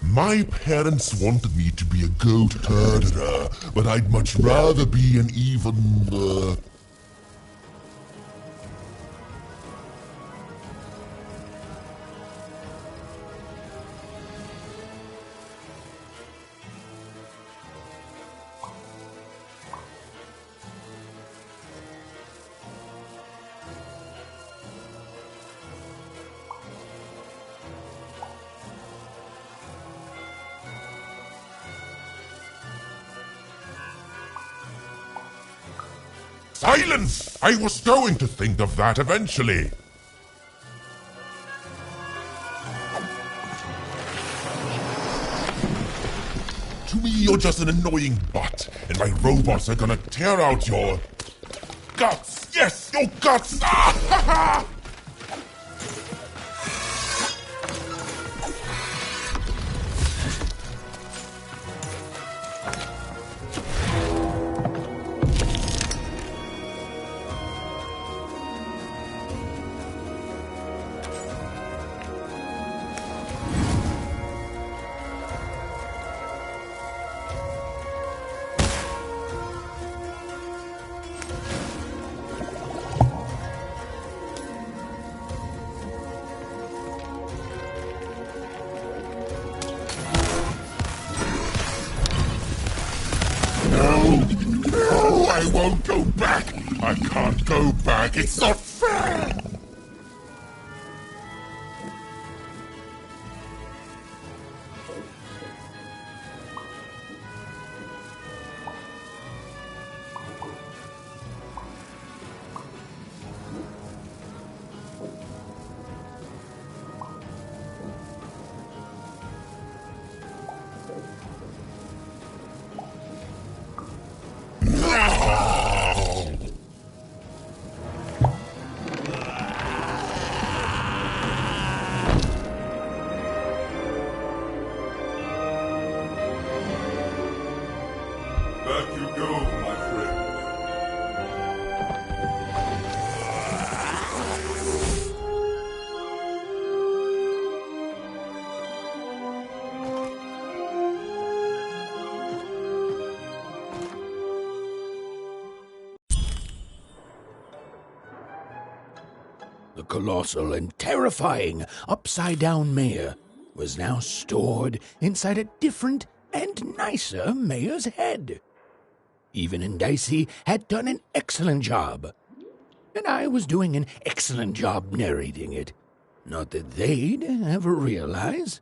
K: My parents wanted me to be a goat herder, but I'd much rather be an even, Silence! I was going to think of that eventually. To me, you're just an annoying butt, and my robots are gonna tear out your guts. Yes, your guts! Ah, ha, ha! No, I won't go back. I can't go back. It's not fair. Back you go, my friend.
B: The colossal and terrifying upside-down mayor was now stored inside a different and nicer mayor's head. Even and Dicey had done an excellent job, and I was doing an excellent job narrating it. Not that they'd ever realize.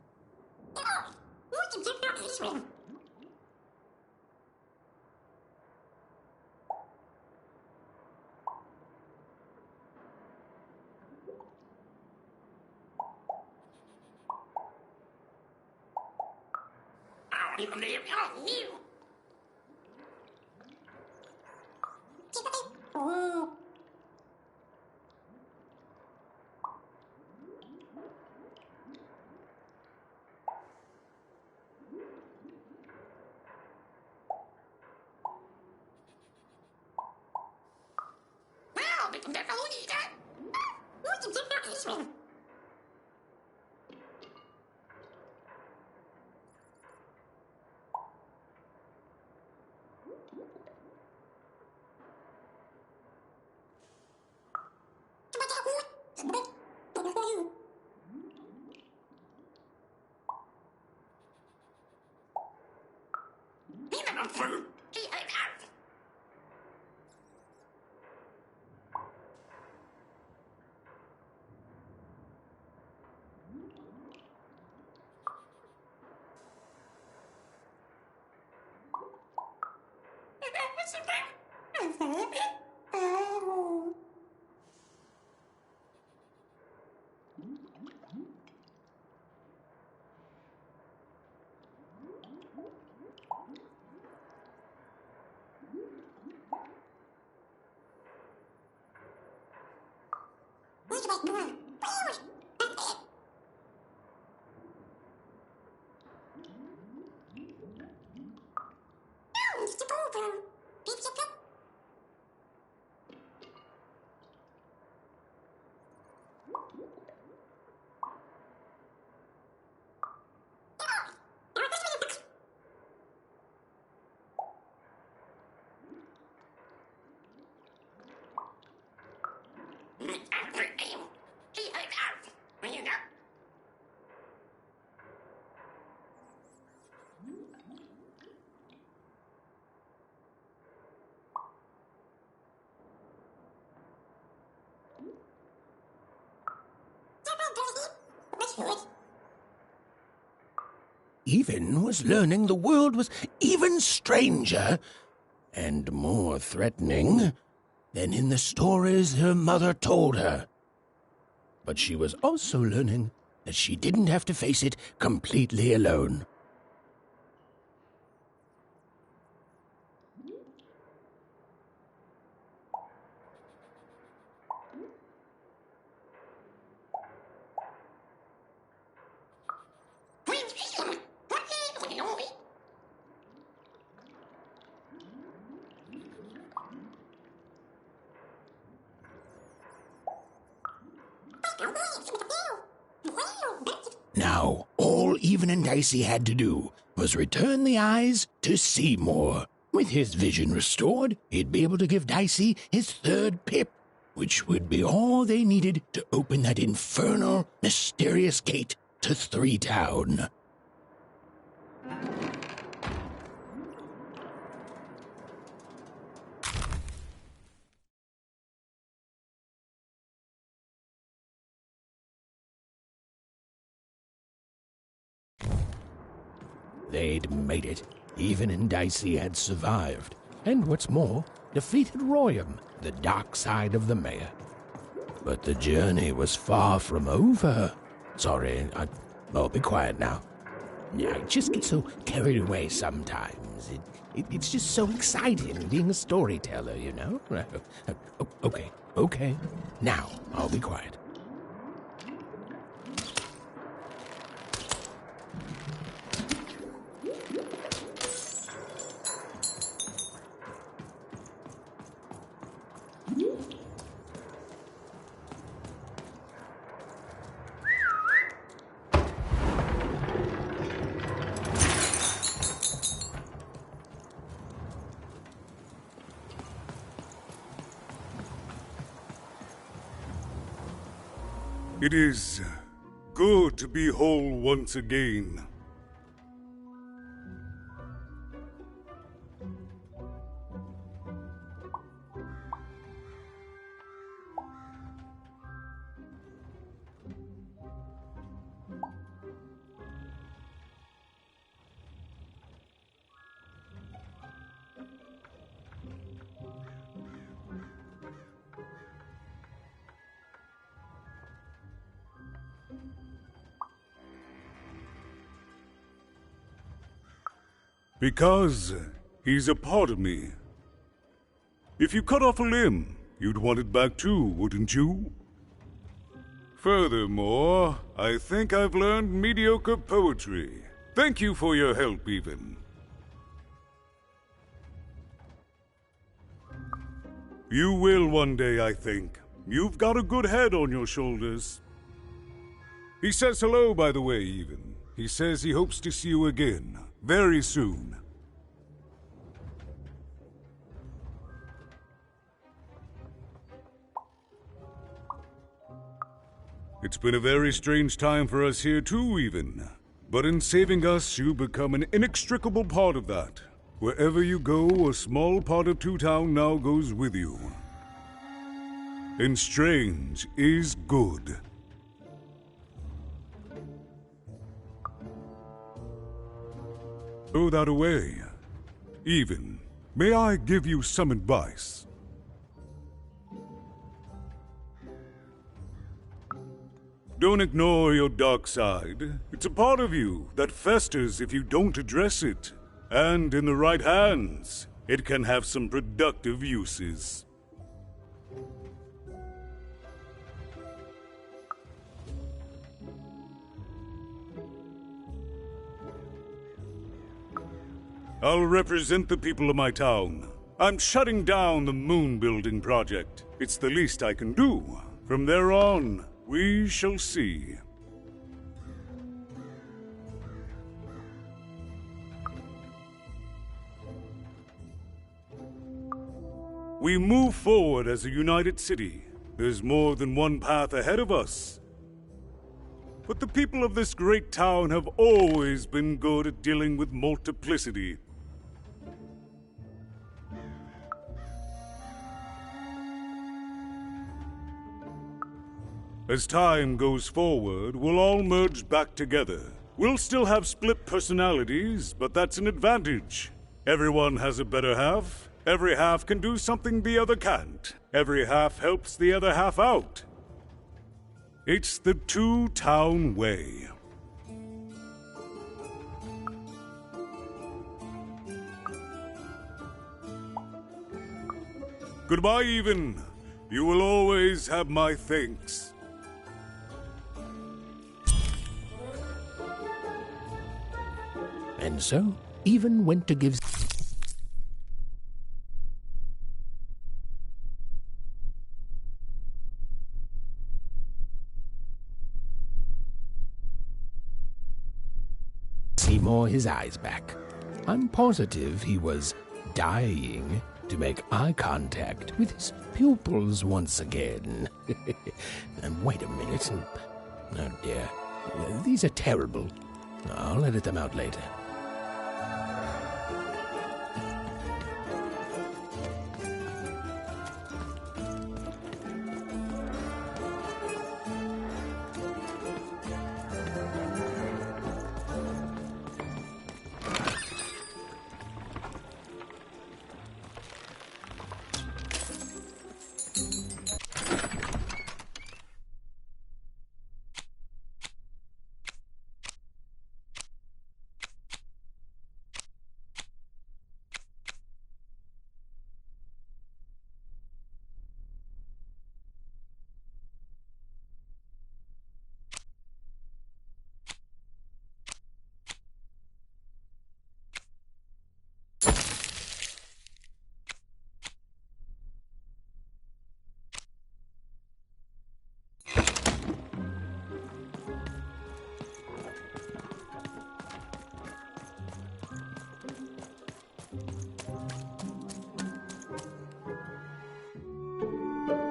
B: Even was learning the world was even stranger and more threatening than in the stories her mother told her. But she was also learning that she didn't have to face it completely alone. Now, all Even and Dicey had to do was return the eyes to Seymour. With his vision restored, he'd be able to give Dicey his third pip, which would be all they needed to open that infernal, mysterious gate to Three Town. They'd made it. Even and Dicey had survived. And what's more, defeated Royam, the dark side of the mayor. But the journey was far from over. Sorry, I'll be quiet now. I just get so carried away sometimes. It's just so exciting being a storyteller, you know? Okay. Now, I'll be quiet.
H: It is good to be whole once again. Because he's a part of me. If you cut off a limb, you'd want it back too, wouldn't you? Furthermore, I think I've learned mediocre poetry. Thank you for your help, Even. You will one day, I think. You've got a good head on your shoulders. He says hello, by the way, Even. He says he hopes to see you again. Very soon. It's been a very strange time for us here too, Even. But in saving us, you become an inextricable part of that. Wherever you go, a small part of Two Town now goes with you. And strange is good. Throw that away. Even, may I give you some advice? Don't ignore your dark side. It's a part of you that festers if you don't address it. And in the right hands, it can have some productive uses. I'll represent the people of my town. I'm shutting down the moon building project. It's the least I can do. From there on, We shall see. We move forward as a united city. There's more than one path ahead of us. But the people of this great town have always been good at dealing with multiplicity. As time goes forward, we'll all merge back together. We'll still have split personalities, but that's an advantage. Everyone has a better half. Every half can do something the other can't. Every half helps the other half out. It's the two-town way. Goodbye, Even. You will always have my thanks.
N: And so, Even went to give Seymour his eyes back. I'm positive he was dying to make eye contact with his pupils once again. And wait a minute. Oh dear. These are terrible. I'll edit them out later.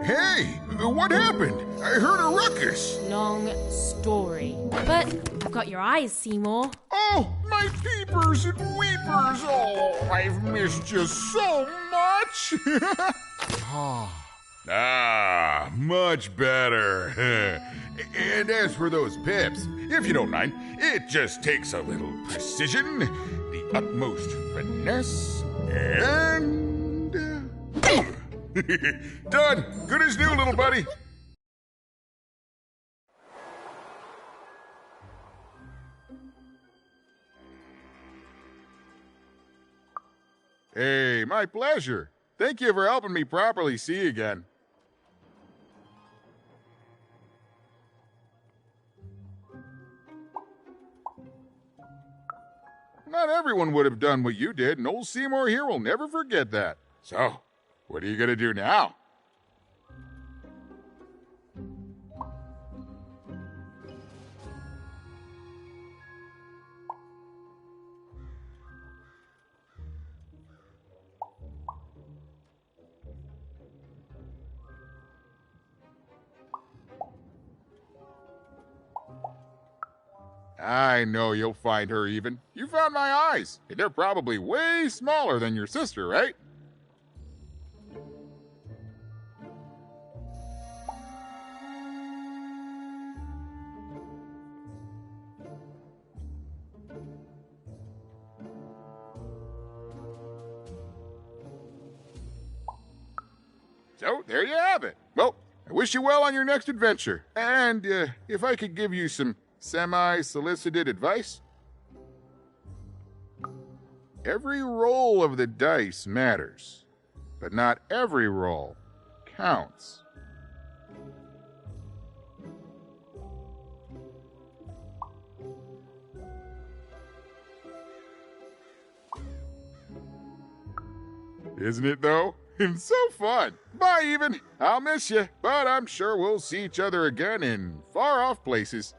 D: Hey, what happened? I heard a ruckus.
C: Long story. But I've got your eyes, Seymour.
D: Oh, my peepers and weepers. Oh, I've missed you so much. Much better. And as for those pips, if you don't mind, it just takes a little precision, the utmost finesse, and... Done. Good as new, little buddy. Hey, my pleasure. Thank you for helping me properly see again. Not everyone would have done what you did, and old Seymour here will never forget that. So, what are you going to do now? I know you'll find her, Even. You found my eyes, and they're probably way smaller than your sister, right? So, there you have it. Well, I wish you well on your next adventure. And if I could give you some semi-solicited advice? Every roll of the dice matters, but not every roll counts. Isn't it, though? It's so fun. Bye, even. I'll miss you, but I'm sure we'll see each other again in far-off places.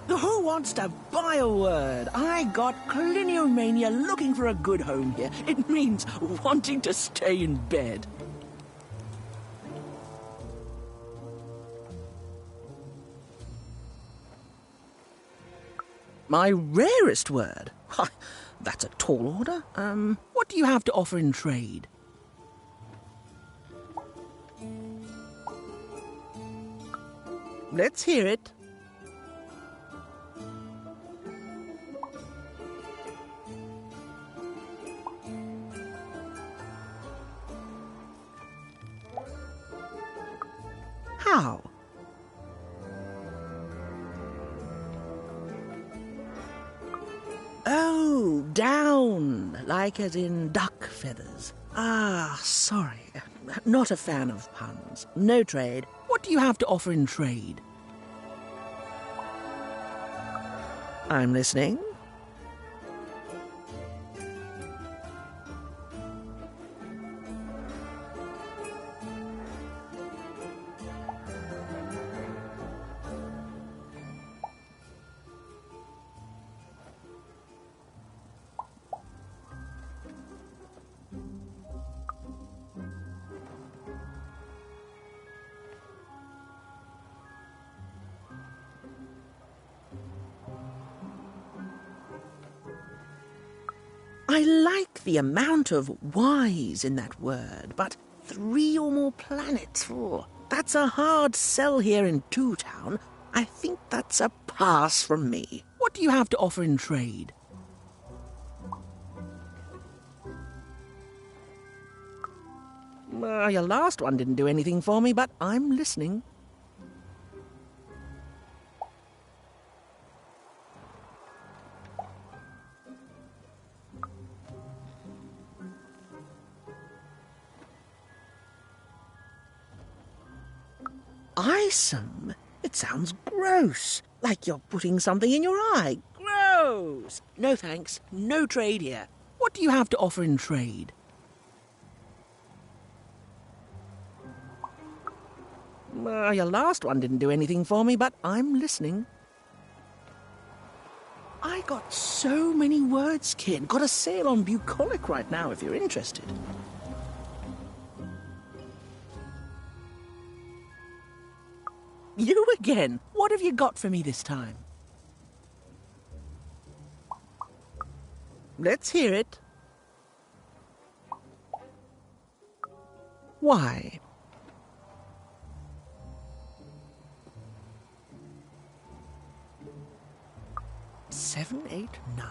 G: Who wants to buy a word? I got cliniomania looking for a good home here. It means wanting to stay in bed. My rarest word? That's a tall order. What do you have to offer in trade? Let's hear it. How? Oh, down, like as in duck feathers. Ah, sorry. Not a fan of puns. No trade. What do you have to offer in trade? I'm listening. I like the amount of Y's in that word, but 3 or more planets, that's a hard sell here in Two Town. I think that's a pass from me. What do you have to offer in trade? Your last one didn't do anything for me, but I'm listening. Eyesome? It sounds gross. Like you're putting something in your eye. Gross! No thanks. No trade here. What do you have to offer in trade? Your last one didn't do anything for me, but I'm listening. I got so many words, kid. Got a sale on bucolic right now if you're interested. You again. What have you got for me this time? Let's hear it. Why? Seven, 8, 9?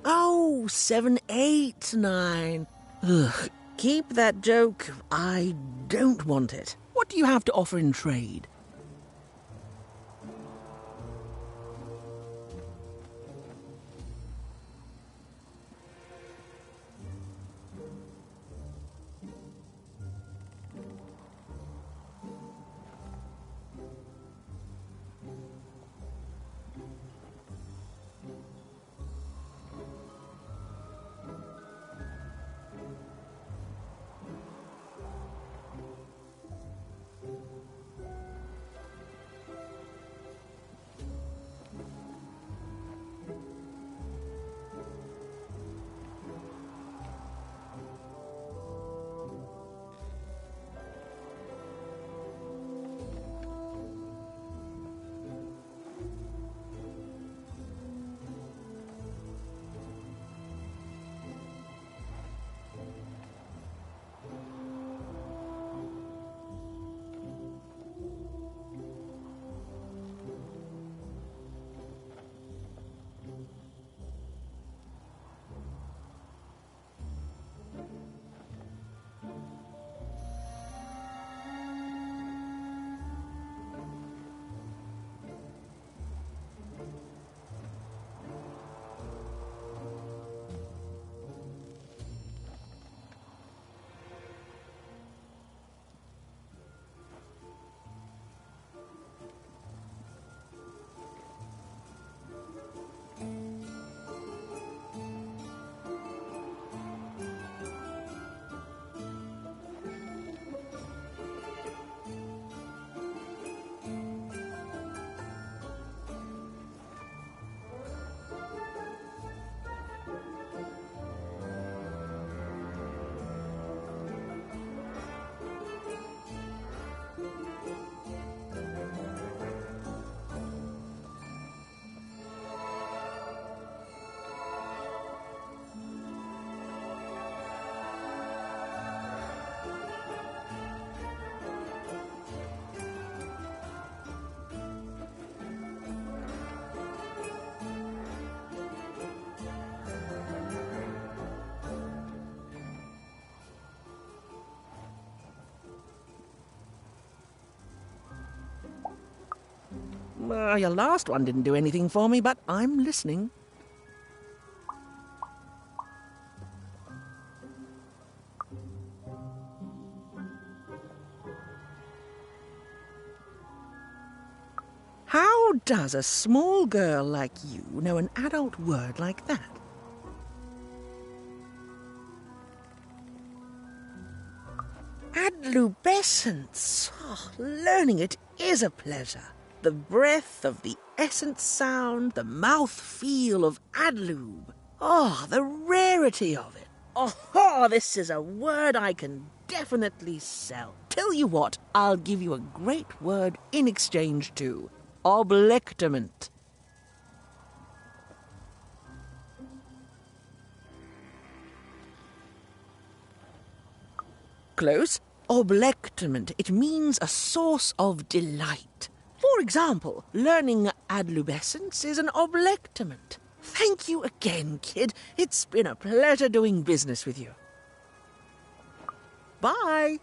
G: Oh, 7, 8, 9. Ugh, keep that joke. I don't want it. What do you have to offer in trade?
E: Your last one didn't do anything for me, but I'm listening. How does a small girl like you know an adult word like that? Adlubescence. Oh, learning it is a pleasure. The breath of the essence sound, the mouth feel of adlube. Oh, the rarity of it. Oh, this is a word I can definitely sell. Tell you what, I'll give you a great word in exchange too. Oblectament. Close. Oblectament. It means a source of delight. For example, learning adlubescence is an oblectament. Thank you again, kid. It's been a pleasure doing business with you. Bye.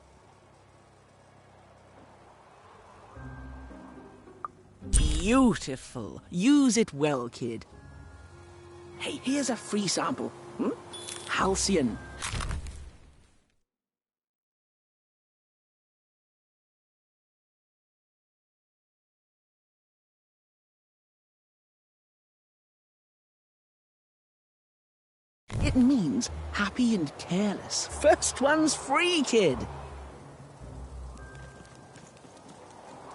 E: Beautiful. Use it well, kid. Hey, here's a free sample. Halcyon. It means happy and careless. First one's free, kid.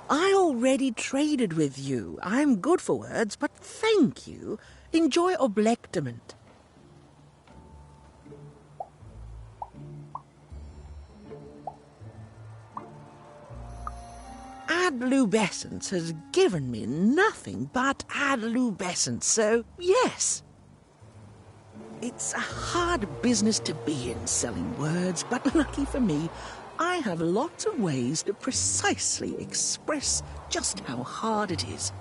E: I already traded with you. I'm good for words, but thank you. Enjoy oblectament. Adlubescence has given me nothing but adlubescence, so yes. It's a hard business to be in, selling words, but lucky for me, I have lots of ways to precisely express just how hard it is.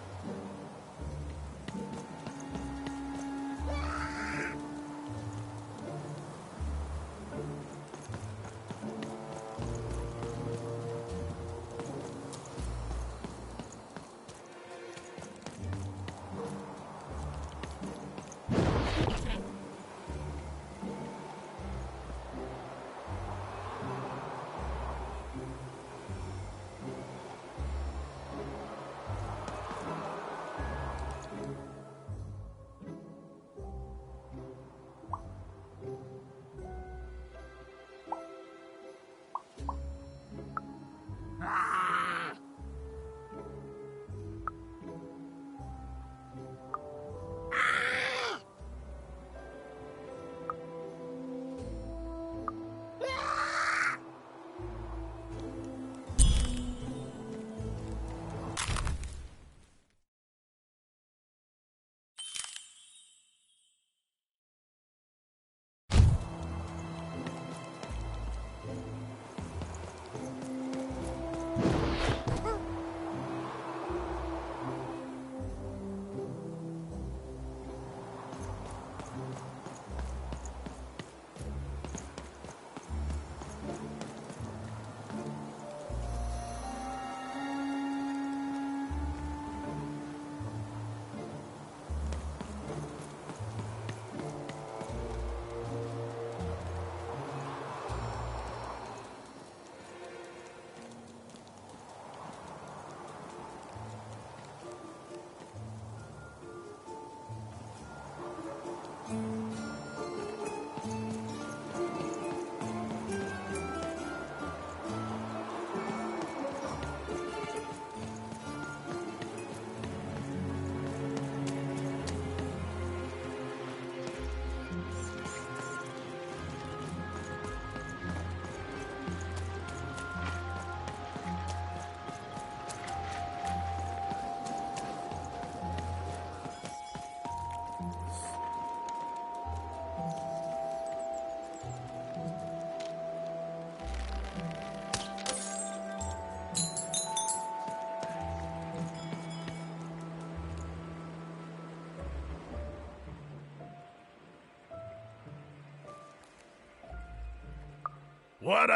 M: What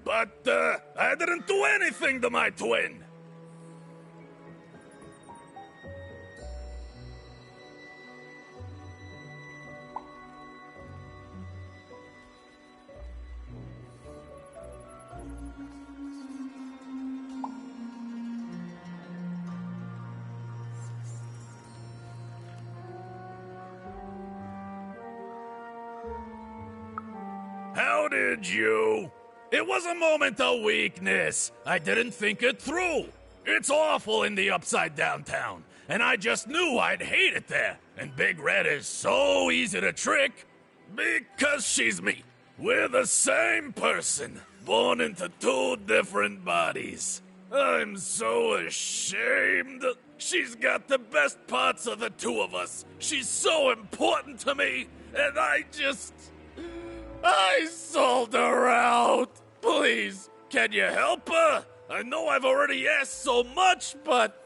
M: But, I didn't do anything to my twin!
P: did you? It was a moment of weakness. I didn't think it through. It's awful in the upside down town, and I just knew I'd hate it there. And Big Red is so easy to trick because she's me. We're the same person, born into two different bodies. I'm so ashamed. She's got the best parts of the two of us. She's so important to me, and I sold her out. Please, can you help her? I know I've already asked so much, but...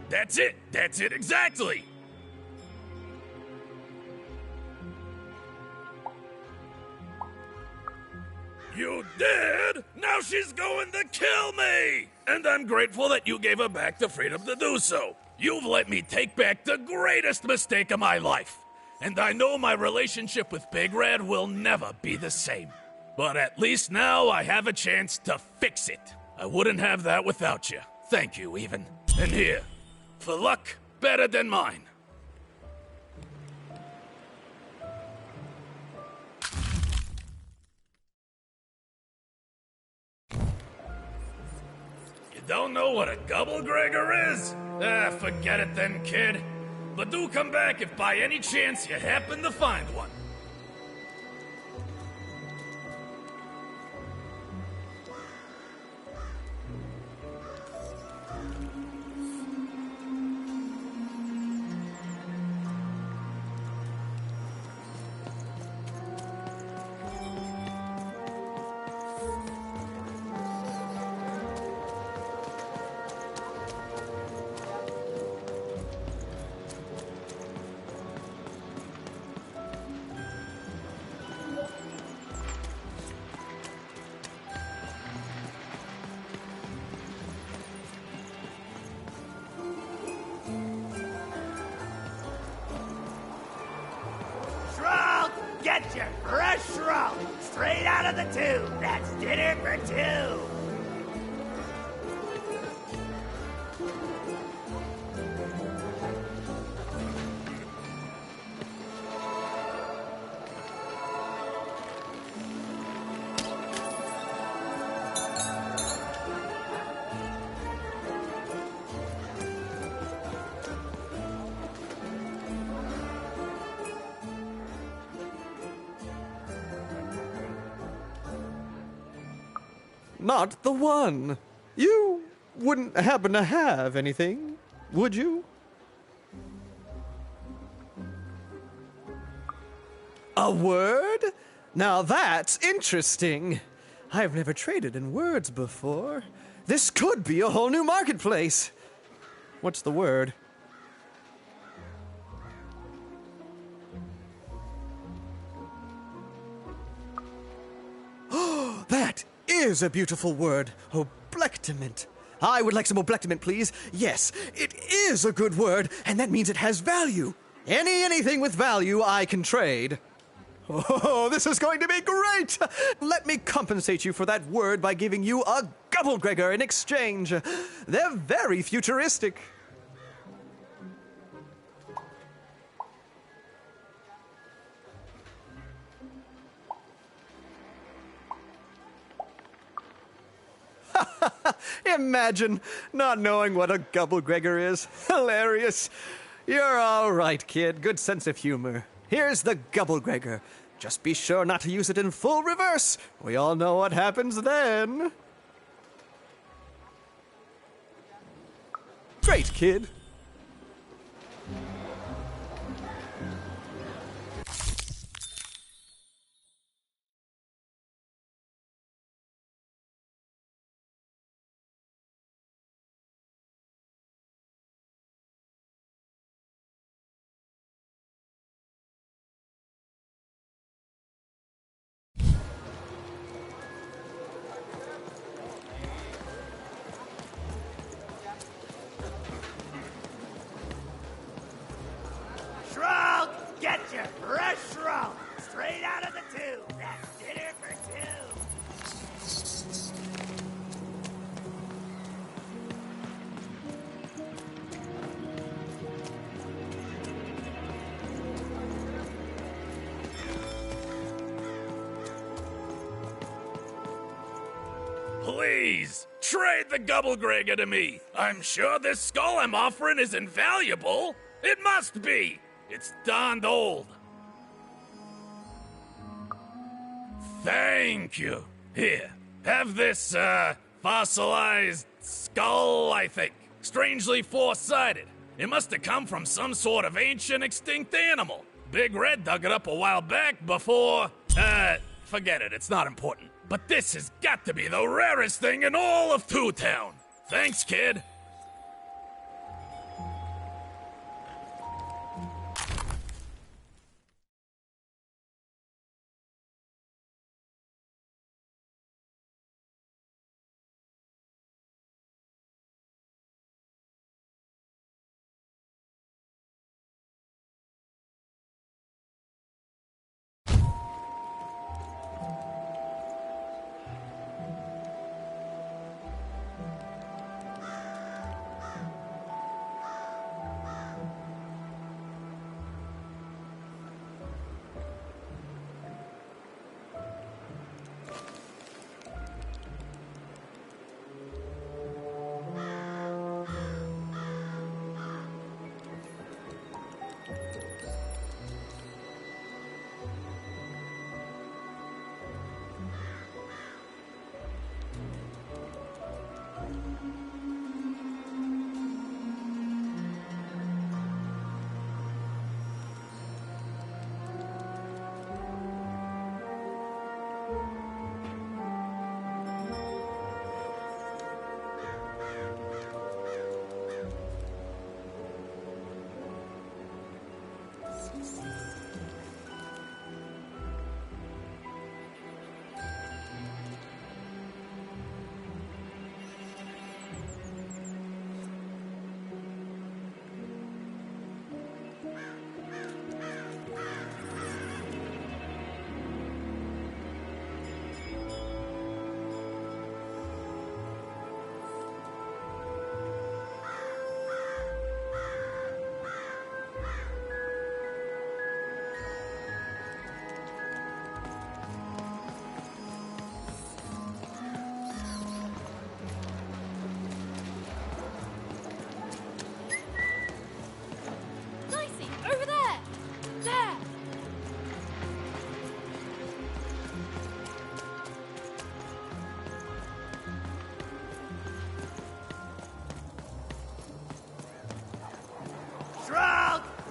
P: That's it exactly! You did? Now she's going to kill me! And I'm grateful that you gave her back the freedom to do so. You've let me take back the greatest mistake of my life. And I know my relationship with Big Red will never be the same. But at least now I have a chance to fix it. I wouldn't have that without you. Thank you, even. And here, for luck better than mine. Don't know what a Gubblegregor is? Forget it then, kid. But do come back if by any chance you happen to find one.
Q: Get your fresh roll straight out of the tube. That's dinner for two.
W: Not the one. You wouldn't happen to have anything, would you? A word? Now that's interesting. I've never traded in words before. This could be a whole new marketplace. What's the word? Oh, that is a beautiful word. Oblectament. I would like some oblectament, please. Yes, it is a good word, and that means it has value. Anything with value I can trade. Oh, this is going to be great! Let me compensate you for that word by giving you a Gubblegregor in exchange. They're very futuristic. Imagine not knowing what a Gubblegregor is. Hilarious. You're all right, kid. Good sense of humor. Here's the Gubblegregor. Just be sure not to use it in full reverse. We all know what happens then. Great, kid.
P: Please, trade the Gubblegregger to me. I'm sure this skull I'm offering is invaluable. It must be. It's darned old. Thank you. Here, have this, fossilized skull, I think. Strangely four-sided. It must have come from some sort of ancient extinct animal. Big Red dug it up a while back before... forget it, it's not important. But this has got to be the rarest thing in all of Two Town. Thanks, kid.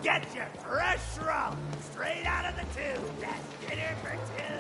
Q: Get your fresh roll straight out of the tube. That's dinner for two.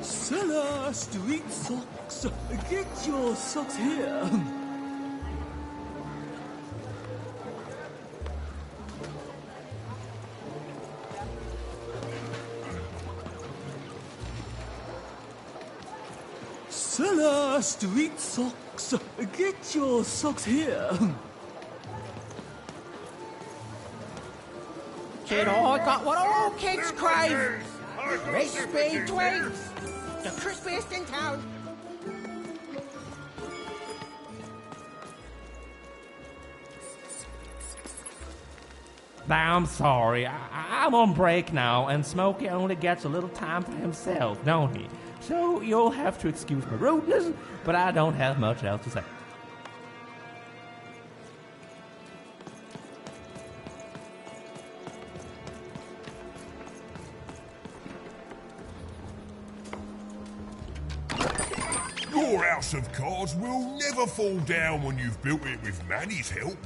G: Seller Street Socks. Get your socks here. Seller Street Socks. Get your socks here.
B: Kid, I got what all kids crave. Crispy twigs. The crispiest in town.
A: I'm sorry. I'm on break now, and Smokey only gets a little time for himself, don't he? So you'll have to excuse my rudeness, but I don't have much else to say.
M: Your house of cards will never fall down when you've built it with Manny's help.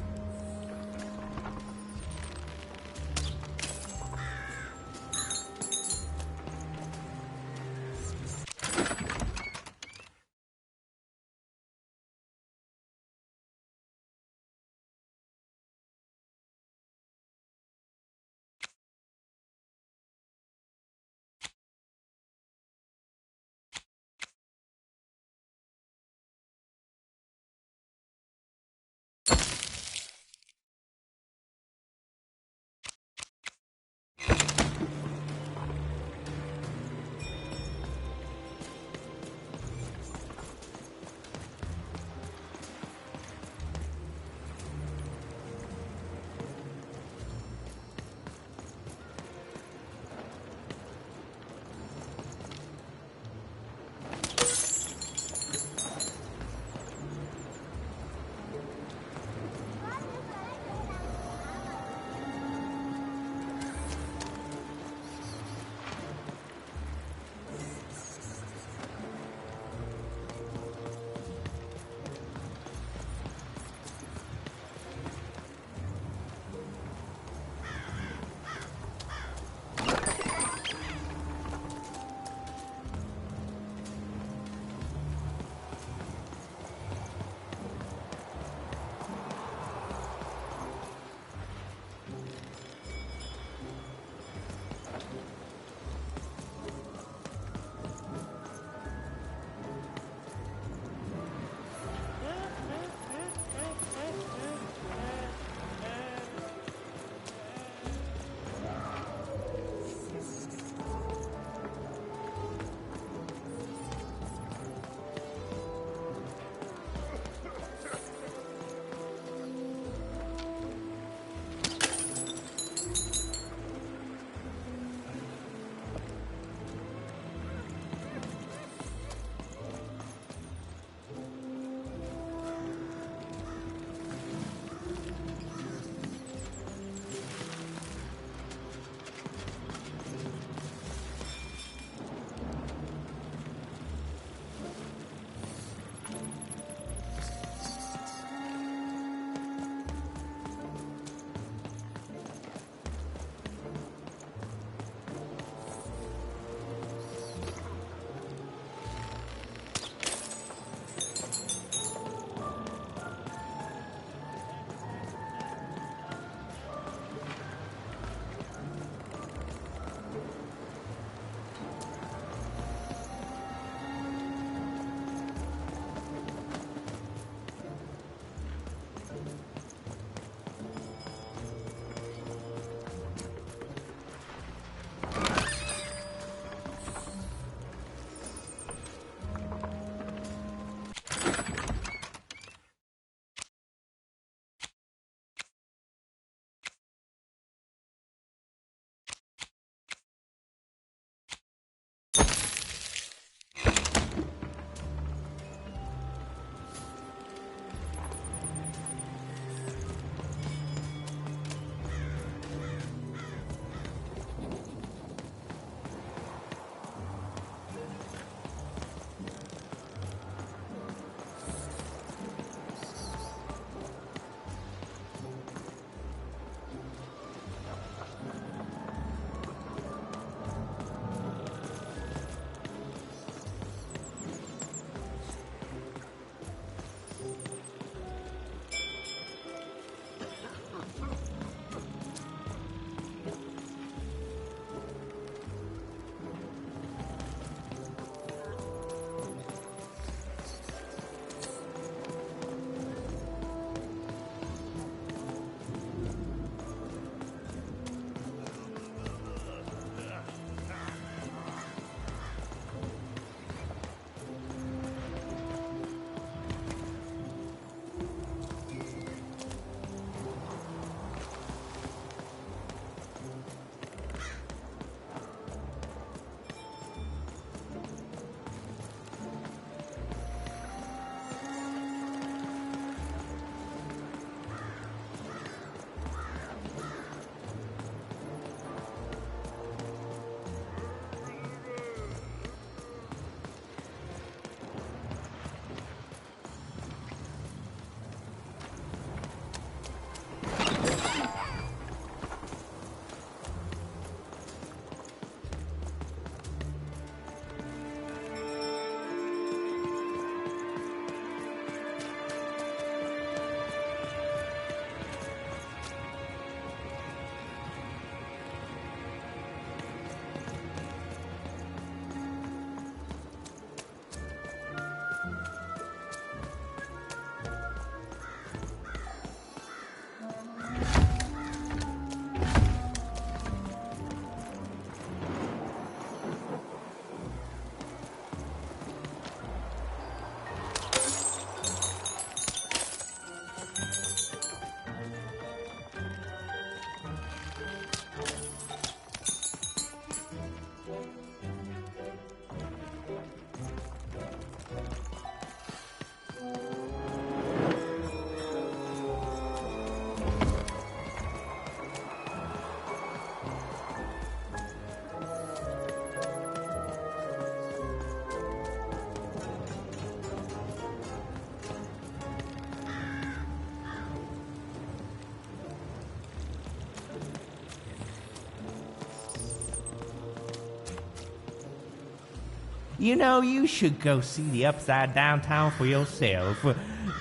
A: You know, you should go see the Upside Downtown for yourself.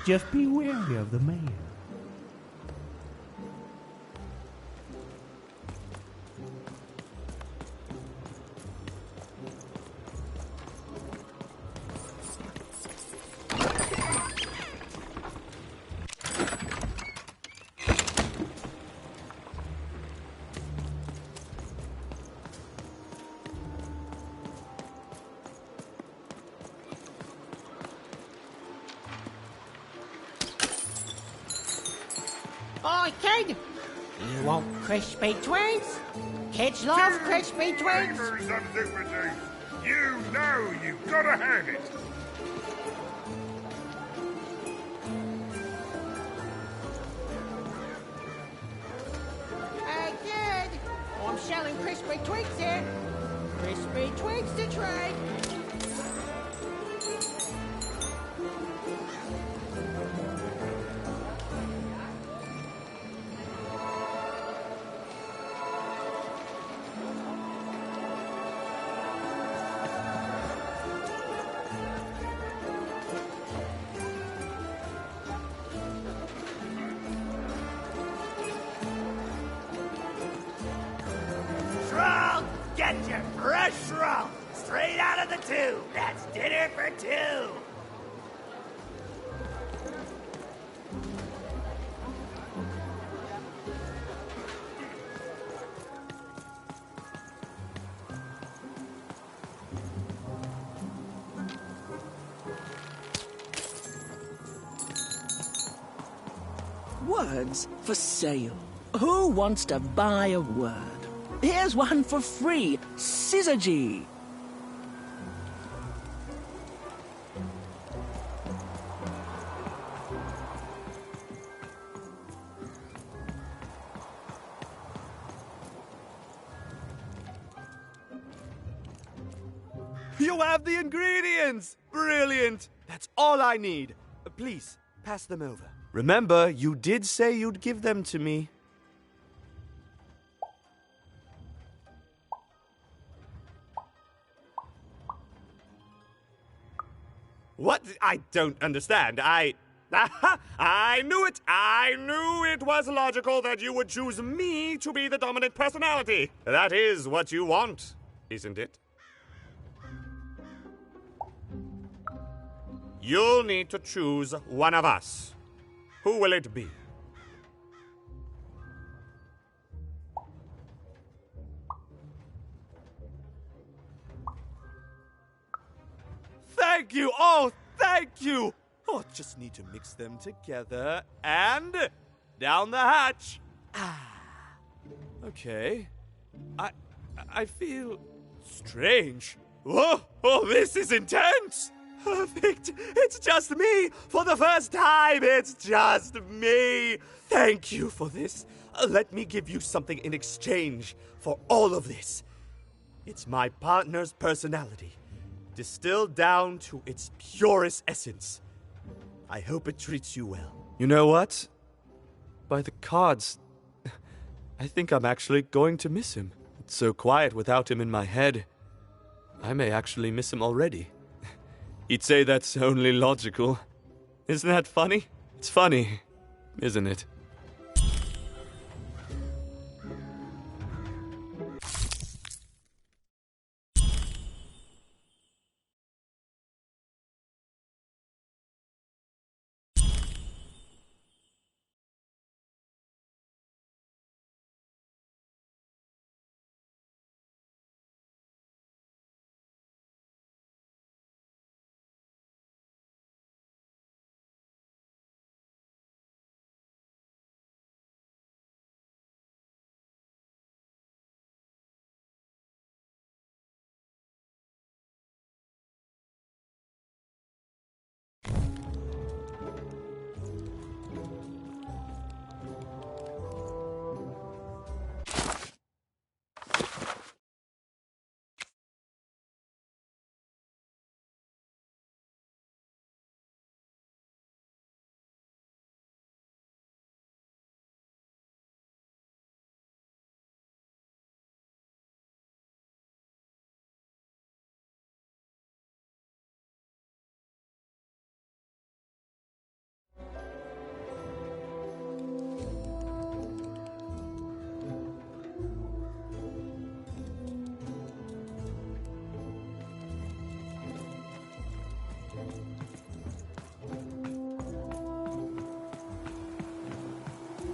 A: Just be wary of the mayor.
E: Oi, kid! You want crispy twigs? Kids love crispy twigs.
M: Fingers and liberties. You know you gotta have it.
E: Hey, kid! I'm selling crispy twigs here. Crispy twigs to trade.
Q: Shrunk, get your fresh shrunk straight out of the tube. That's dinner for two.
G: Words for sale. Who wants to buy a word? Here's one for free. Syzygy.
R: You have the ingredients! Brilliant! That's all I need. Please, pass them over. Remember, you did say you'd give them to me.
T: What? I don't understand. I knew it! I knew it was logical that you would choose me to be the dominant personality. That is what you want, isn't it? You'll need to choose one of us. Who will it be?
R: Thank you! Oh, thank you! Oh, just need to mix them together and down the hatch. Okay. I feel strange. Whoa! Oh, this is intense! Perfect! It's just me! For the first time, it's just me! Thank you for this. Let me give you something in exchange for all of this. It's my partner's personality, distilled down to its purest essence. I hope it treats you well. You know what? By the cards, I think I'm actually going to miss him. It's so quiet without him in my head. I may actually miss him already. He'd say that's only logical. Isn't that funny? It's funny, isn't it?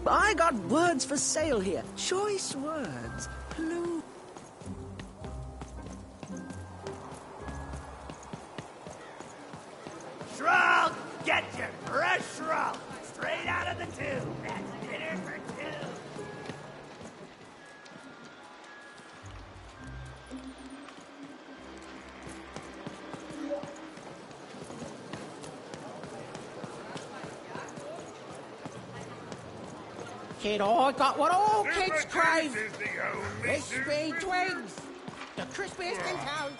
G: But I got words for sale here. Choice words. Blue.
Q: Shroud, get your fresh shroud. Straight out of the tube. That's dinner for two.
B: Kid, I got what all kids crave. Crispy twigs. The crispiest in town.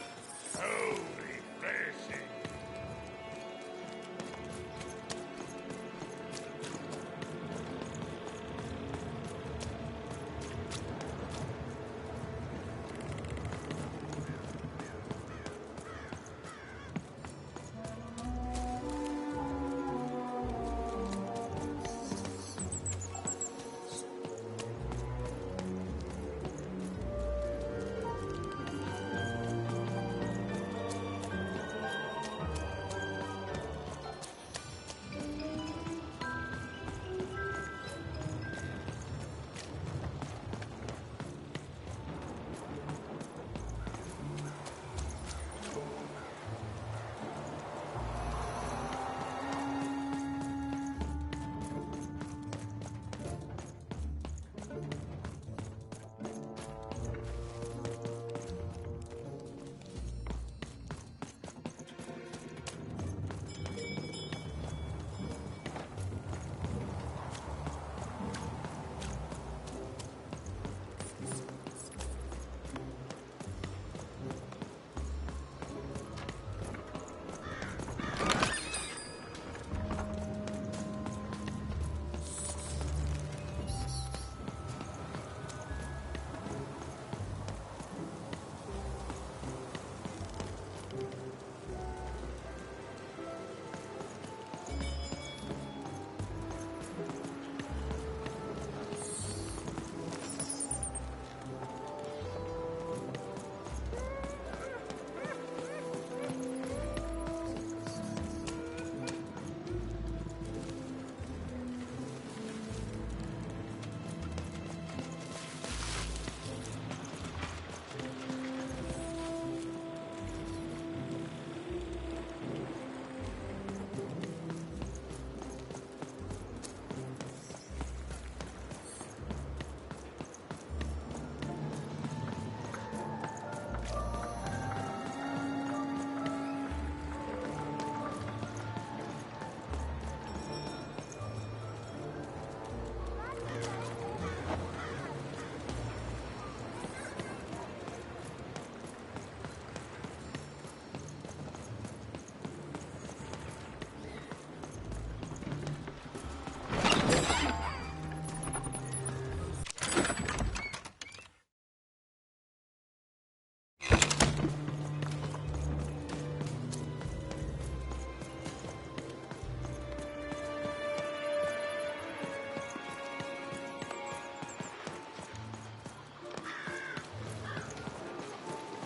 M: Holy blessing.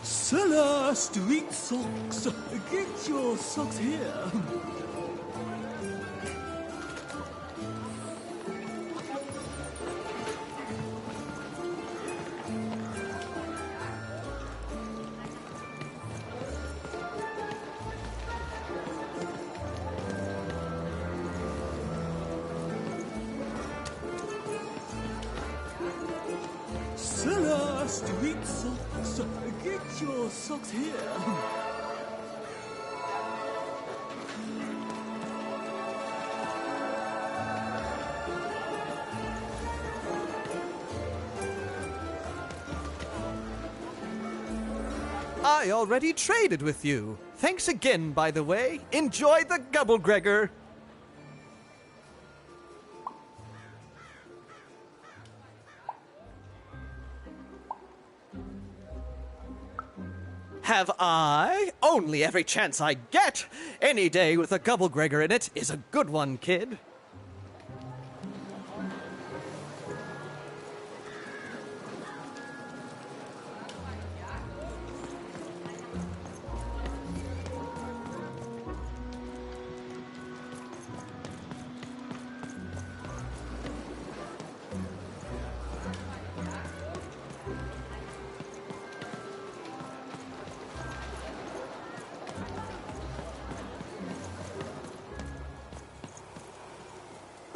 G: Seller Street Socks. Get your socks here. Seller Street Socks. Get your socks here.
W: I already traded with you. Thanks again, by the way. Enjoy the Gubblegregor. Have I? Only every chance I get. Any day with a Gubblegregor in it is a good one, kid.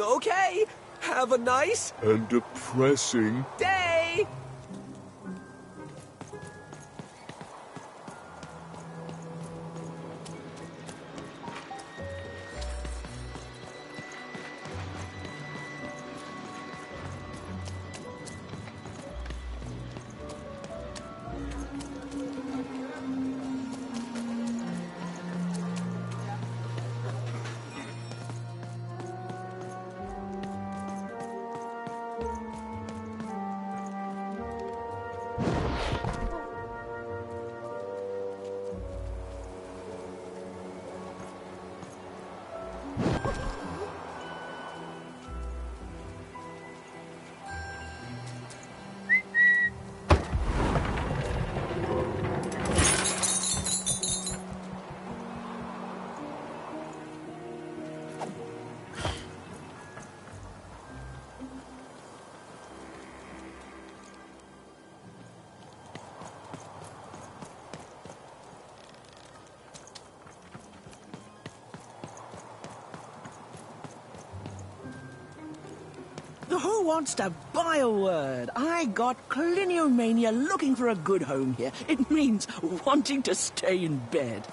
R: Okay, have a nice
H: and depressing
R: day!
G: Who wants to buy a word? I got cliniomania looking for a good home here. It means wanting to stay in bed.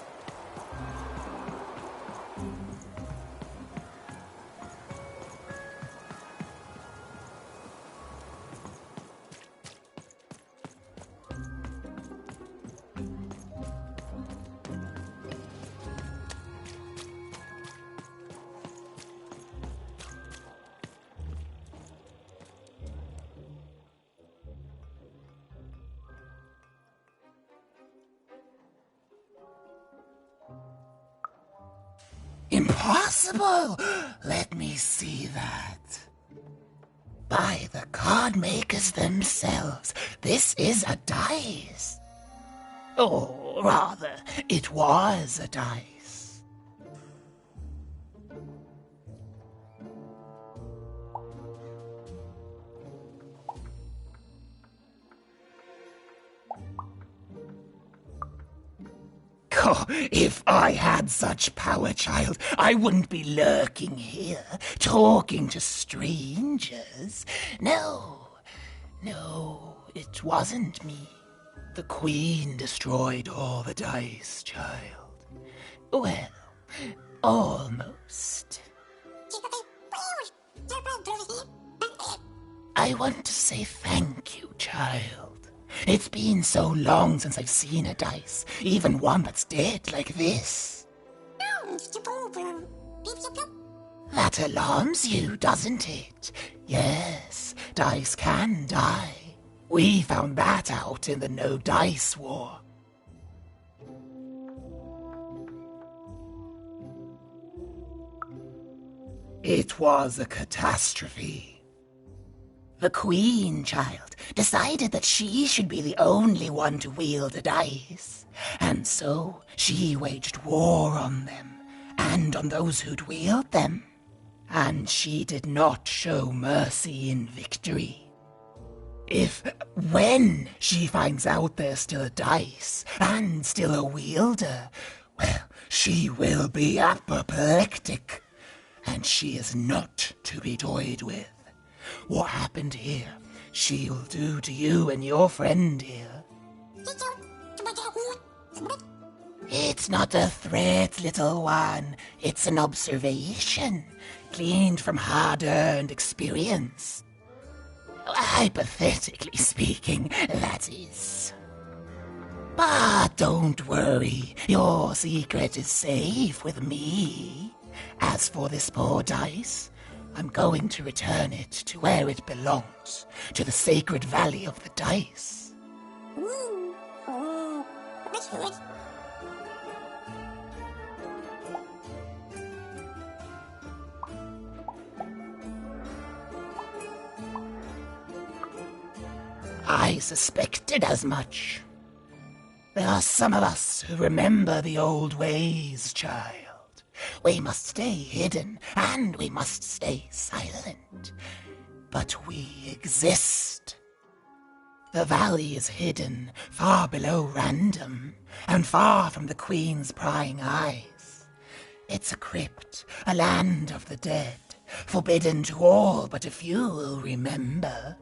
B: Impossible! Let me see that. By the card makers themselves, this is a dice. Or rather, it was a dice. Oh, if I had such power, child, I wouldn't be lurking here, talking to strangers. No, it wasn't me. The Queen destroyed all the dice, child. Well, almost. I want to say thank you, child. It's been so long since I've seen a dice, even one that's dead like this. That alarms you, doesn't it? Yes, dice can die. We found that out in the No Dice War. It was a catastrophe. The Queen, child, decided that she should be the only one to wield a dice, and so she waged war on them, and on those who'd wield them. And she did not show mercy in victory. When she finds out there's still a dice, and still a wielder, well, she will be apoplectic, and she is not to be toyed with. What happened here, she'll do to you and your friend here. It's not a threat, little one. It's an observation, gleaned from hard-earned experience. Hypothetically speaking, that is. But don't worry, your secret is safe with me. As for this poor dice, I'm going to return it to where it belongs, to the sacred valley of the dice. I suspected as much. There are some of us who remember the old ways, child. We must stay hidden, and we must stay silent. But we exist. The valley is hidden far below random, and far from the Queen's prying eyes. It's a crypt, a land of the dead,
I: forbidden to all but a few will remember.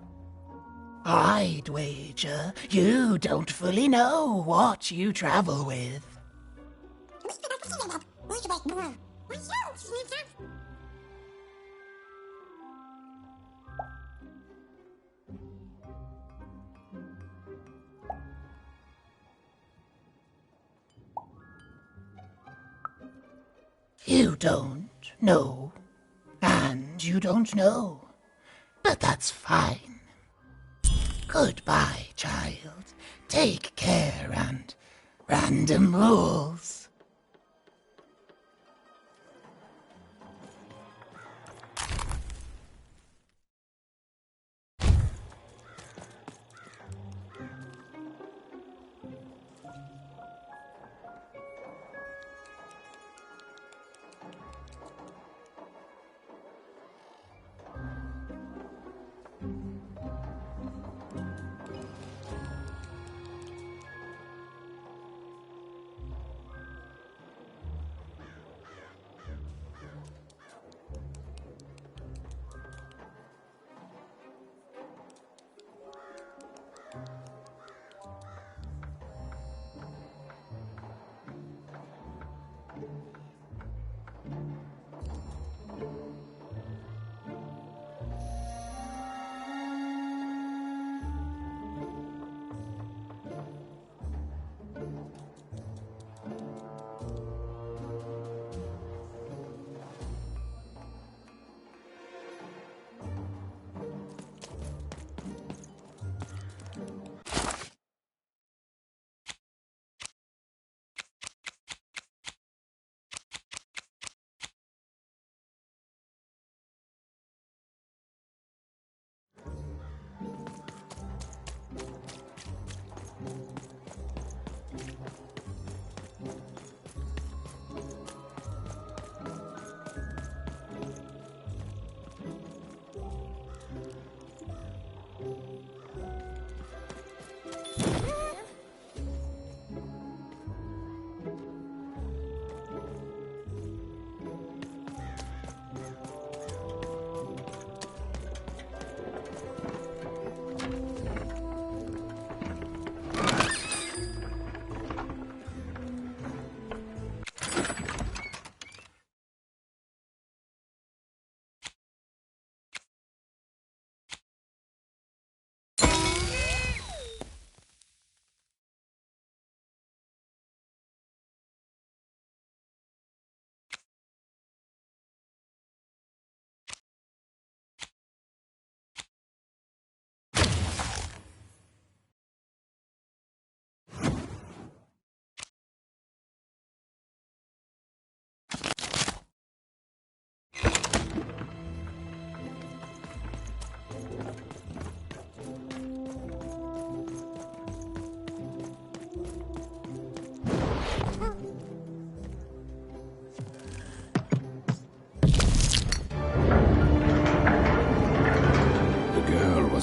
I: I'd wager you don't fully know what you travel with. You don't know, and you don't know, but that's fine. Goodbye, child. Take care and random rules.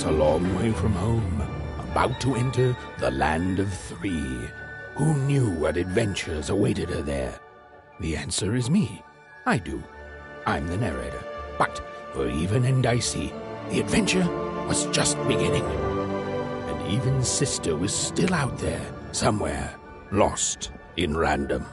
B: A long way from home, about to enter the land of three. Who knew what adventures awaited her there? The answer is me. I do. I'm the narrator. But for Even and Dicey, the adventure was just beginning. And Even's sister was still out there, somewhere, lost in random.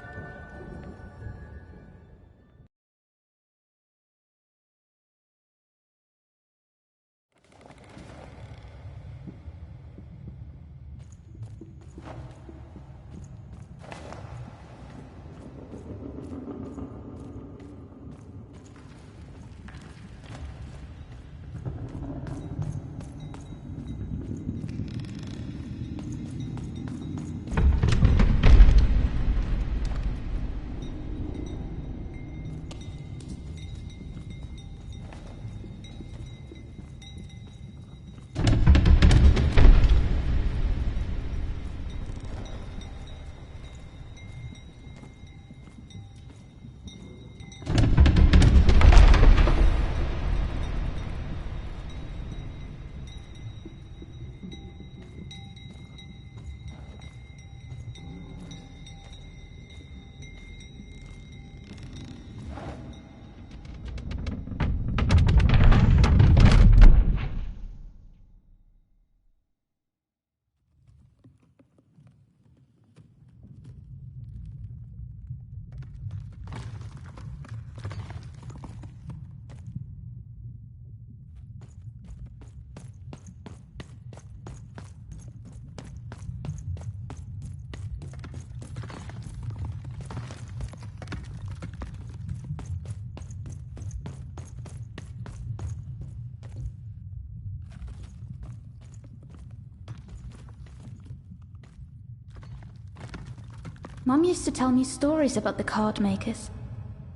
J: Mum used to tell me stories about the card makers.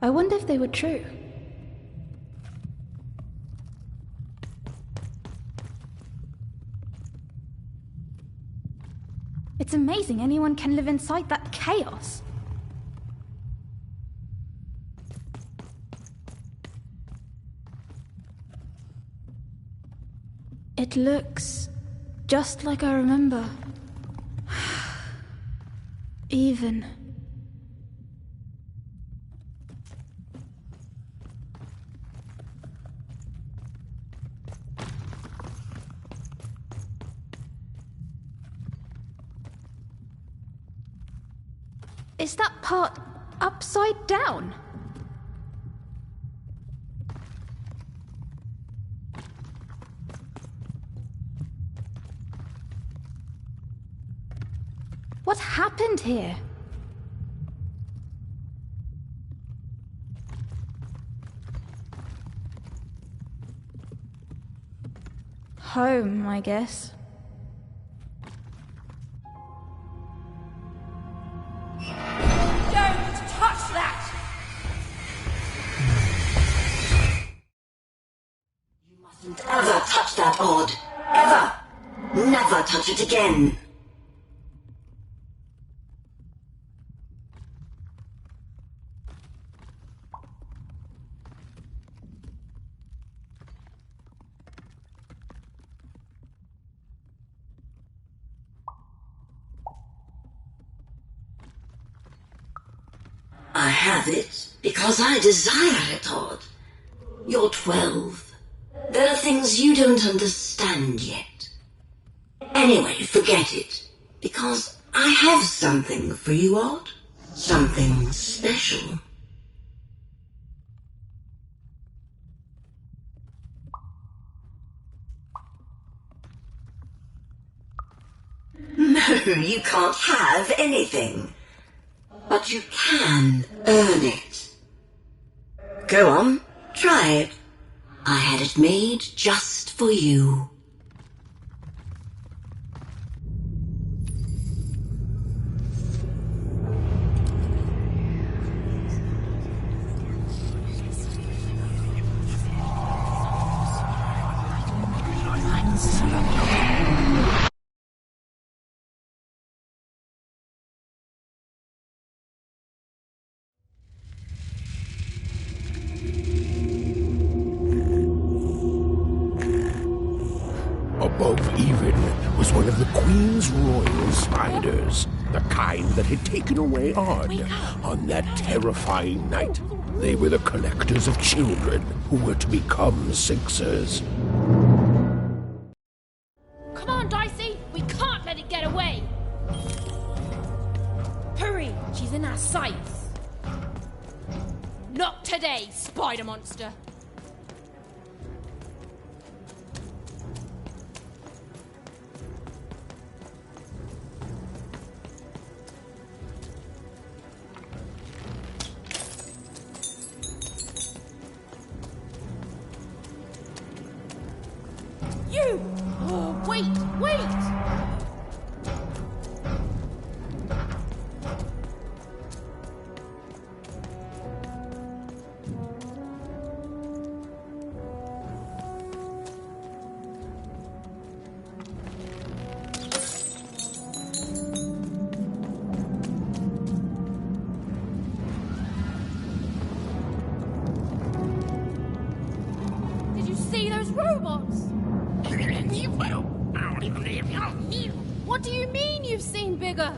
J: I wonder if they were true. It's amazing anyone can live inside that chaos. It looks just like I remember. Even. Is that part upside down? What happened here? Home, I guess.
S: Don't touch that!
U: You mustn't ever touch that odd. Ever! Never touch it again. I have it because I desire it, Odd. You're 12. There are things you don't understand yet. Anyway, forget it, because I have something for you, Odd. Something special. No, you can't have anything. But you can earn it. Go on, try it. I had it made just for you.
B: Above even was one of the Queen's royal spiders, the kind that had taken away Odd on that terrifying night. They were the collectors of children who were to become Sixers.
C: Come on, Dicey! We can't let it get away! Hurry! She's in our sights! Not today, spider monster! You! Oh, wait! Did you see those robots? What do you mean you've seen bigger?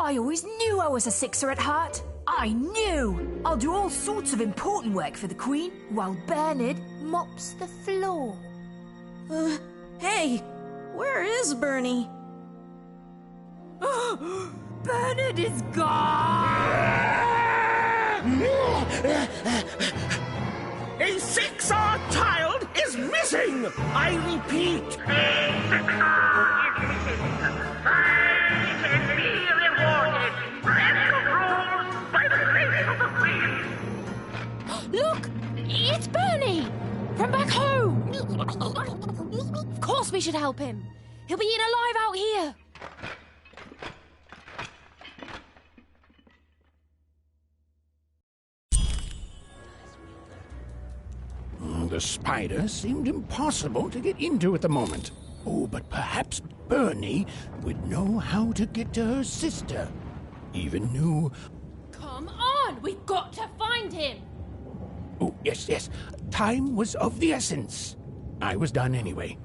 F: I always knew I was a sixer at heart. I knew! I'll do all sorts of important work for the Queen, while Bernard mops the floor.
O: Hey, where is Bernie?
F: Bernard is gone!
B: A 6-hour child is missing! I repeat, a 6-hour is missing. Find and be rewarded. Special rules by the grace of the Queen.
C: Look! It's Bernie! From back home! Of course we should help him. He'll be eaten alive out here.
B: The spider seemed impossible to get into at the moment. Oh, but perhaps Bernie would know how to get to her sister. Even knew...
C: Come on! We've got to find him!
B: Oh, yes. Time was of the essence. I was done anyway.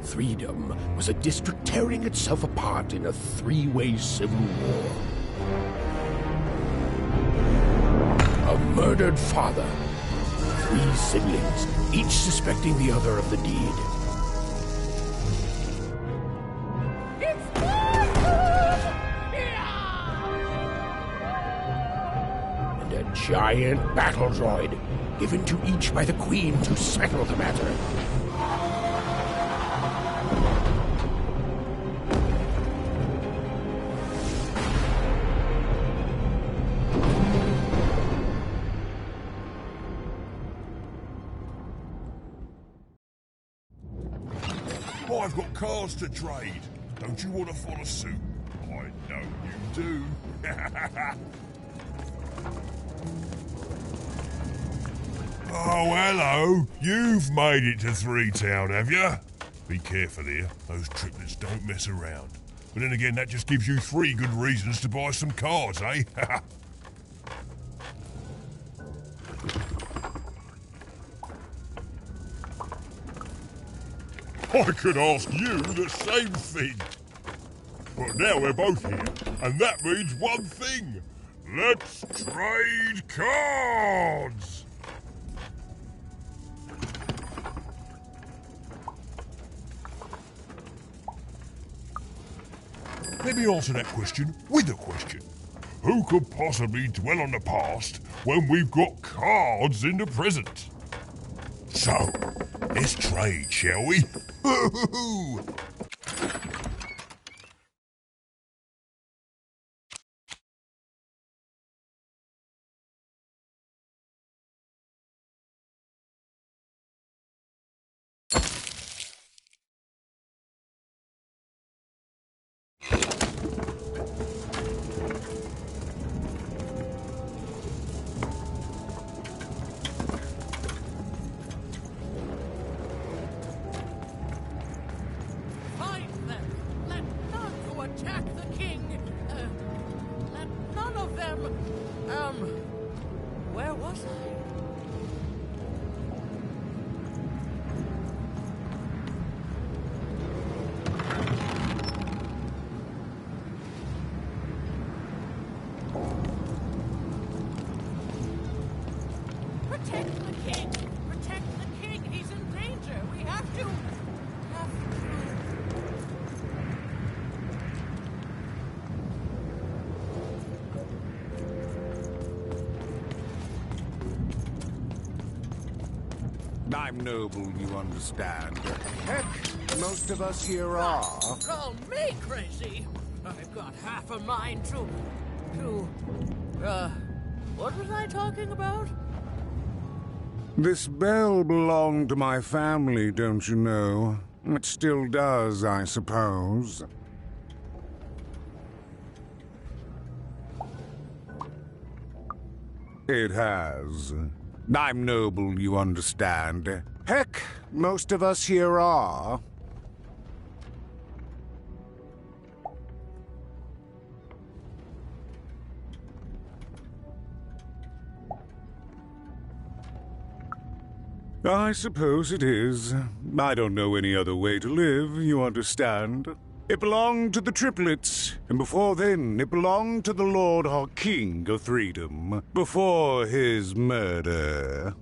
B: Freedom was a district tearing itself apart in a three-way civil war. A murdered father, 3 siblings, each suspecting the other of the deed. And a giant battle droid, given to each by the Queen to settle the matter.
M: I've got cars to trade. Don't you want to follow suit? I know you do. Oh, hello. You've made it to 3 Town, have you? Be careful here. Those triplets don't mess around. But then again, that just gives you 3 good reasons to buy some cars, eh? I could ask you the same thing. But now we're both here, and that means one thing. Let's trade cards! Let me answer that question with a question. Who could possibly dwell on the past when we've got cards in the present? So, let's trade, shall we?
A: Where was I?
S: Protect the king! Protect the king! He's in danger! We have to...
X: I'm noble, you understand. Heck,
H: most of us here are.
S: Call me crazy. I've got half a mind to, what was I talking about?
H: This bell belonged to my family, don't you know? It still does, I suppose. It has. I'm noble, you understand. Heck, most of us here are. I suppose it is. I don't know any other way to live, you understand. It belonged to the triplets, and before then it belonged to the Lord our King of Freedom, before his murder.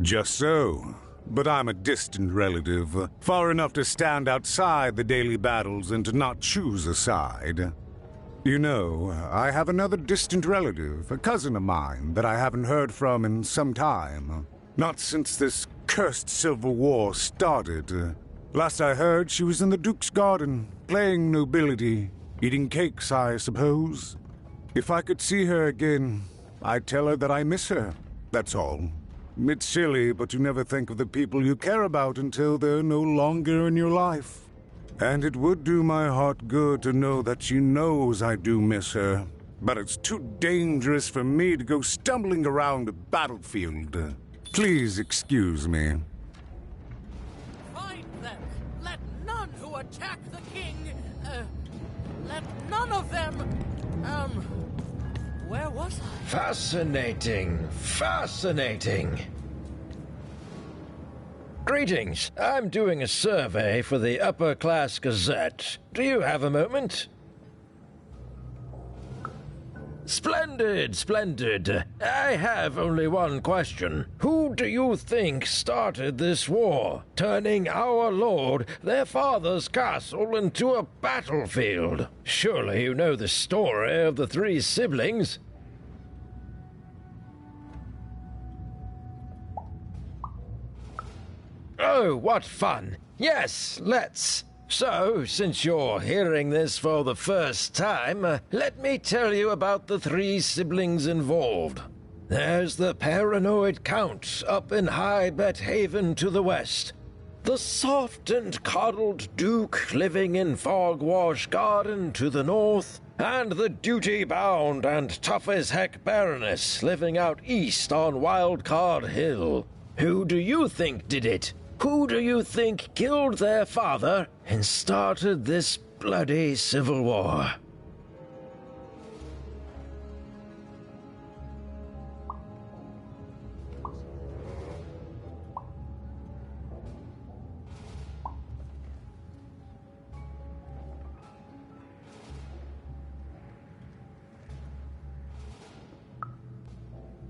H: Just so. But I'm a distant relative, far enough to stand outside the daily battles and to not choose a side. You know, I have another distant relative, a cousin of mine, that I haven't heard from in some time. Not since this cursed Civil War started. Last I heard, she was in the Duke's garden, playing nobility, eating cakes, I suppose. If I could see her again, I'd tell her that I miss her, that's all. It's silly, but you never think of the people you care about until they're no longer in your life. And it would do my heart good to know that she knows I do miss her. But it's too dangerous for me to go stumbling around a battlefield. Please excuse me.
S: Find them. Let none who attack the king, let none of them, where was I?
N: Fascinating. Fascinating. Greetings. I'm doing a survey for the Upper Class Gazette. Do you have a moment? Splendid, splendid. I have only one question. Who do you think started this war, turning our lord, their father's castle, into a battlefield? Surely you know the story of the three siblings. Oh, what fun. Yes, let's. So, since you're hearing this for the first time, let me tell you about the three siblings involved. There's the paranoid Count up in High Bet Haven to the west. The soft and coddled Duke living in Fogwash Garden to the north. And the duty-bound and tough-as-heck Baroness living out east on Wildcard Hill. Who do you think did it? Who do you think killed their father and started this bloody civil war?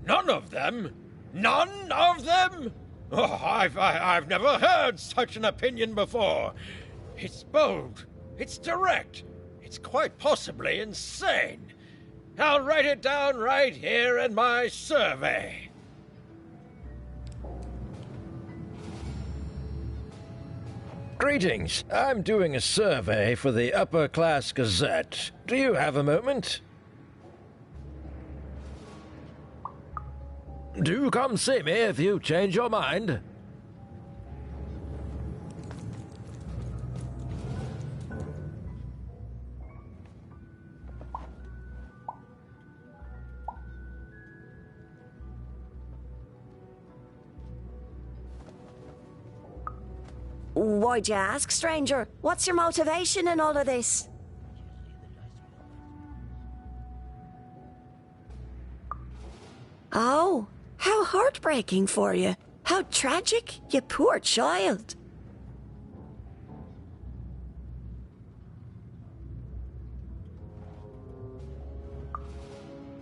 N: None of them? None of them? Oh, I've never heard such an opinion before. It's bold. It's direct. It's quite possibly insane. I'll write it down right here in my survey. Greetings. I'm doing a survey for the Upper Class Gazette. Do you have a moment? Do come see me if you change your mind.
O: Why'd you ask, stranger? What's your motivation in all of this? Oh, how heartbreaking for you. How tragic, you poor child.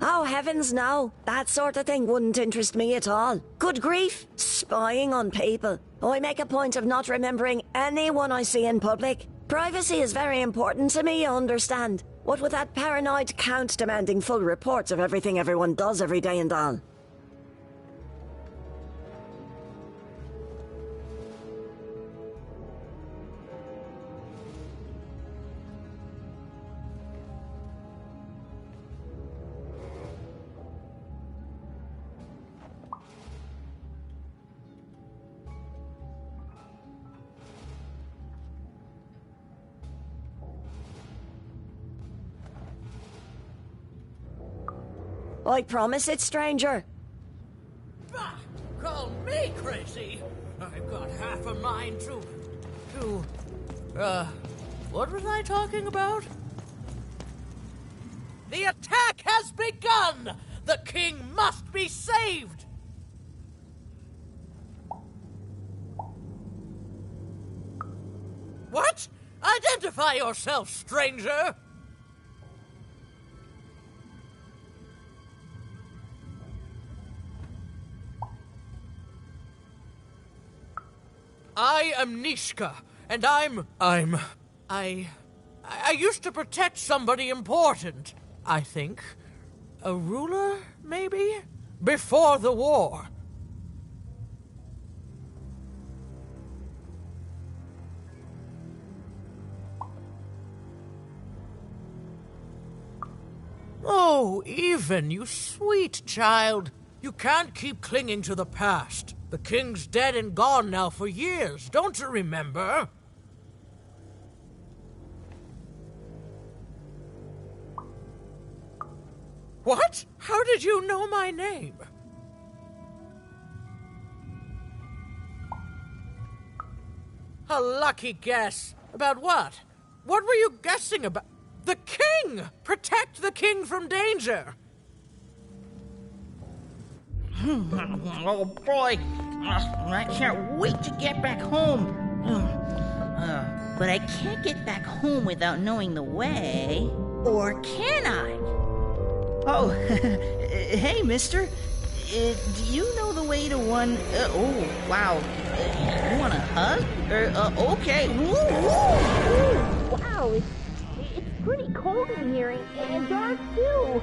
O: Oh, heavens no. That sort of thing wouldn't interest me at all. Good grief, spying on people. I make a point of not remembering anyone I see in public. Privacy is very important to me, you understand. What with that paranoid count demanding full reports of everything everyone does every day and all. I promise it, stranger.
S: Bah! Call me crazy. I've got half a mind to... what was I talking about? The attack has begun! The king must be saved! What? Identify yourself, stranger! I am Nishka, and I used to protect somebody important, I think. A ruler, maybe? Before the war. Oh, Even, you sweet child. You can't keep clinging to the past. The king's dead and gone now for years, don't you remember? What? How did you know my name? A lucky guess. About what? What were you guessing about? The king! Protect the king from danger!
K: Oh boy, I can't wait to get back home. But I can't get back home without knowing the way. Or can I? Oh, hey, mister. Do you know the way to one... oh, wow. You want a hug? Okay. Woo, woo, woo. Wow, it's pretty cold in here and dark, too.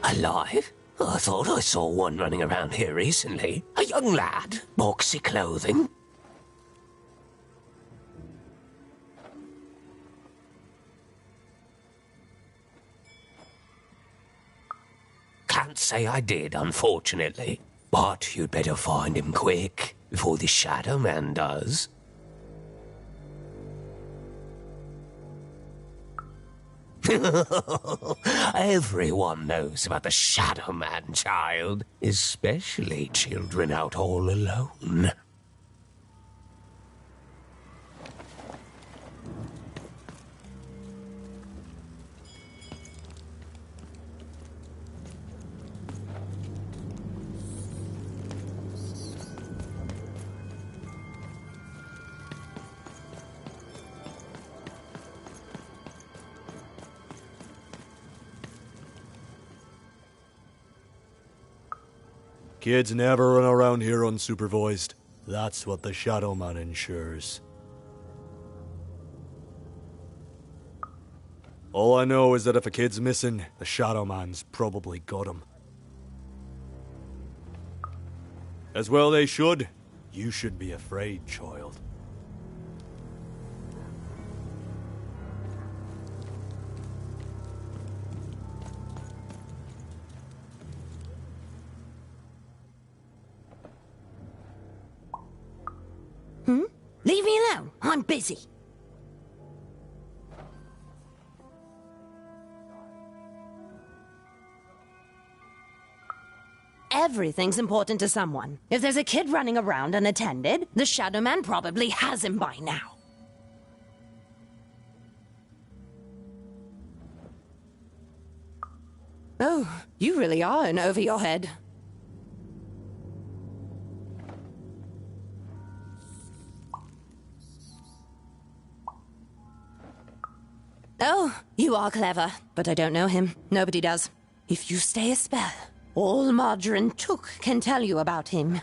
N: Alive? I thought I saw one running around here recently. A young lad, boxy clothing. Can't say I did, unfortunately. But you'd better find him quick, before the Shadow Man does. Everyone knows about the Shadow Man, child. Especially children out all alone.
L: Kids never run around here unsupervised. That's what the Shadow Man ensures. All I know is that if a kid's missing, the Shadow Man's probably got him. As well they should. You should be afraid, child.
O: Leave me alone. I'm busy. Everything's important to someone. If there's a kid running around unattended, the Shadow Man probably has him by now. Oh, you really are in over your head. Oh, you are clever, but I don't know him. Nobody does. If you stay a spell, all Margarine Took can tell you about him.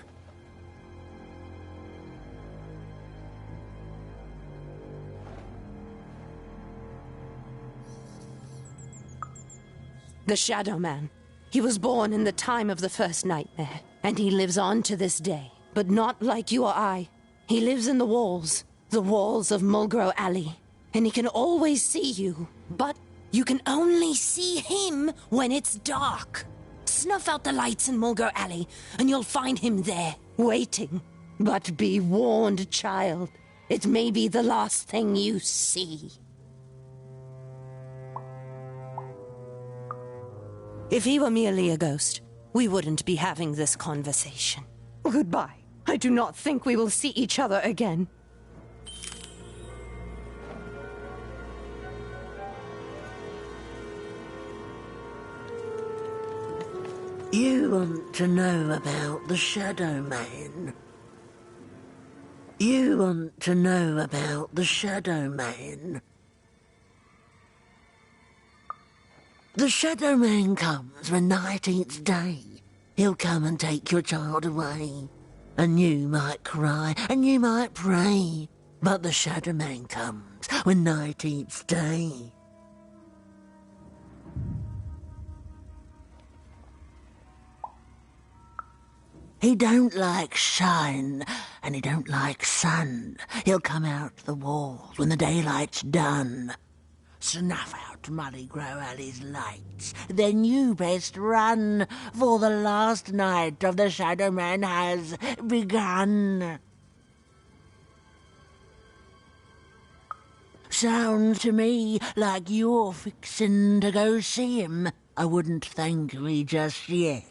O: The Shadow Man. He was born in the time of the first nightmare, and he lives on to this day. But not like you or I. He lives in the walls of Mulgrow Alley. And he can always see you, but you can only see him when it's dark. Snuff out the lights in Mulgrow Alley, and you'll find him there, waiting. But be warned, child. It may be the last thing you see. If he were merely a ghost, we wouldn't be having this conversation. Goodbye. I do not think we will see each other again.
U: You want to know about the Shadow Man? You want to know about the Shadow Man? The Shadow Man comes when night eats day. He'll come and take your child away. And you might cry, and you might pray. But the Shadow Man comes when night eats day. He don't like shine, and he don't like sun. He'll come out the walls when the daylight's done. Snuff out Muddy Grow Alley's lights. Then you best run, for the last night of the Shadow Man has begun. Sounds to me like you're fixin' to go see him. I wouldn't thank me just yet.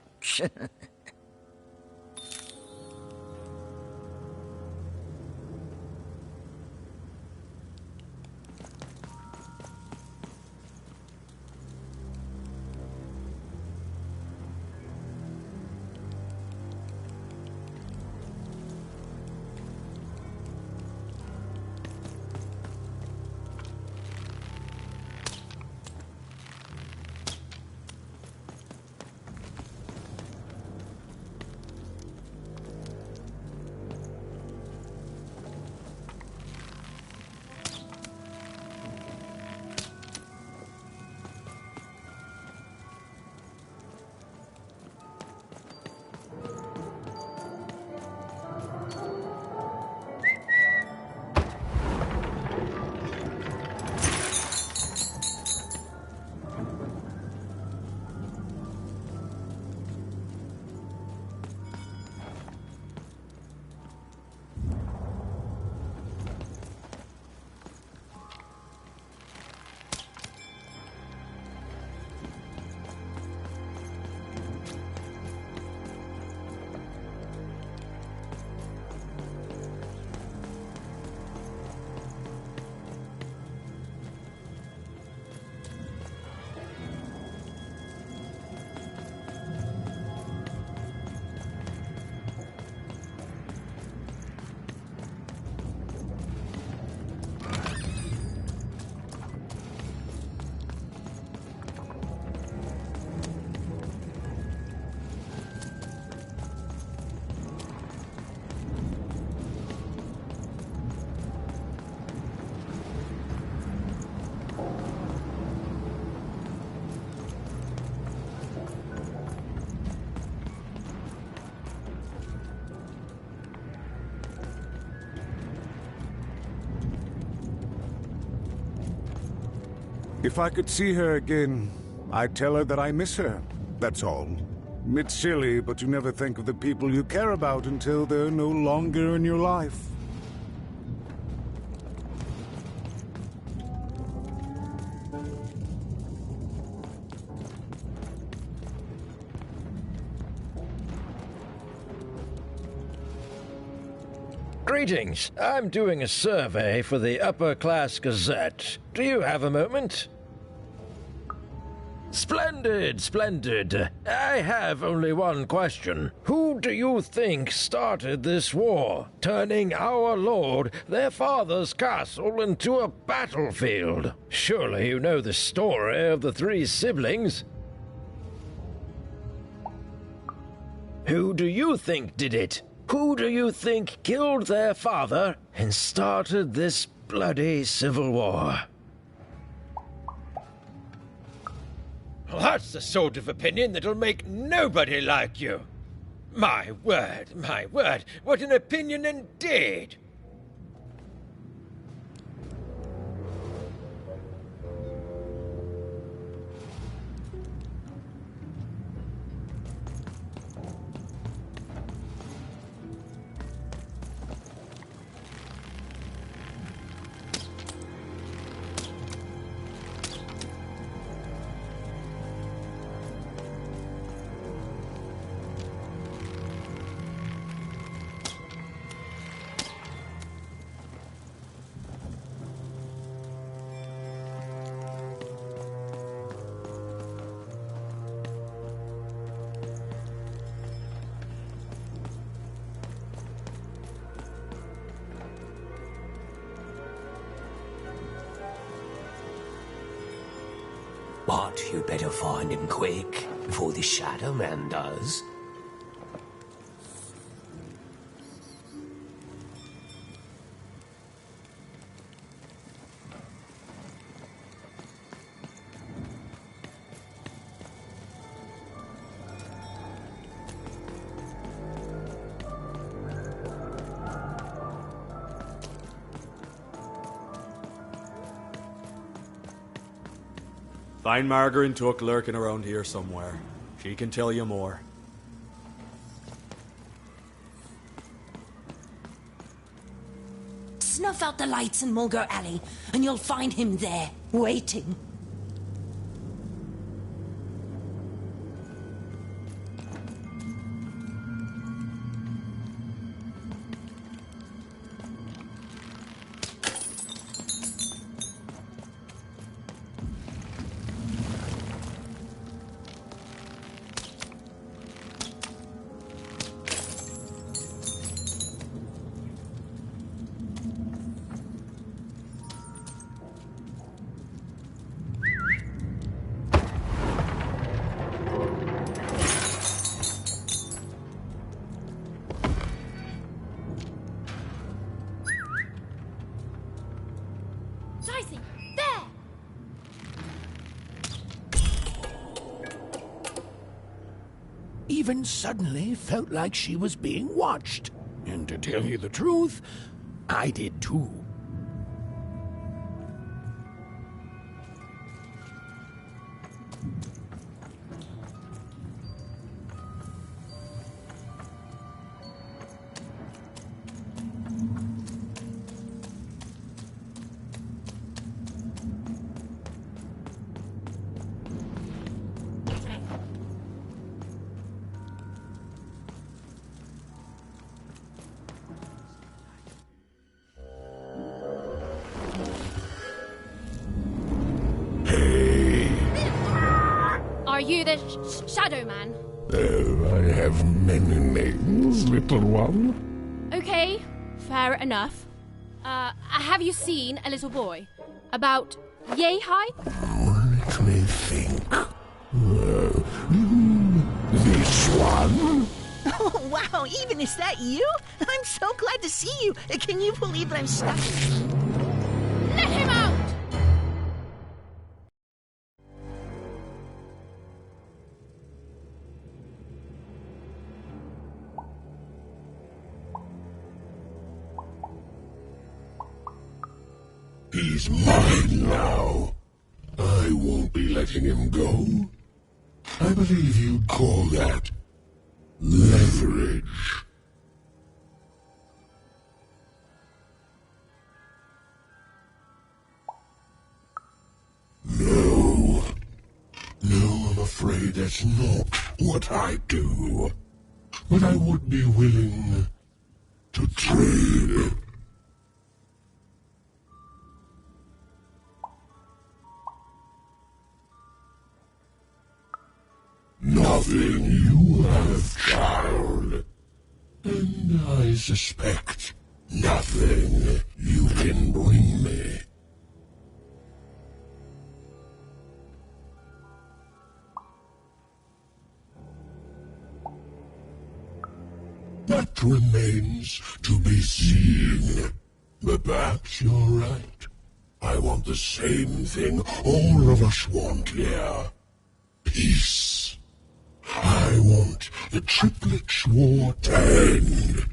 H: If I could see her again, I'd tell her that I miss her. That's all. It's silly, but you never think of the people you care about until they're no longer in your life.
D: Greetings. I'm doing a survey for the Upper Class Gazette. Do you have a moment? Splendid, splendid. I have only one question. Who do you think started this war, turning our lord, their father's castle, into a battlefield? Surely you know the story of the three siblings. Who do you think did it? Who do you think killed their father and started this bloody civil war? Well, that's the sort of opinion that'll make nobody like you. My word, what an opinion indeed!
N: But you'd better find him quick, before the Shadow Man does.
L: Find Margaret Took lurking around here somewhere. She can tell you more.
O: Snuff out the lights in Mulgo Alley, and you'll find him there, waiting.
B: Even suddenly felt like she was being watched. And to tell you the truth, I did too.
C: Are you the Shadow Man?
B: I have many names, little one.
C: Okay, fair enough. Have you seen a little boy? About yay high?
B: Let me think. This one?
K: Oh, wow, even is that you? I'm so glad to see you. Can you believe that I'm stuck?
C: Let him out!
B: He's mine now. I won't be letting him go. I believe you'd call that leverage. No. No, I'm afraid that's not what I do. But I would be willing
M: to trade. Nothing you have, child. And I suspect nothing you can bring me. That remains to be seen. But perhaps you're right. I want the same thing all of us want here. Peace. I want the Triplets' War to end.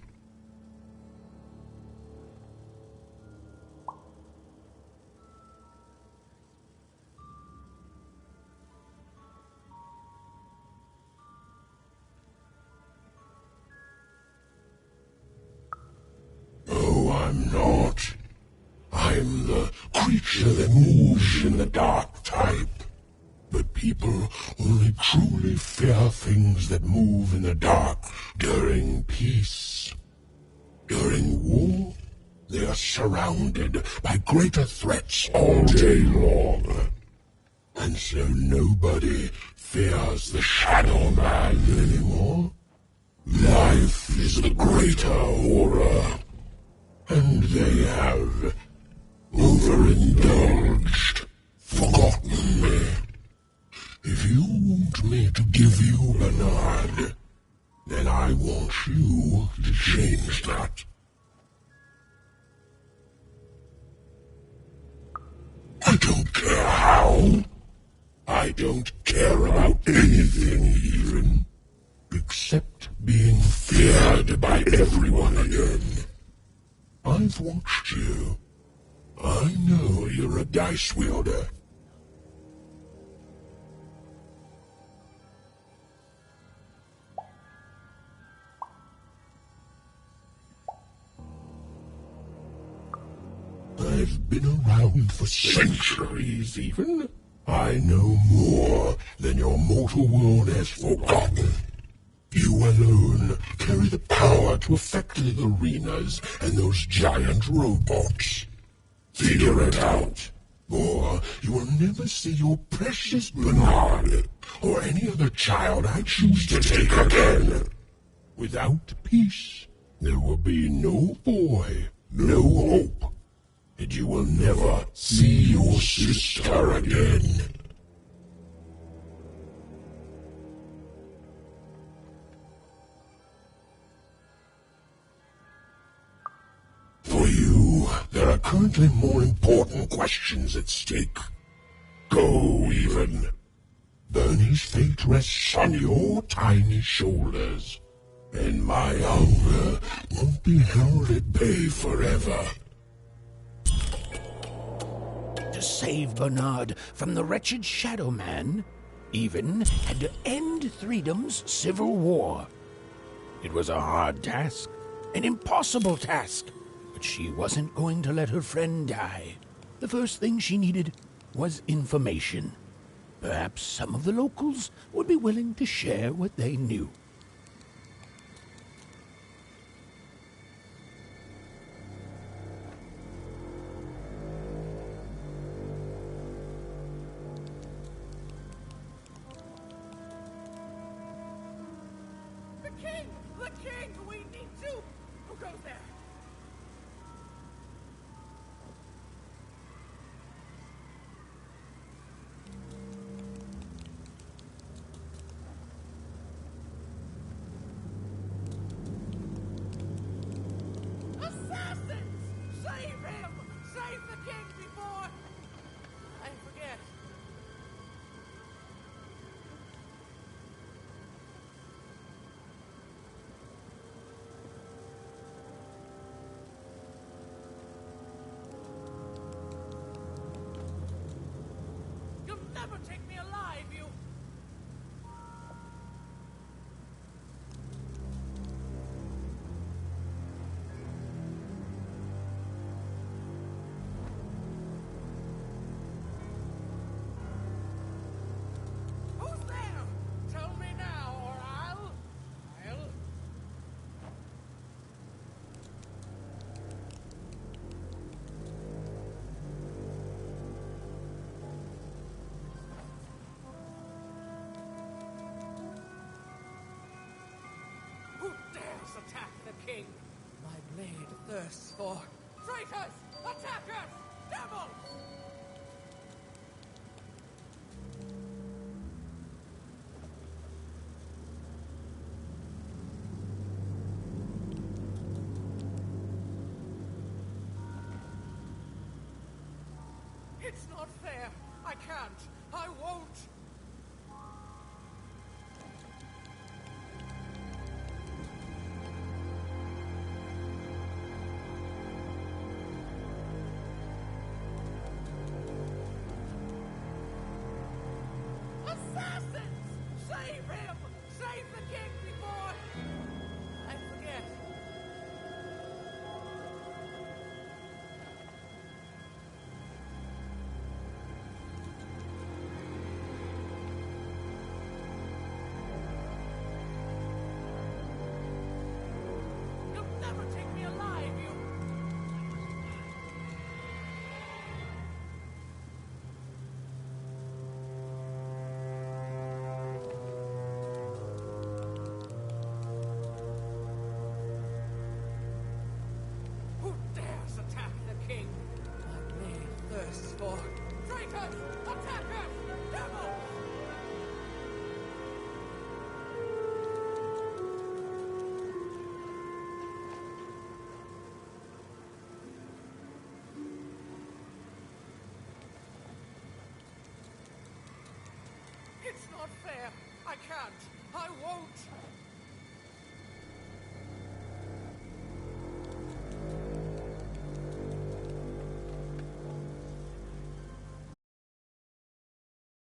M: Oh, I'm not. I'm the creature that moves in the dark type. But people only truly fear things that move in the dark during peace. During war, they are surrounded by greater threats all day long. And so nobody fears the Shadow Man anymore. Life is the greater horror. And they have overindulged, forgotten me. If you want me to give you Bernard, then I want you to change that. I don't care how. I don't care about anything even, except being feared by everyone again. I've watched you. I know you're a dice wielder. I've been around for centuries, even. I know more than your mortal world has forgotten. You alone carry the power to affect the arenas and those giant robots. Figure it out, or you will never see your precious Bernard or any other child I choose to take again. Without peace, there will be no boy, no hope. And you will never see your sister again. For you, there are currently more important questions at stake. Go, even. Bernie's fate rests on your tiny shoulders, and my hunger won't be held at bay forever.
B: To save Bernard from the wretched Shadow Man, even had to end Threedom's civil war. It was a hard task, an impossible task, but she wasn't going to let her friend die. The first thing she needed was information. Perhaps some of the locals would be willing to share what they knew.
S: The king! We need to! Who goes there? Assassins! Save him! Save the king before... I forget. dares attack the king? My blade thirsts for traitors, attackers, devils! It's not fair. I can't. I won't. Assassins! Save him! Save the king before I forget. You'll never take me alive, you... Who dares attack the king? My blade thirsts for traitors, attackers, devils! It's not fair. I can't. I won't.